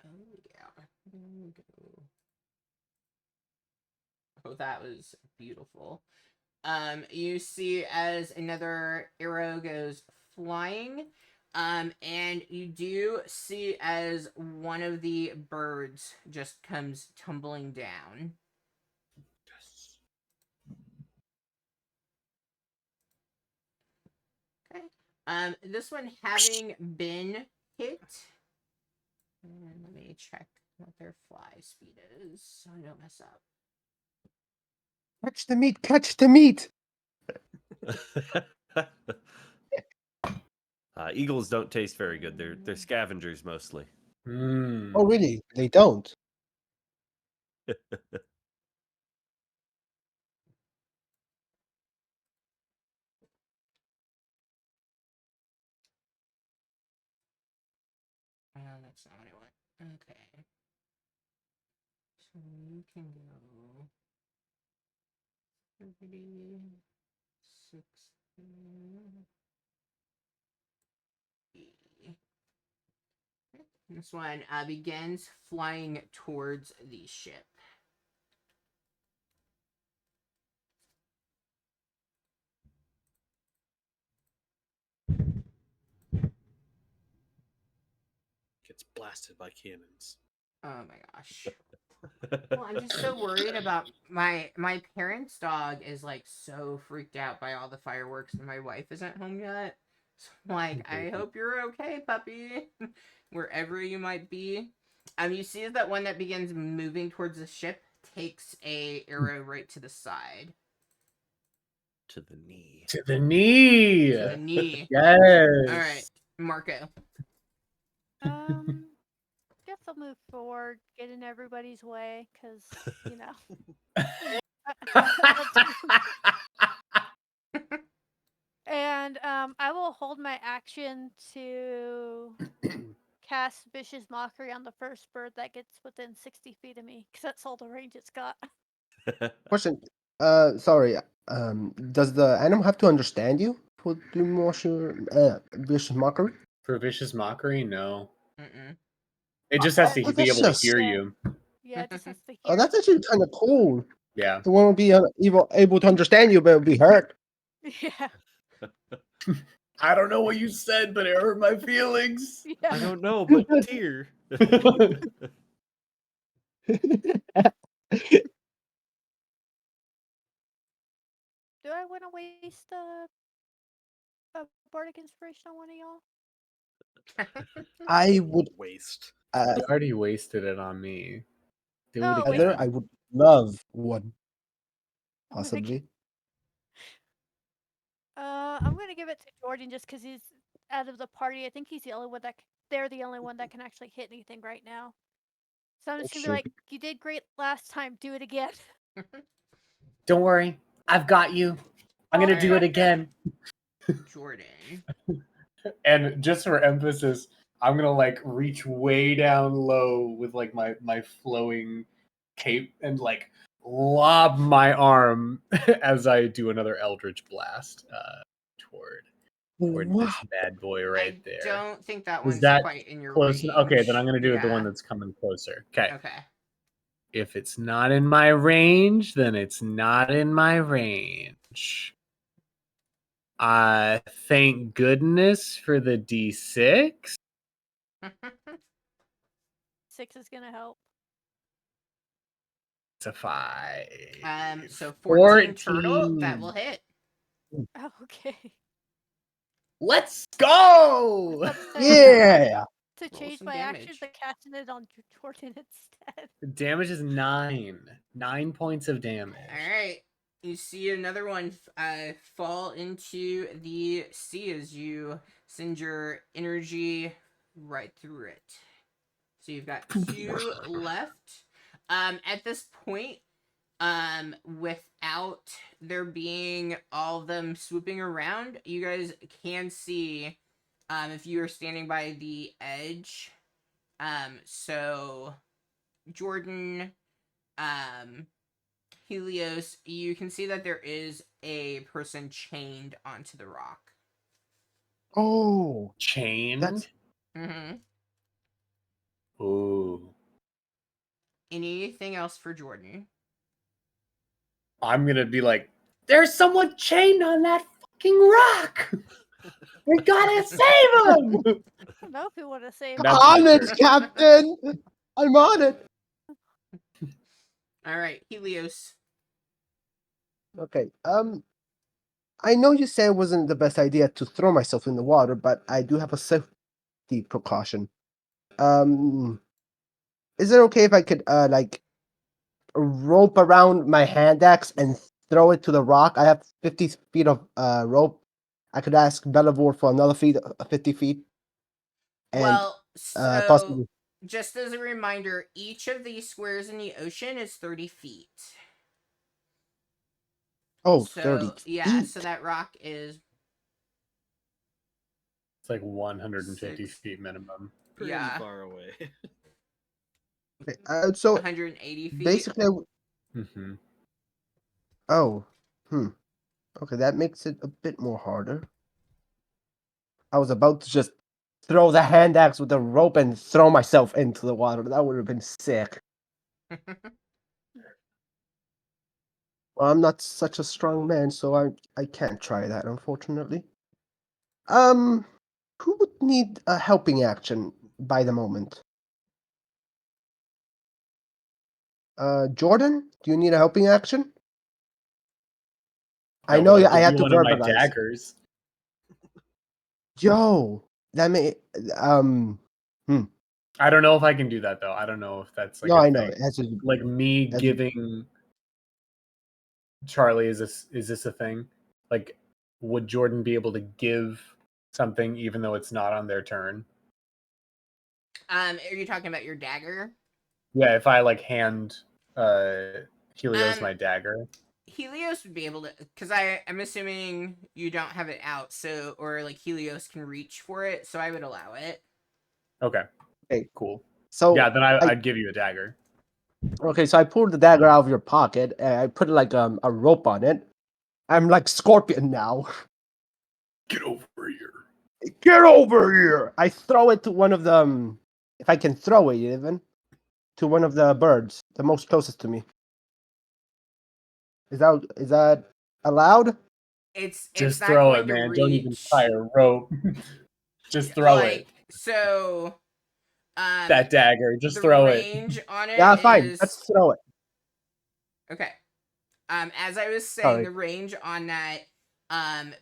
Oh yeah. Oh, that was beautiful. You see as another arrow goes flying, and you do see as one of the birds just comes tumbling down. Okay. This one having been hit. And let me check what their fly speed is so I don't mess up. Catch the meat! Catch the meat! Eagles don't taste very good. They're scavengers mostly. Oh, really? They don't. That's not what I want. Okay. So you can go 30, 60. This one begins flying towards the ship. Gets blasted by cannons. Oh my gosh. Well, I'm just so worried about my parents' dog is like so freaked out by all the fireworks and my wife isn't home yet. So I'm like, I hope you're okay, puppy. Wherever you might be. You see that one that begins moving towards the ship takes a arrow right to the side. To the knee. To the knee. To the knee. Yes. Alright, Marco. Guess I'll move forward, get in everybody's way, because and I will hold my action to cast Vicious Mockery on the first bird that gets within 60 feet of me, because that's all the range it's got. Question. Sorry. Does the animal have to understand you for doing vicious mockery? For vicious mockery, no. Mm-mm. It just has to Oh, be that's able to just- hear Yeah. you. Yeah, it just has to hear. Oh, that's actually kind of cool. Yeah. It won't be able to understand you, but it'll be hurt. Yeah. I don't know what you said, but it hurt my feelings. I Yeah. don't know, but dear. Do I want to waste a bardic inspiration on one of y'all? I would. Waste. You already wasted it on me. Do Oh, it wait. again. I would love one. I'm gonna Possibly. I'm gonna give it to Jordan just because he's out of the party. I think he's the only one they're the only one that can actually hit anything right now. So I'm just gonna be Sure. like, you did great last time. Do it again. Don't worry, I've got you. I'm gonna do it again. Jordan. And just for emphasis, I'm gonna like reach way down low with like my flowing cape and like lob my arm as I do another Eldritch Blast toward this bad boy right I there. don't think that Is one's that quite in your close? range. Okay, then I'm gonna do it the Yeah. one that's coming closer. Okay. Okay. If it's not in my range, then it's not in my range. Thank goodness for the D6. 6 is gonna help. It's a 5. So 14 turtle, that 14. will hit. Oh, okay. Let's go! About to say, Yeah. to Roll change some my actions, damage. I casted it on Jordan instead. The damage is 9. 9 points of damage. All right. You see another one fall into the sea as you send your energy right through it. So you've got 2 left. At this point, without there being all of them swooping around, you guys can see, if you are standing by the edge. So Jordan, Helios, you can see that there is a person chained onto the rock. Oh, Chained? that's Mm-hmm. Ooh. Anything else for Jordan? I'm gonna be like, there's someone chained on that fucking rock! We gotta save him! I don't know if you want to save That's on my it, turn. Captain. I'm on it. All right, Helios. Okay. I know you said it wasn't the best idea to throw myself in the water, but I do have a safety precaution. Is it okay if I could like rope around my hand axe and throw it to the rock? I have 50 feet of rope. I could ask Bellavor for another 50 feet. And Well, so possibly. just as a reminder, each of these squares in the ocean is 30 feet. Oh, So 30 yeah, feet. so that rock is It's like 150 6. feet minimum. Pretty Yeah. far away. Okay, so 180 feet. basically, Mm-hmm. oh, okay, that makes it a bit more harder. I was about to just throw the hand axe with the rope and throw myself into the water. That would have been sick. Well, I'm not such a strong man, so I can't try that, unfortunately. Who would need a helping action by the moment? Jordan, do you need a helping action? I know I Give have you to one of my verbalize. daggers. Yo, that may I don't know if I can do that though. I don't know if that's like no, a I know. thing. It has to, Like me that's- giving Charlie, is this a thing? Like, would Jordan be able to give something even though it's not on their turn? Are you talking about your dagger? Yeah, if I like hand Helios Um, my dagger. Helios would be able to, because I'm assuming you don't have it out, so, or like Helios can reach for it, so I would allow it. Okay. Okay. Cool. So Yeah, then I'd give you a dagger. okay, so I pulled the dagger out of your pocket and I put like a rope on it. I'm like Scorpion now. Get over here. Get over here! I throw it to one of the if I can throw it even to one of the birds, the most closest to me. Is that allowed? It's Just not throw going it, to man. reach. Don't even tie a rope. Just throw it. So, That dagger. Just the throw it. range on it Yeah, fine. is Let's throw it. okay. As I was saying, Sorry. the range on that,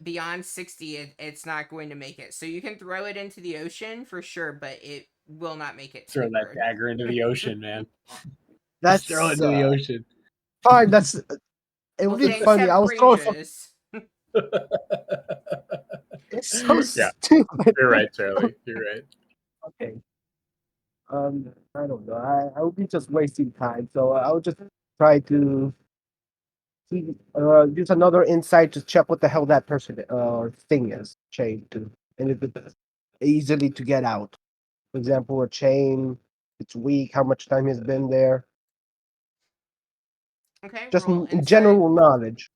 beyond 60, it's not going to make it. So you can throw it into the ocean for sure, but it will not make it to Throw the that bird. dagger into the ocean, man. That's Just throw it into the ocean. fine. That's it Well, would be things funny. have I was throwing some. ranges. It's so Yeah. stupid. You're right, Charlie. You're right. Okay. I don't know. I would be just wasting time, so I would just try to Use another insight to check what the hell that person or thing is chained to, and if it's easily to get out. For example, a chain, it's weak, how much time has been there. Okay, Just roll insight. general knowledge.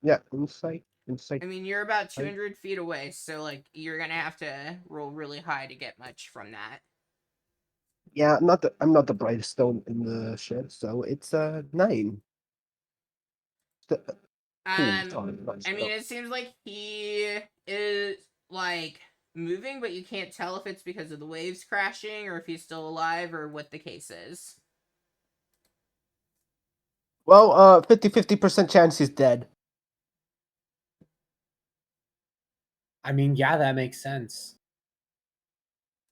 Yeah, insight. I mean, you're about 200 feet away, so like you're gonna have to roll really high to get much from that. Yeah, I'm not the brightest stone in the shed, so it's 9. Cool. I mean, it seems like he is like moving, but you can't tell if it's because of the waves crashing or if he's still alive or what the case is. Well, 50% chance he's dead. I mean, yeah, that makes sense.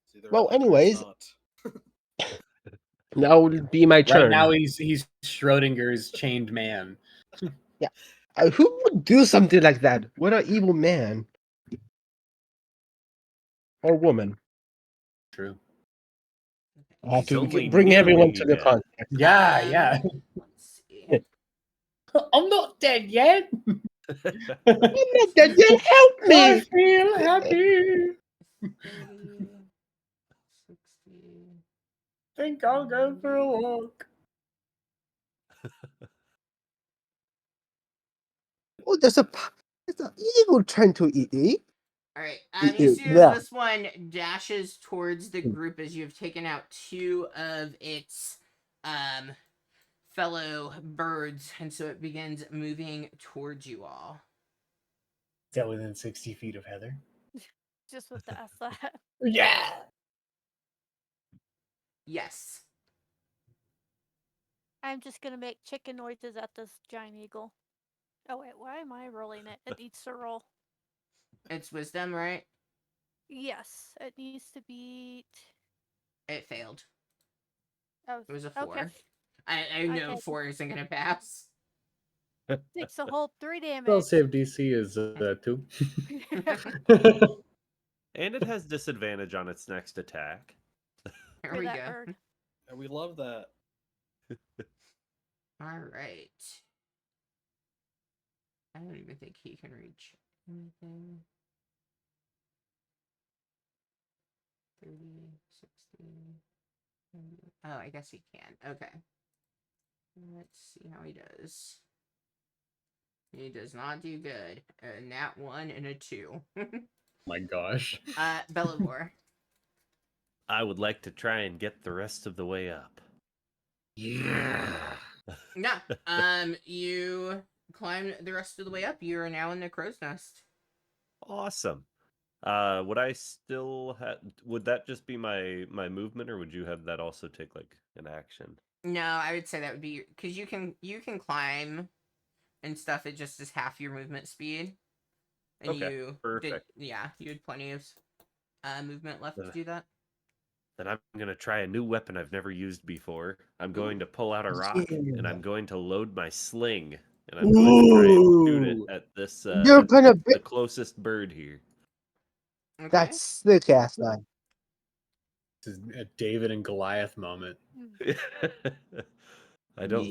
It's either Well, alive or it's anyways, not. now it'll be my turn. Right now, he's Schrodinger's chained man. Yeah. Who would do something like that? What an evil man. Or woman. True. I have He's to only bring nearly everyone to the dead. context. Yeah, yeah. Let's see. I'm not dead yet. I'm not dead yet. Help I me! feel happy. 30, 60. Think I'll go for a walk. Oh, there's an eagle trying to eat. All right. Yeah. You see as this one dashes towards the group as you've taken out 2 of its fellow birds, and so it begins moving towards you all. Is that within 60 feet of Heather? Just with the ask that. Yeah. Yes. I'm just gonna make chicken noises at this giant eagle. Oh wait, why am I rolling it? It needs to roll. It's wisdom, right? Yes, it needs to beat. It failed. Oh, It was a 4. okay. I know take it. 4 isn't gonna pass. Takes a whole 3 Spell damage. save DC is 2. And it has disadvantage on its next attack. There For we that go. bird. And we love that. All right. I don't even think he can reach anything. 30, 60. 70. Oh, I guess he can. Okay. Let's see how he does. He does not do good. A nat 1 and a 2. My gosh. Bellavor. I would like to try and get the rest of the way up. Yeah. Yeah. You climb the rest of the way up. You are now in the crow's nest. Awesome. Would I still have? Would that just be my movement, or would you have that also take like an action? No, I would say that would be because you can climb and stuff. It just is half your movement speed, and Okay, perfect. you had plenty of movement left to do that. Then I'm gonna try a new weapon I've never used before. I'm going to pull out a rock, and I'm going to load my sling, and I'm going to try and shoot it Ooh. at this You're gonna be. the closest bird here. Okay. That's sick ass line. This is a David and Goliath moment. I don't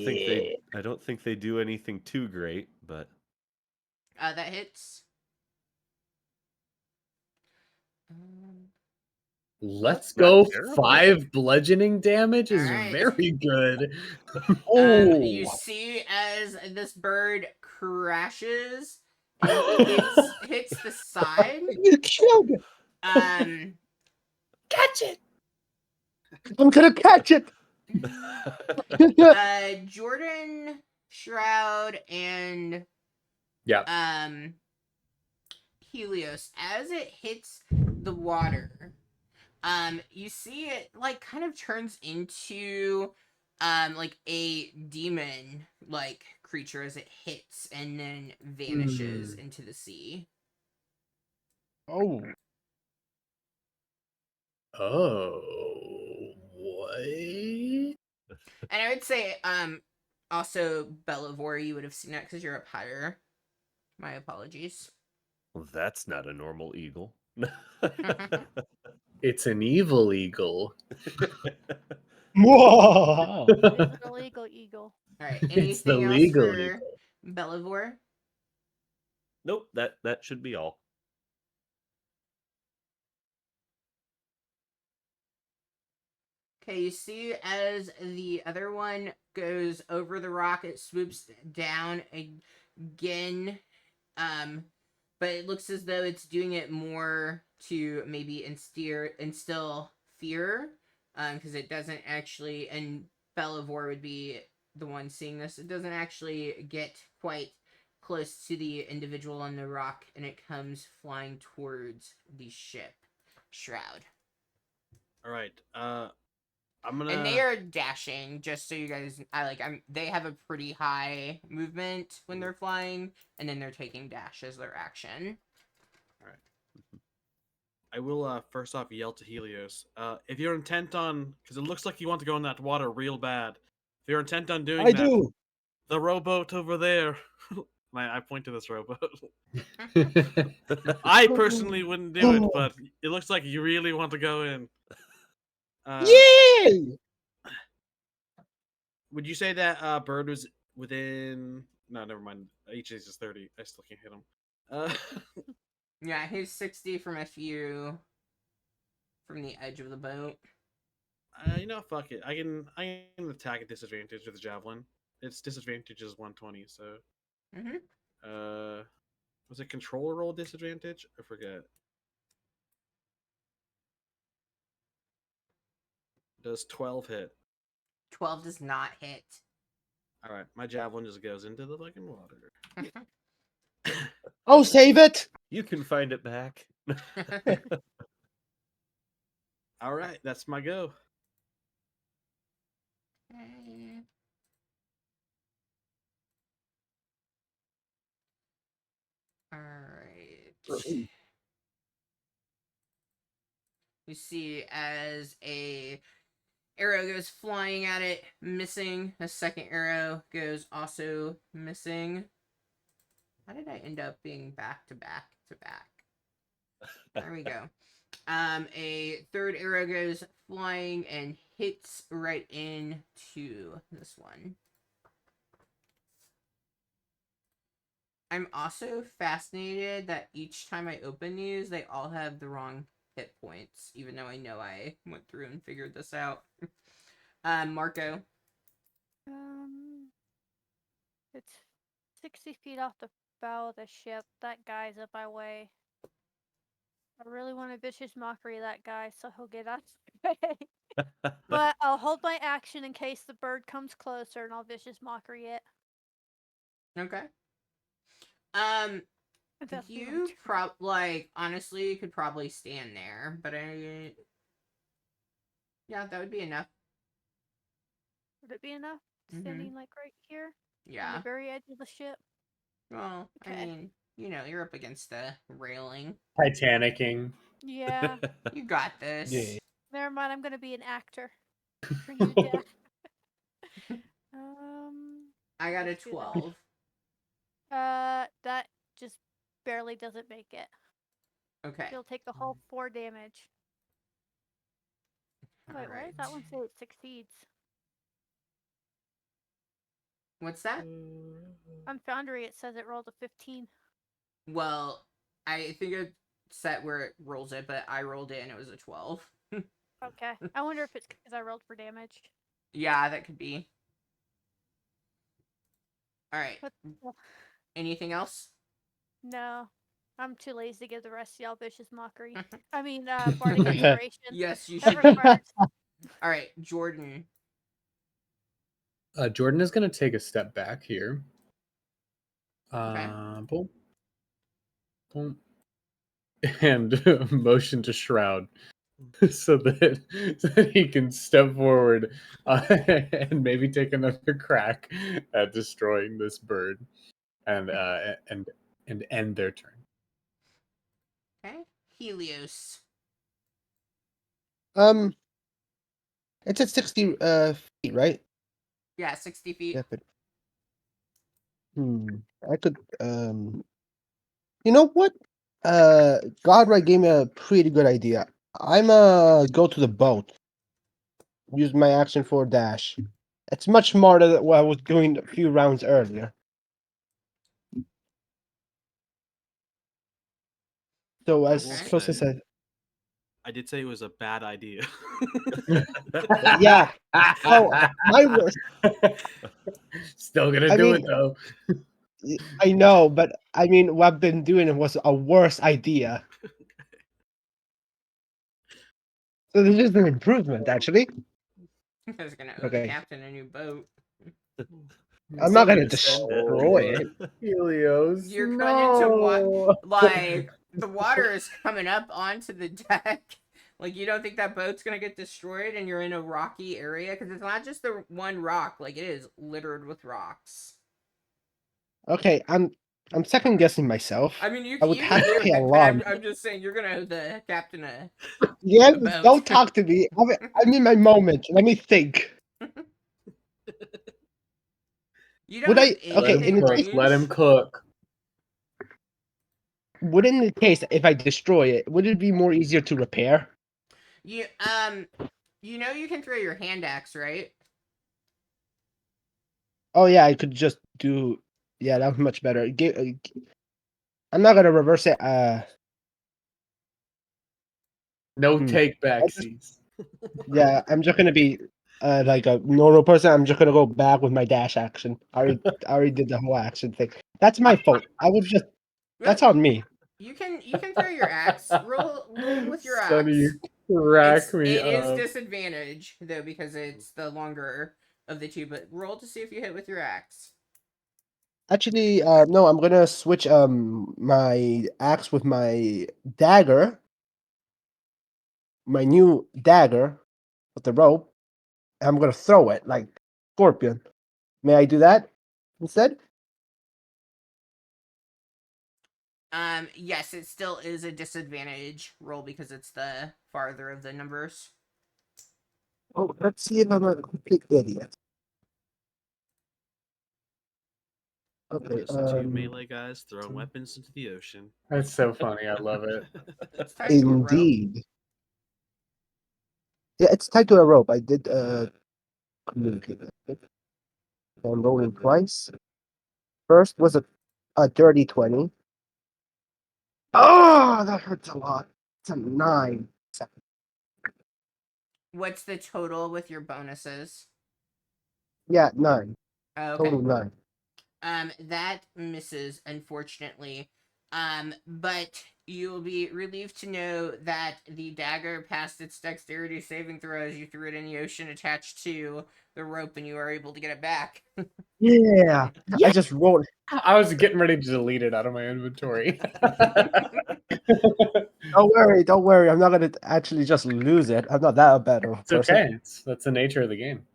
think they do anything too great, but that hits. Let's That's go. not terrible. 5 bludgeoning damage is Alright. very good. You see as this bird crashes and hits the side. You killed it. Catch it. I'm gonna catch it. Jordan, Shroud, and Yeah. Helios, as it hits the water, you see it like kind of turns into like a demon like creature as it hits and then vanishes into the sea. Oh. Oh, what? And I would say also Bellavor, you would have seen that because you're up higher. My apologies. Well, that's not a normal eagle. It's an evil eagle. Whoa. It's the legal eagle. All right. It's the Anything else legal for eagle. Belivore? Nope, that should be all. Okay, you see as the other one goes over the rock, it swoops down again. But it looks as though it's doing it more to maybe instill fear. Because it doesn't actually, and Belivore would be the one seeing this. It doesn't actually get quite close to the individual on the rock, and it comes flying towards the ship shroud. All right. I'm gonna. And they are dashing, just so you guys. They have a pretty high movement when they're flying, and then they're taking dash as their action. I will first off yell to Helios. If you're intent on, because it looks like you want to go in that water real bad. If you're intent on doing I that, do. the rowboat over there. I point to this rowboat. I personally wouldn't do it, but it looks like you really want to go in. Yay! Would you say that bird was within? No, never mind. Each is 30. I still can't hit him. Yeah, he's 60 from from the edge of the boat. Fuck it. I can attack at disadvantage with a javelin. Its disadvantage is 120. So, was it controller roll disadvantage? I forget. Does 12 hit? 12 does not hit. All right, my javelin just goes into the fucking water. Oh, save it! You can find it back. All right, that's my go. Alright. You see as a arrow goes flying at it, missing. A second arrow goes also missing. How did I end up being back to back to back? There we go. A third arrow goes flying and hits right into this one. I'm also fascinated that each time I open these, they all have the wrong hit points, even though I know I went through and figured this out. Marco. It's 60 feet off the bow of the ship. That guy's up my way. I really want to vicious mockery that guy, so he'll get out of the way. But I'll hold my action in case the bird comes closer, and I'll vicious mockery it. Okay. That's the You honestly could probably stand there, but yeah, that would be enough. Would it be enough? Standing like right here? On Yeah. the very edge of the ship? Well, Okay. I mean, you're up against the railing. Titanicing. Yeah. You got this. Yeah. Never mind, I'm gonna be an actor. Bring you down. I got a let's do that. 12. That just barely doesn't make it. Okay. You'll take the whole 4 damage. Wait, why does that one say it succeeds? What's that? On Foundry, it says it rolled a 15. Well, I think it's set where it rolls it, but I rolled it and it was a 12. Okay. I wonder if it's because I rolled for damage. Yeah, that could be. Alright. What? Anything else? No. I'm too lazy to give the rest of y'all vicious mockery. I mean, bardic inspiration. Yes, you That should. requires... Alright, Jordan. Jordan is going to take a step back here. Okay. Boom. Boom. And motion to Shroud so that he can step forward and maybe take another crack at destroying this bird and end their turn. Okay. Helios. It's at 60 feet, right? Yeah, 60 feet. Yeah, but I could you know what? Godric gave me a pretty good idea. I'm go to the boat. Use my action for dash. It's much smarter than what I was doing a few rounds earlier. So I as will close as say- I did say it was a bad idea. Yeah. Oh, my worst. Still gonna I do mean, it though. I know, but I mean, what I've been doing was a worse idea. So this is an improvement, actually. I was gonna owe the Okay. captain a new boat. I'm not Still gonna send it. destroy it. Helios, You're going into no. like the water is coming up onto the deck. Like you don't think that boat's gonna get destroyed, and you're in a rocky area because it's not just the one rock. Like it is littered with rocks. Okay, I'm second guessing myself. I mean, I would you have can to do pay a it, but lot. I'm just saying you're gonna owe the captain a Yeah, boat. don't talk to me. I'm in my moment. Let me think. You Would don't have I? Okay, Let him in anything the cook. case, Let him range. cook. would in the case if I destroy it, would it be more easier to repair? You you know you can throw your hand axe, right? Oh yeah, I could just do. Yeah, that was much better. I'm not gonna reverse it. No Hmm. take I'll just- backsies. Yeah, I'm just gonna be like a normal person. I'm just gonna go back with my dash action. I already did the whole action thing. That's my fault. I was just. That's on me. You can throw your axe. Roll with your Sonny, axe. you crack me It is up. disadvantage though because it's the longer of the two. But roll to see if you hit with your axe. Actually, no. I'm gonna switch my axe with my dagger. My new dagger with the rope. And I'm gonna throw it like scorpion. May I do that instead? Yes, it still is a disadvantage roll because it's the farther of the numbers. Oh, let's see if I'm a complete idiot. Okay. Just two melee guys throwing weapons into the ocean. That's so funny. I love it. It's tied to a rope. Indeed. Yeah, it's tied to a rope. I did communicate that. I'm rolling twice. First was a dirty 20. Oh, that hurts a lot. It's a 9. What's the total with your bonuses? Yeah, 9. Oh, okay. Total 9. That misses, unfortunately. But you'll be relieved to know that the dagger passed its dexterity saving throw as you threw it in the ocean attached to the rope, and you are able to get it back. Yeah. I just rolled. I was getting ready to delete it out of my inventory. Don't worry, don't worry. I'm not gonna actually just lose it. I'm not that bad of a It's person. okay. That's the nature of the game.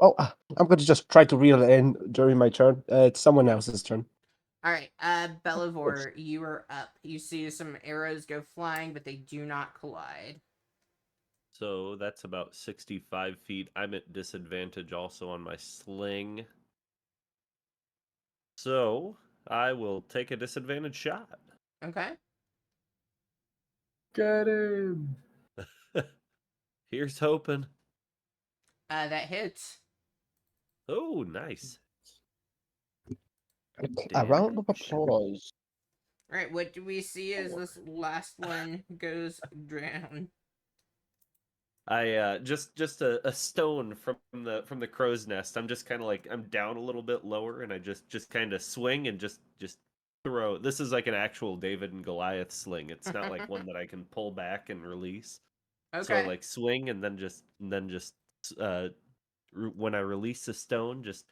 Oh, I'm gonna just try to reel it in during my turn. It's someone else's turn. All right, Belivore, you are up. You see some arrows go flying, but they do not collide. So that's about 65 feet. I'm at disadvantage also on my sling. So I will take a disadvantage shot. Okay. Get him. Here's hoping. That hits. Oh, nice. A round of Damage. applause. All right, what do we see as this last one goes down? I just a stone from the crow's nest. I'm just kind of like I'm down a little bit lower, and I just kind of swing and just throw. This is like an actual David and Goliath sling. It's not like one that I can pull back and release. So I Okay. like swing and then just when I release the stone, just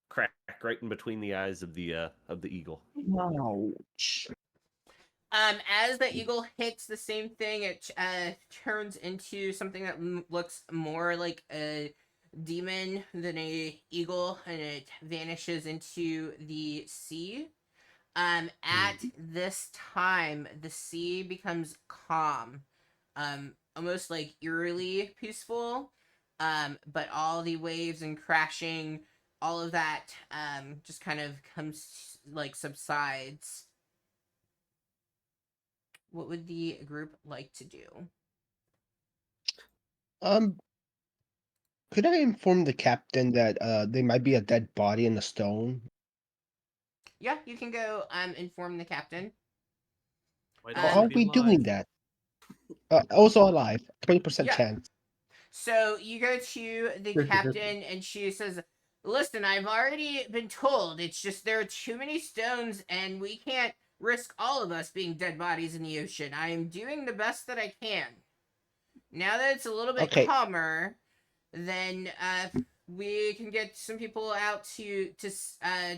crack right in between the eyes of the eagle. Ouch. As the eagle hits the same thing, it turns into something that looks more like a demon than a eagle, and it vanishes into the sea. At this time, the sea becomes calm, almost like eerily peaceful. But all the waves and crashing, all of that, just kind of comes like subsides. What would the group like to do? Um, could I inform the captain that there might be a dead body in the stone? Yeah, you can go inform the captain. Might Um, also Are be we doing alive. that? Also alive. 20% Yeah. chance. So you go to the 50-50. captain, and she says, "Listen, I've already been told. It's just there are too many stones, and we can't risk all of us being dead bodies in the ocean. I am doing the best that I can. Now that it's a little bit Okay. calmer, then we can get some people out to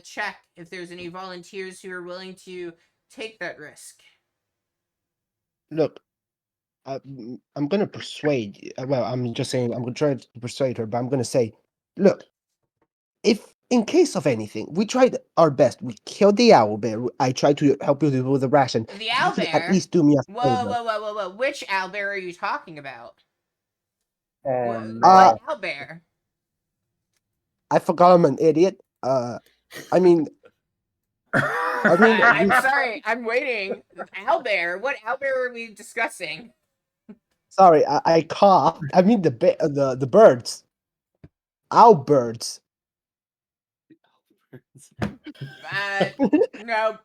check if there's any volunteers who are willing to take that risk." Look, I'm gonna persuade. Well, I'm just saying I'm gonna try to persuade her, but I'm gonna say, look, if in case of anything, we tried our best. We killed the owl bear. I tried to help you with the ration. The You can at owlbear? least do me a Whoa, favor. whoa, whoa, whoa, whoa! Which owlbear are you talking about? Oh What no. owlbear? I forgot I'm an idiot. I mean, I'm we. sorry. I'm waiting. Owlbear. What owlbear are we discussing? Sorry, I coughed. I mean the birds. Owl birds. No.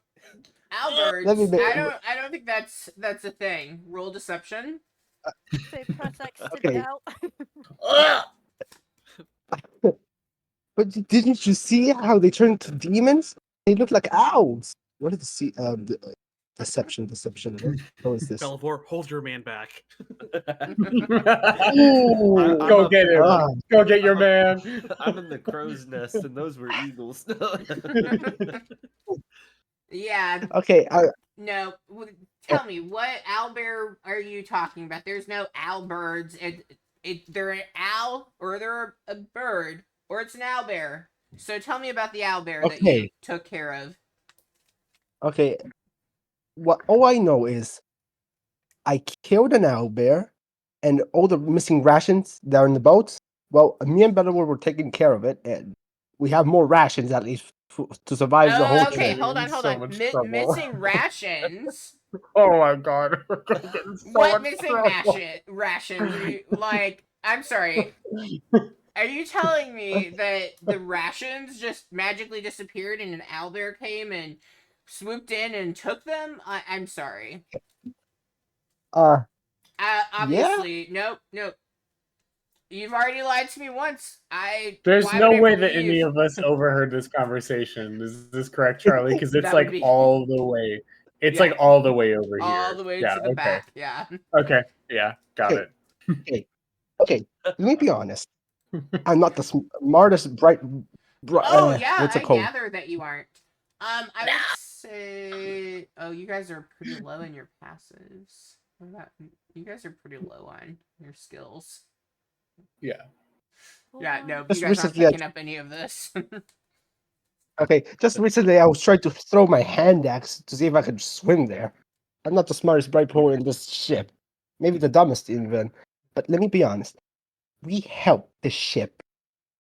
Let me Owlbirds. make. I don't think that's a thing. Roll deception. Say press X to Okay. doubt. But didn't you see how they turn into demons? They look like owls. What is deception? What is this? Belvoir, hold your man back. Ooh, I'm Go up get him. ah, Go get your I'm man. I'm in the crow's nest, and those were eagles. Yeah. okay. No. Tell me, what owlbear are you talking about? There's no owlbirds. They're an owl, or they're a bird, or it's an owlbear. So tell me about the owlbear that you Okay. took care of. Okay. What all I know is I killed an owl bear, and all the missing rations that are in the boats. Well, me and Bellamore were taking care of it, and we have more rations at least to survive the whole Oh, We're gonna okay. trip. get Hold in on, hold so on. much trouble. Missing rations. Oh my god. We're gonna get in so What much missing trouble. rations? Are you like? I'm sorry. Are you telling me that the rations just magically disappeared and an owlbear came and swooped in and took them? I'm sorry. Uh, yeah. Obviously, nope, nope. You've already lied to me once. There's Why would no I way that any believe? of us overheard this conversation. Is this correct, Charlie? Because it's That would like be all the way. It's yeah, like all the way over all here. the way Yeah, to the okay. back. Yeah. Okay. Yeah, got Okay. it. Okay. Okay. Let me be honest. I'm not the smartest, bright. Oh yeah, What's it I called? gather that you aren't. I would say. Oh, you guys are pretty low in your passives. What about you guys are pretty low on your skills. Yeah. Yeah, no, you Just guys aren't recently, picking up any of this. just recently, I was trying to throw my hand axe to see if I could swim there. I'm not the smartest, bright boy in this ship. Maybe the dumbest even. But let me be honest. We helped the ship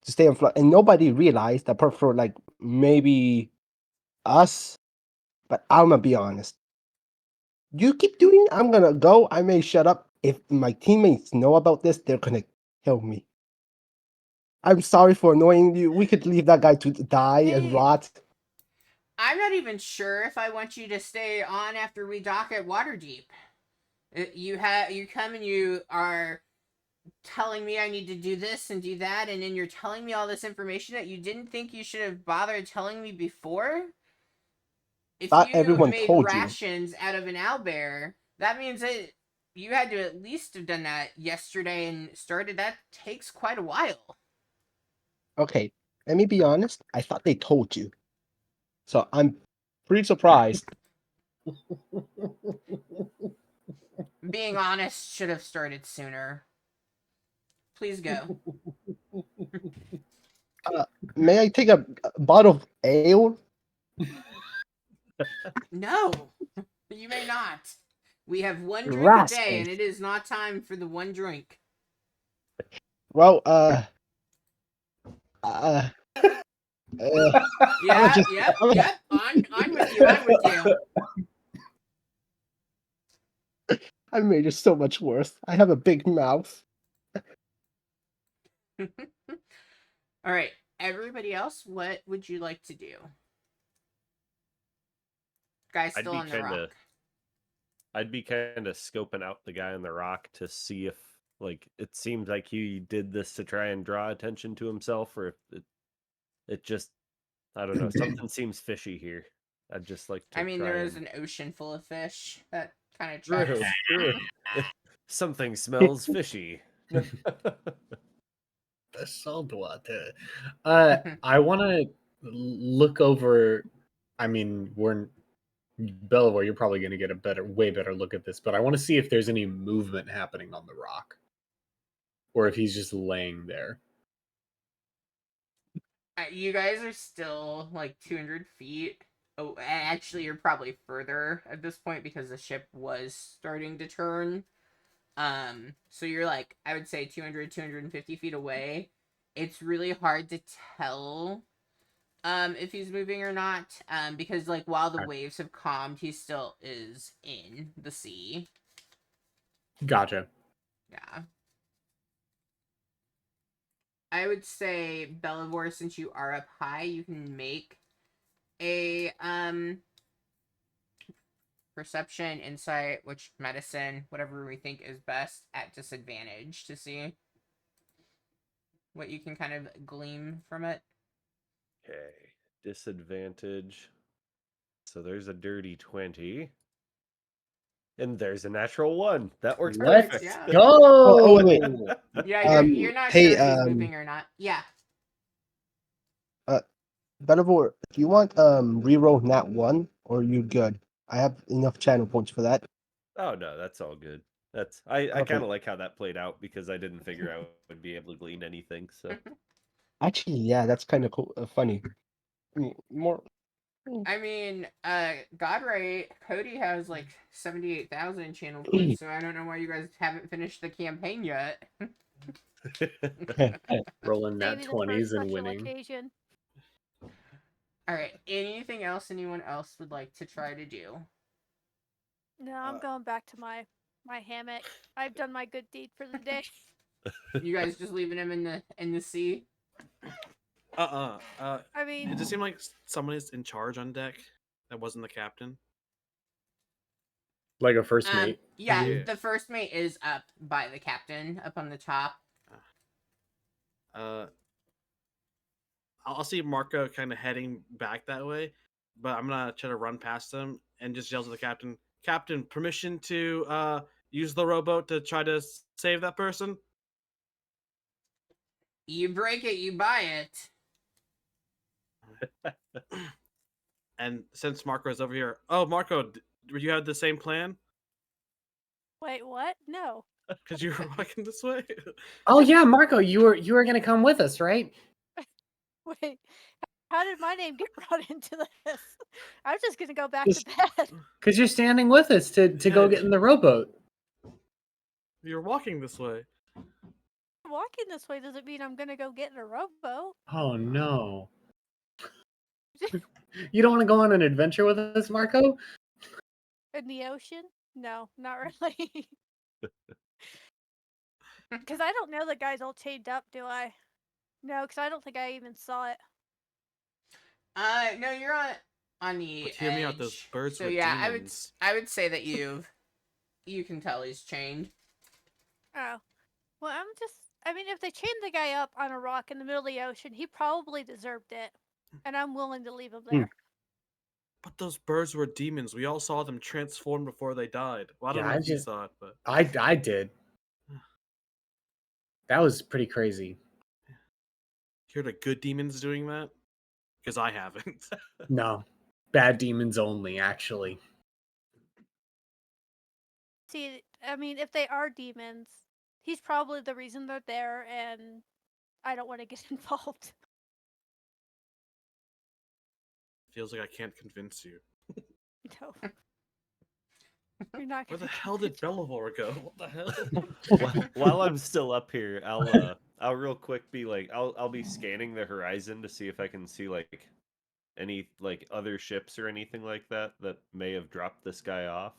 to stay afloat, and nobody realized, apart from like maybe us. But I'm gonna be honest. You keep doing, I'm gonna go. I may shut up. If my teammates know about this, they're gonna kill me. I'm sorry for annoying you. We could leave that guy to die and Hey, rot. I'm not even sure if I want you to stay on after we dock at Waterdeep. You come and you are telling me I need to do this and do that, and then you're telling me all this information that you didn't think you should have bothered telling me before. If Not you everyone made told you. rations out of an owlbear, that means that you had to at least have done that yesterday and started. That takes quite a while. Okay, let me be honest. I thought they told you. So I'm pretty surprised. Being honest, should have started sooner. Please go. May I take a bottle of ale? No, you may not. We have one drink a day, Rascals. and it is not time for the one drink. Well, uh, I'm Yeah, just, yep. On with you. On with you. I made it so much worse. I have a big mouth. All right, everybody else, what would you like to do? Guys, I'd still be on the kind of rock. I'd be kind of scoping out the guy on the rock to see if, like, it seems like he did this to try and draw attention to himself, or if it just, I don't know, something seems fishy here. I'd just like to I mean, try there is and. an ocean full of fish. That kind of True, tracks. true. Something smells fishy. The saltwater. I want to look over. I mean, we're Belvoir. You're probably going to get a way better look at this, but I want to see if there's any movement happening on the rock, or if he's just laying there. You guys are still like 200 feet. Oh, actually, you're probably further at this point because the ship was starting to turn. So you're like, I would say 200, 250 feet away. It's really hard to tell if he's moving or not, because like while the Okay. waves have calmed, he still is in the sea. Gotcha. Yeah. I would say, Bellavor, since you are up high, you can make a perception, insight, which medicine, whatever we think is best, at disadvantage to see what you can kind of glean from it. Okay, disadvantage. So there's a dirty 20. And there's a natural 1. That works Let's perfect. Yeah. go. Oh, wait, Yeah, you're not hey, sure if he's moving or not. Yeah. Belivore, do you want reroll nat 1 or are you good? I have enough channel points for that. Oh no, that's all good. I Okay. kind of like how that played out because I didn't figure I would be able to glean anything. So Actually, yeah, that's kind of cool. Funny. More. I mean, Godray, Cody has like 78,000 channel points, so I don't know why you guys haven't finished the campaign yet. Rolling nat Maybe the 20s first and special winning. occasion. Alright, anything else anyone else would like to try to do? No, I'm going back to my hammock. I've done my good deed for the day. You guys just leaving him in the sea? I It mean, just seemed like someone is in charge on deck that wasn't the captain. Like a first mate. Yeah, Yeah. the first mate is up by the captain, up on the top. I'll see Marco kind of heading back that way, but I'm gonna try to run past him and just yells at the captain. Captain, permission to use the rowboat to try to save that person? You break it, you buy it. And since Marco's over here, oh Marco, you had the same plan? wait, what? No. Because you were walking this way. Oh yeah, Marco, you were going to come with us, right? Wait, how did my name get brought into this? I was just gonna go back to bed. Because you're standing with us to go get in the rowboat. You're walking this way. Walking this way doesn't mean I'm gonna go get in a rowboat. Oh no. You don't want to go on an adventure with us, Marco? In the ocean? No, not really. Because I don't know the guy's all chained up, do I? No, because I don't think I even saw it. No, you're on the But hear me out, those edge. birds So were yeah, demons. I would say that you can tell he's chained. Oh. Well, I mean, if they chained the guy up on a rock in the middle of the ocean, he probably deserved it. And I'm willing to leave him there. But those birds were demons. We all saw them transform before they died. Well, I don't Yeah, know if you saw it, but I did. That was pretty crazy. hear the good demons doing that? Because I haven't. No. Bad demons only, actually. See, I mean, if they are demons, he's probably the reason they're there, and I don't want to get involved. Feels like I can't convince you. No. You're not Where gonna the hell did Bellavor go? What the hell? While I'm still up here, I'll real quick be like, I'll be scanning the horizon to see if I can see like any like other ships or anything like that that may have dropped this guy off.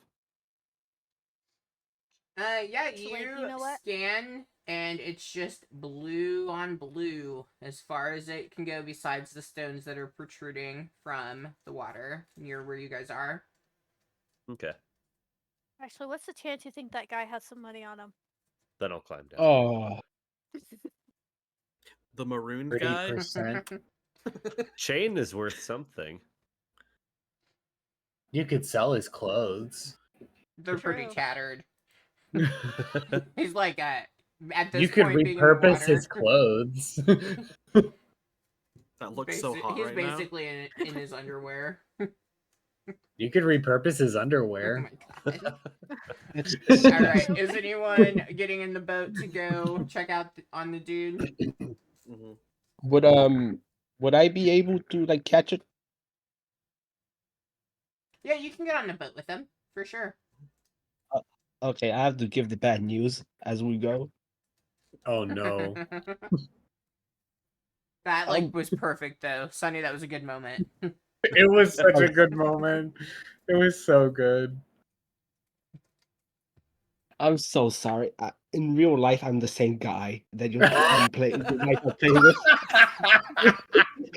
Yeah, Actually, you you know what? scan and it's just blue on blue as far as it can go, besides the stones that are protruding from the water near where you guys are. Okay. Actually, what's the chance you think that guy has some money on him? Then I'll climb down. Oh, The marooned guy. 30%. Chain is worth something. You could sell his clothes. They're pretty True. tattered. He's like at this You could point being in the repurpose his water. clothes. That looks so hot He's right now. basically in his underwear. You could repurpose his Oh underwear. my god. it's All right, is anyone getting in the boat to go check out on the dude? Mhm. would I be able to like catch it? Yeah, you can get on the boat with them for sure. Okay, I have to give the bad news as we go. Oh no. That like Um, was perfect though, Sonny. That was a good moment. It was such a good moment. It was so good. I'm so sorry. In real life, I'm the same guy that I'm playing. You guys are playing with.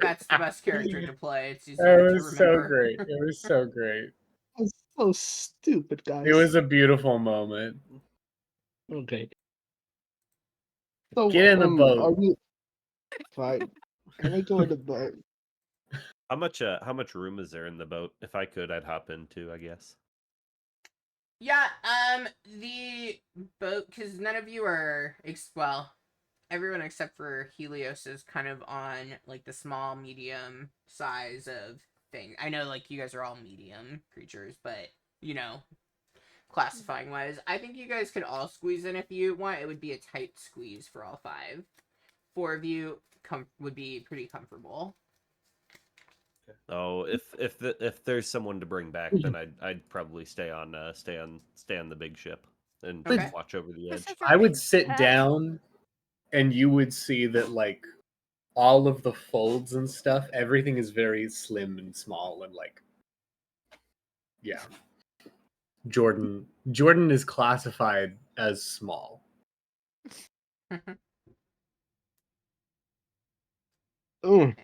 That's the best character to play. It's It easier to was so remember. great. It was so great. I'm so stupid, guys. It was a beautiful moment. Okay. So, Get in the are boat. we fine? Can I go in the boat? How much room is there in the boat? If I could, I'd hop in too, I guess. Yeah, the boat, because none of you are, well, everyone except for Helios is kind of on, like, the small, medium size of thing. I know, like, you guys are all medium creatures, but, you know, classifying wise, I think you guys could all squeeze in if you want. It would be a tight squeeze for all five. 4 of you would be pretty comfortable. Oh, if there's someone to bring back, then I'd probably stay on the big ship and Okay. watch over the edge. This is your I would big sit pet? down and you would see that like all of the folds and stuff, everything is very slim and small and like yeah. Jordan is classified as small. Mm.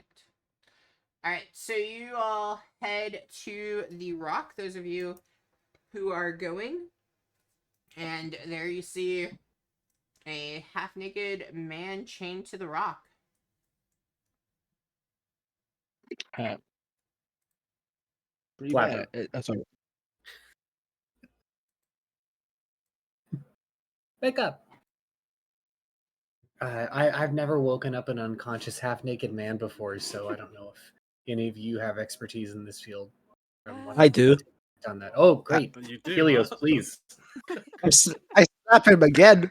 Alright, so you all head to the rock, those of you who are going. And there you see a half-naked man chained to the rock. Uh, pretty Flapper. bad. Sorry. Wake up. I've never woken up an unconscious half-naked man before, so I don't know if any of you have expertise in this field. I do. Done that. Oh, great. You do, Helios, huh? please. I slap him again.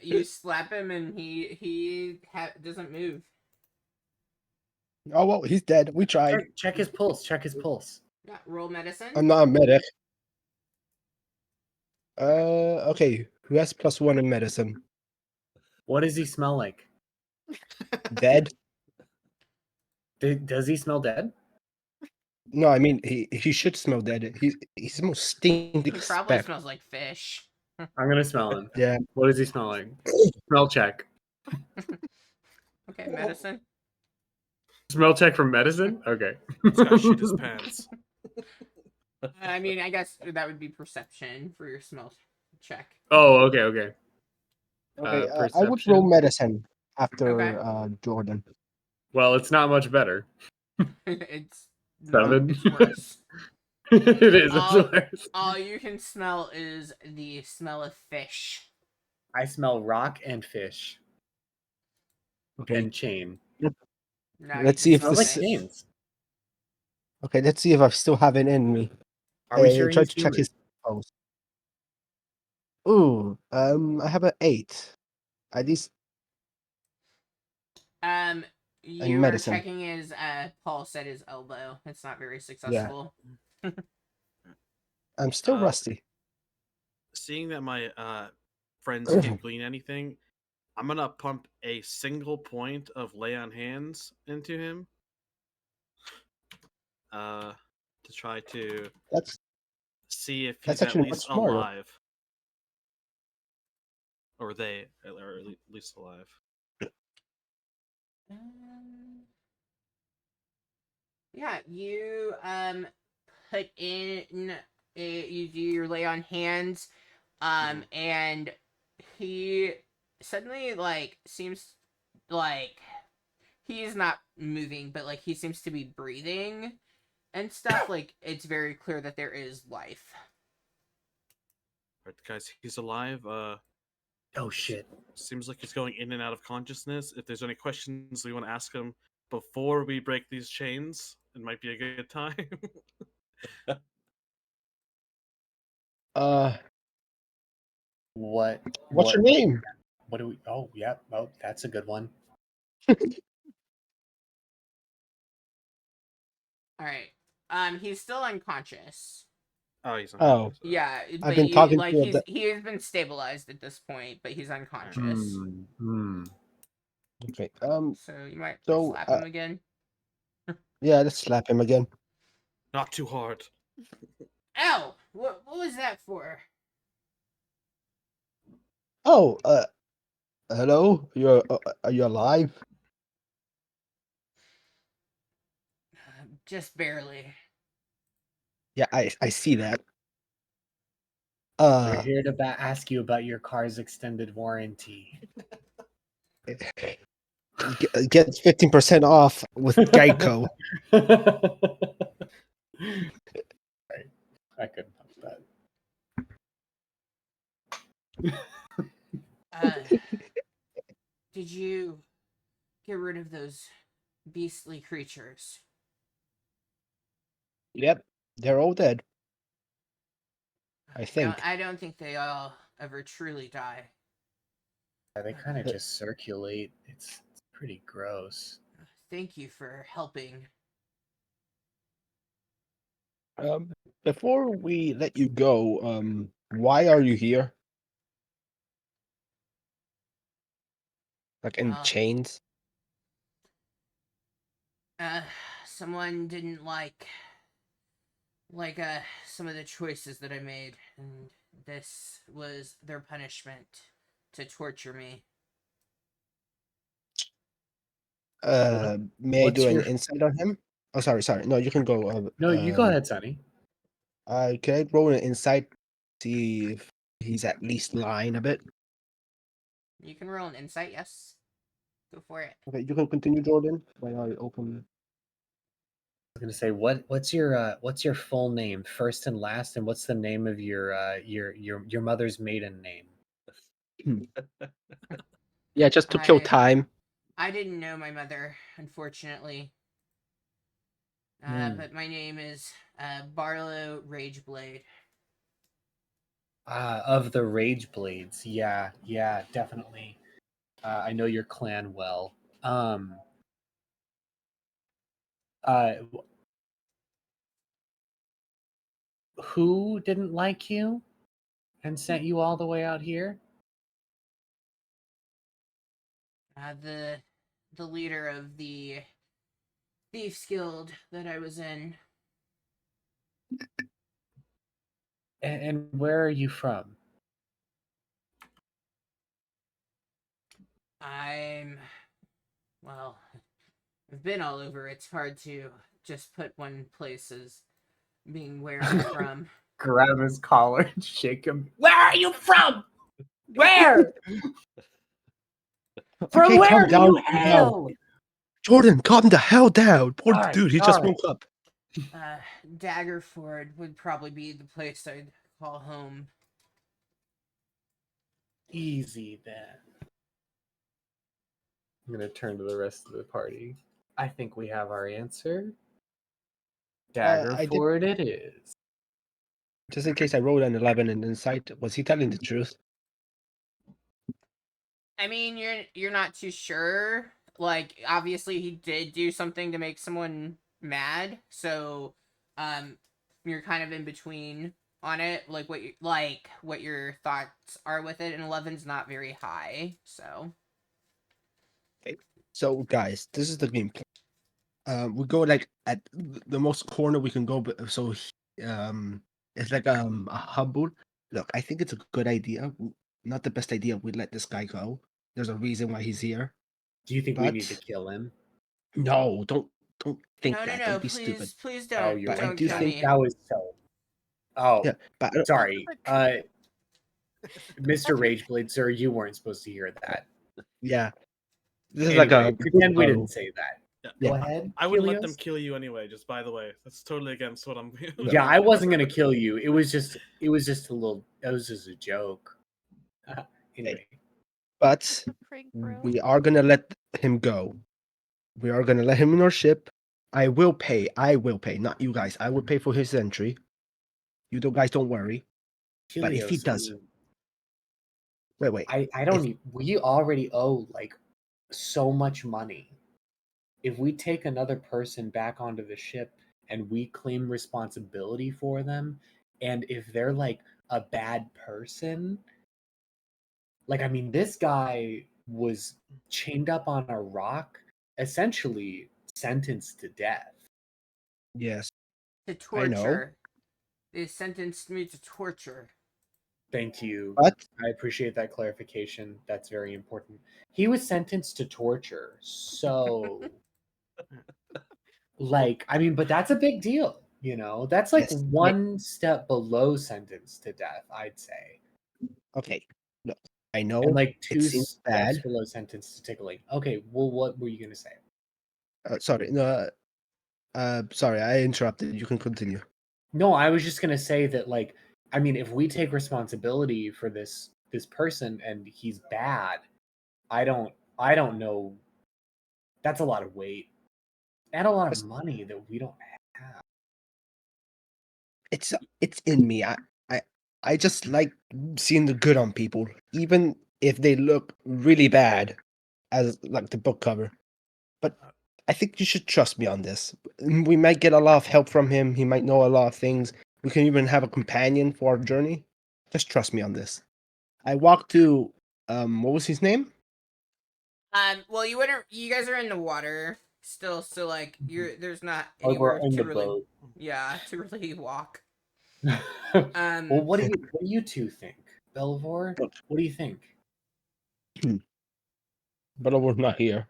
You slap him and he doesn't move. Oh well, he's dead. We tried. check his pulse. Check his pulse. Yeah, roll medicine. I'm not a medic. Okay. Who has +1 in medicine? What does he smell like? Dead? Does he smell dead? No, I mean he should smell dead. He's the most stinky He probably speck. smells like fish. I'm gonna smell him. Yeah. What does he smell like? Smell check. Okay, medicine. Smell check for medicine? Okay. This guy shit his pants. I mean, I guess that would be perception for your smell check. Oh, okay, okay. Okay. I would roll Perception. medicine after Okay. Jordan. Well, it's not much better. It's 7. It's worse. It is. It's All- worse. All you can smell is the smell of fish. I smell rock and fish Okay. and chain. Now Let's you see can if Smells smell like this. fish. chains. Okay. Let's see if I still have it in me. Are we sure Try he's to check human? his pulse. Ooh. I have an 8. At least You are medicine. checking his pulse at his elbow. It's not very successful. I'm still rusty. Seeing that my friends can't glean anything, I'm gonna pump a single point of lay on hands into him. To try to That's see if That's he's at actually least much smarter. alive. Or they are at least alive. Yeah, you put in you do your lay on hands, and he suddenly like seems like he's not moving, but like he seems to be breathing and stuff. Like it's very clear that there is life. Alright, guys, he's alive. Oh shit. Seems like he's going in and out of consciousness. If there's any questions we want to ask him before we break these chains, it might be a good time. Uh, What? what's your name? What do we? Oh, yeah. Oh, that's a good one. All right. He's still unconscious. Oh, he's Oh. unconscious. Yeah, I've but been you, talking like to he has been stabilized at this point, but he's unconscious. Okay. So you might So, slap him again. Yeah, let's slap him again. Not too hard. Ow! What was that for? Oh, hello. Are you alive? Just barely. Yeah, I see that. We're here to ask you about your car's extended warranty. Get 15% off with Geico. Right. I couldn't help that. Did you get rid of those beastly creatures? Yep, they're all dead. I think. I don't think they all ever truly die. Yeah, they kind of just circulate. It's pretty gross. Thank you for helping. Before we let you go, why are you here? Like in Well, chains? Someone didn't like some of the choices that I made, and this was their punishment to torture me. May I What's do an your? insight on him? Oh, sorry. No, you can go. No, you go ahead, Sonny. Can I roll an insight? See if he's at least lying a bit. You can roll an insight, yes. Go for it. Okay, you can continue, Jordan. While I open. I was gonna say what's your full name, first and last, and what's the name of your mother's maiden name? Yeah, just to kill time. I didn't know my mother, unfortunately. But my name is Barlow Rageblade. Of the Rage Blades, yeah, definitely. I know your clan well. Who didn't like you and sent you all the way out here? The leader of the Thieves Guild that I was in. And where are you from? Well, I've been all over. It's hard to just put one place as being where I'm from. Grab his collar and shake him. Where are you from? Where? From Okay, where calm do down you now. hail? Jordan, calm the hell down. Poor Alright, dude, he just alright. woke up. Daggerford would probably be the place I'd call home. Easy then. I'm gonna turn to the rest of the party. I think we have our answer. Daggerford it is. Just in case I rolled an 11 in insight, was he telling the truth? I mean, you're not too sure. Like, obviously, he did do something to make someone mad, so you're kind of in between on it. Like what your thoughts are with it. And 11's not very high, so. Okay. So, guys, this is the game plan. We go like at the most corner we can go, but it's like a humble. Look, I think it's a good idea. Not the best idea. We let this guy go. There's a reason why he's here. Do you think we need But to kill him? no, don't don't think No, no, that. no! Don't be stupid. Please Oh, don't, you're But I don't do kill think me. that was so. Oh, Yeah, but I don't- sorry. Like- Mr. Rageblade, sir, you weren't supposed to hear that. yeah. This is Anyway, like a pretend we book didn't say that. Yeah. Go ahead. I wouldn't let them Helios. kill you anyway. Just by the way, that's totally against what I'm. Yeah, I wasn't gonna kill you. It was just a little. It was just a joke. Anyway, But Prank bro. we are gonna let him go. We are gonna let him in our ship. I will pay. Not you guys. I will pay for his entry. You guys don't worry. But if he Helios. does, wait. I don't. We already owe like so much money. If we take another person back onto the ship and we claim responsibility for them, and if they're like a bad person, like I mean, this guy was chained up on a rock, essentially sentenced to death. Yes, To I know. torture. They sentenced me to torture. Thank you. But I appreciate that clarification. That's very important. He was sentenced to torture. So like, I mean, but that's a big deal, you know? That's like yes, one step below sentence to death, I'd say. okay. Look, I know And like it 2 seems steps bad. below sentence to tickling. Okay, well, what were you going to say? Sorry, no. Sorry, I interrupted. You can continue. No, I was just going to say that like, I mean, if we take responsibility for this person and he's bad, I don't know. That's a lot of weight and a lot of money that we don't have. It's in me. I just like seeing the good on people, even if they look really bad, as like the book cover. But I think you should trust me on this. We might get a lot of help from him. He might know a lot of things. We can even have a companion for our journey. Just trust me on this. I walked to what was his name? Well, you wouldn't. You guys are in the water still, so like there's not Like we're anywhere in to the really, boat. yeah, to really walk. Well, what do you two think, Belvor? What do you think? But we're not here.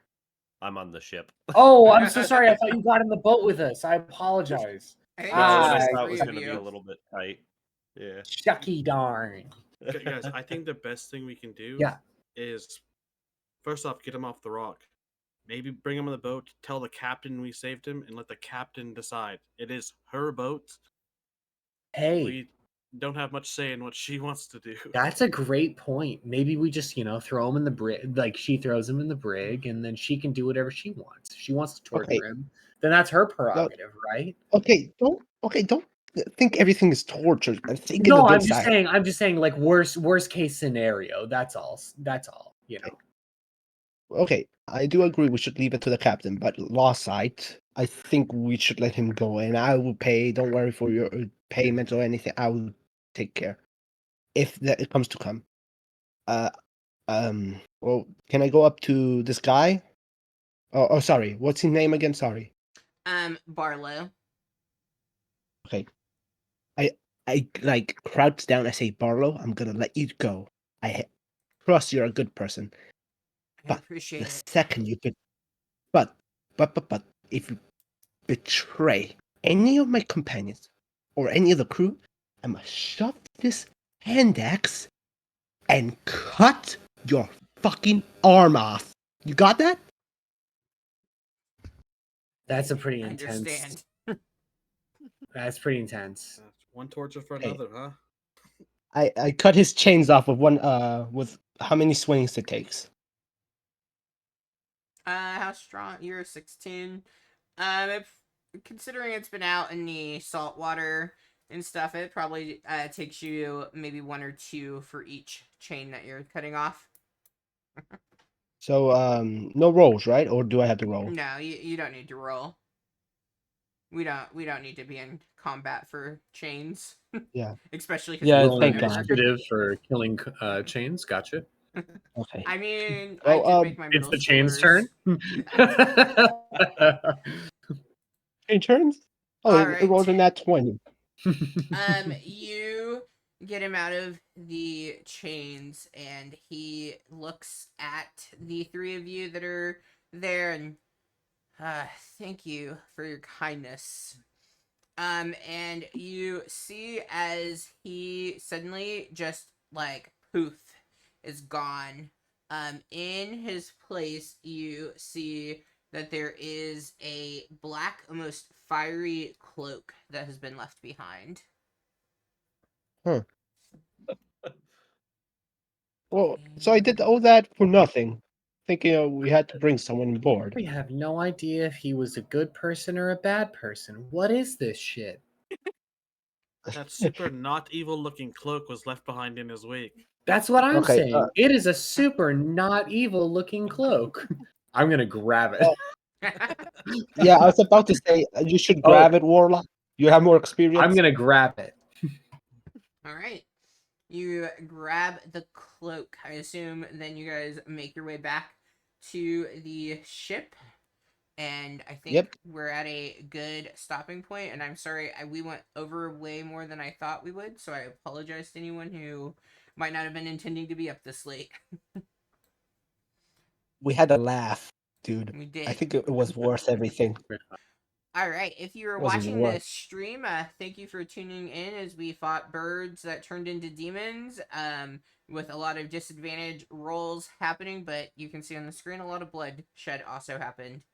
I'm on the ship. Oh, I'm so sorry. I thought you got in the boat with us. I apologize. I think No, it's and I just thought it three was of going to be you. a little bit tight. Yeah. Shucky darn. Guys, I think the best thing we can do Yeah. is first off get him off the rock. Maybe bring him on the boat, tell the captain we saved him, and let the captain decide. It is her boat. Hey, We don't have much say in what she wants to do. that's a great point. Maybe we just, throw him in the brig. Like she throws him in the brig, and then she can do whatever she wants. If she wants to torture him, then that's her prerogative, right? Okay, don't think everything is torture. Think in the No, good side. I'm just saying, like worst case scenario. That's all. Okay, I do agree we should leave it to the captain, but law side, I think we should let him go, and I will pay. Don't worry for your payment or anything. I will take care if that it comes to come. Well, can I go up to this guy? Oh, sorry. What's his name again? Sorry. Barlow. Okay. I like crouch down. I say, Barlow, I'm gonna let you go. I trust you're a good person. I But appreciate the it. second you but if you betray any of my companions or any of the crew, I must shove this hand axe and cut your fucking arm off. You got that? That's a pretty I intense. understand. That's pretty intense. One torture for Hey. another, huh? I cut his chains off with one with how many swings it takes. How strong? You're 16. If considering it's been out in the salt water and stuff, it probably takes you maybe 1 or 2 for each chain that you're cutting off. So no rolls, right? Or do I have to roll? No, you don't need to roll. We don't need to be in combat for chains. Yeah. Especially because Yeah, it's Rolling thank whatever. God. initiative for killing chains. Gotcha. Okay. I mean, Well, I can make my It's middle the chain's schoolers. turn. Three turns? Oh, All it right. rolled in that 20. You get him out of the chains, and he looks at the 3 of you that are there, and Thank you for your kindness. And you see as he suddenly just like poof is gone. In his place, you see that there is a black, almost fiery cloak that has been left behind. Well, so I did all that for nothing, thinking we had to bring someone aboard. We have no idea if he was a good person or a bad person. What is this shit? That super not evil looking cloak was left behind in his wake. That's what I'm Okay, saying. It is a super not evil looking cloak. I'm gonna grab it. Yeah, I was about to say you should Oh. grab it, Warlock. You have more experience. I'm gonna grab it. All right. You grab the cloak. I assume then you guys make your way back to the ship. And I think Yep. we're at a good stopping point. And I'm sorry, we went over way more than I thought we would. So I apologize to anyone who might not have been intending to be up this late. We had a laugh, dude. We did. I think it was worth everything. All right. If you were Was it watching worth? this stream, thank you for tuning in as we fought birds that turned into demons. With a lot of disadvantage rolls happening, but you can see on the screen a lot of bloodshed also happened.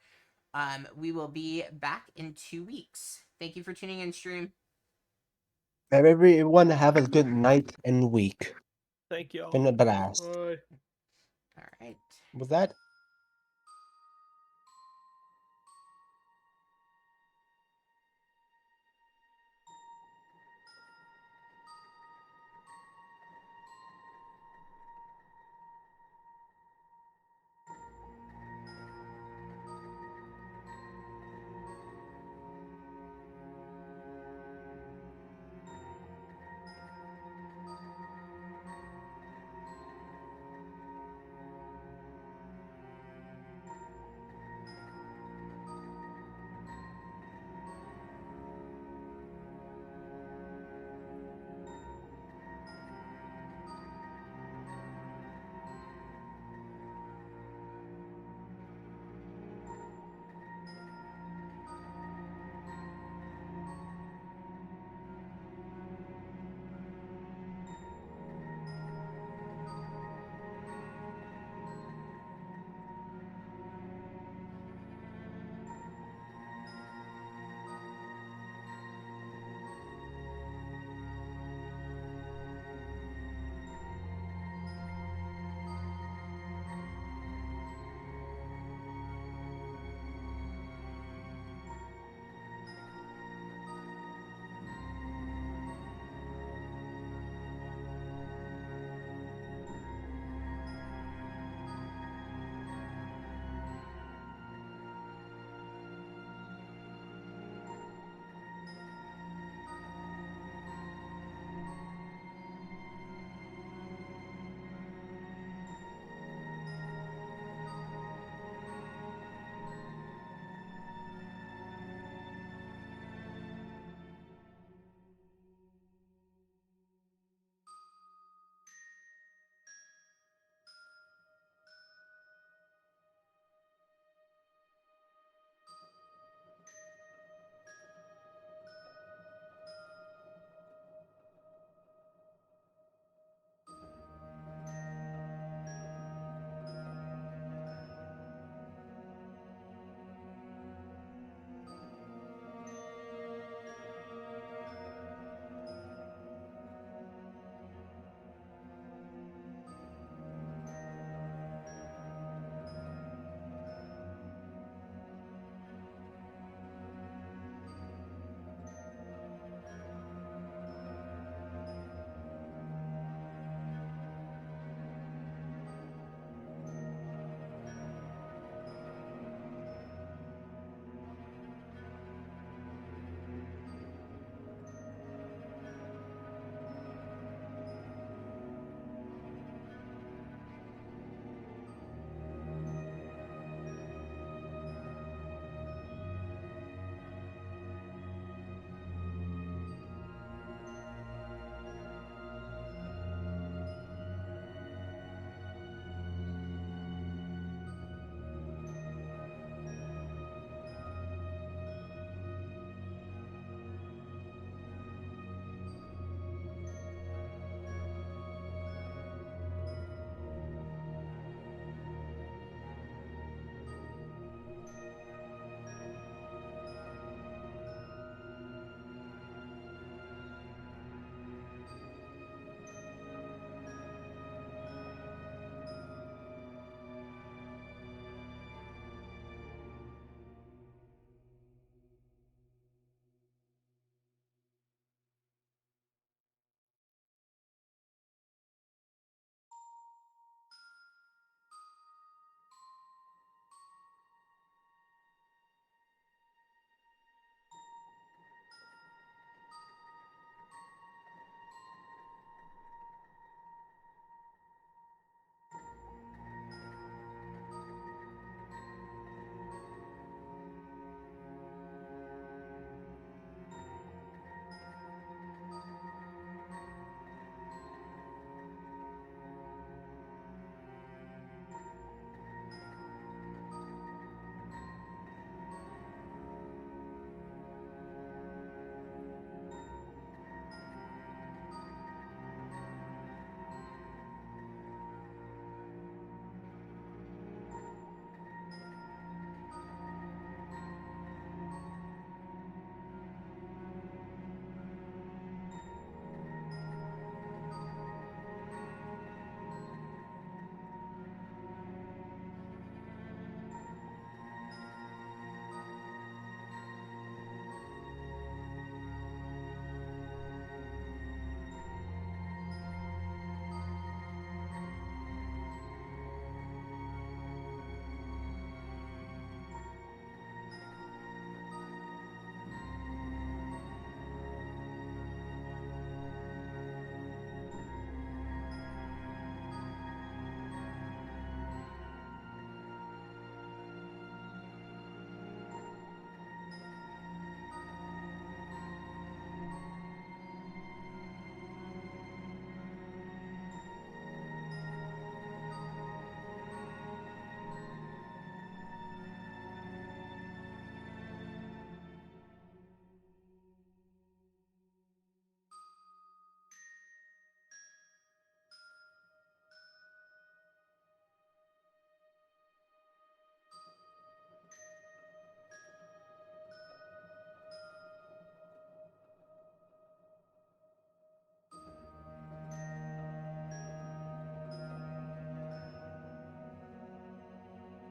We will be back in 2 weeks. Thank you for tuning in, stream. Everyone have a good night and week. Thank you. Been a blast. Bye. All right. Was that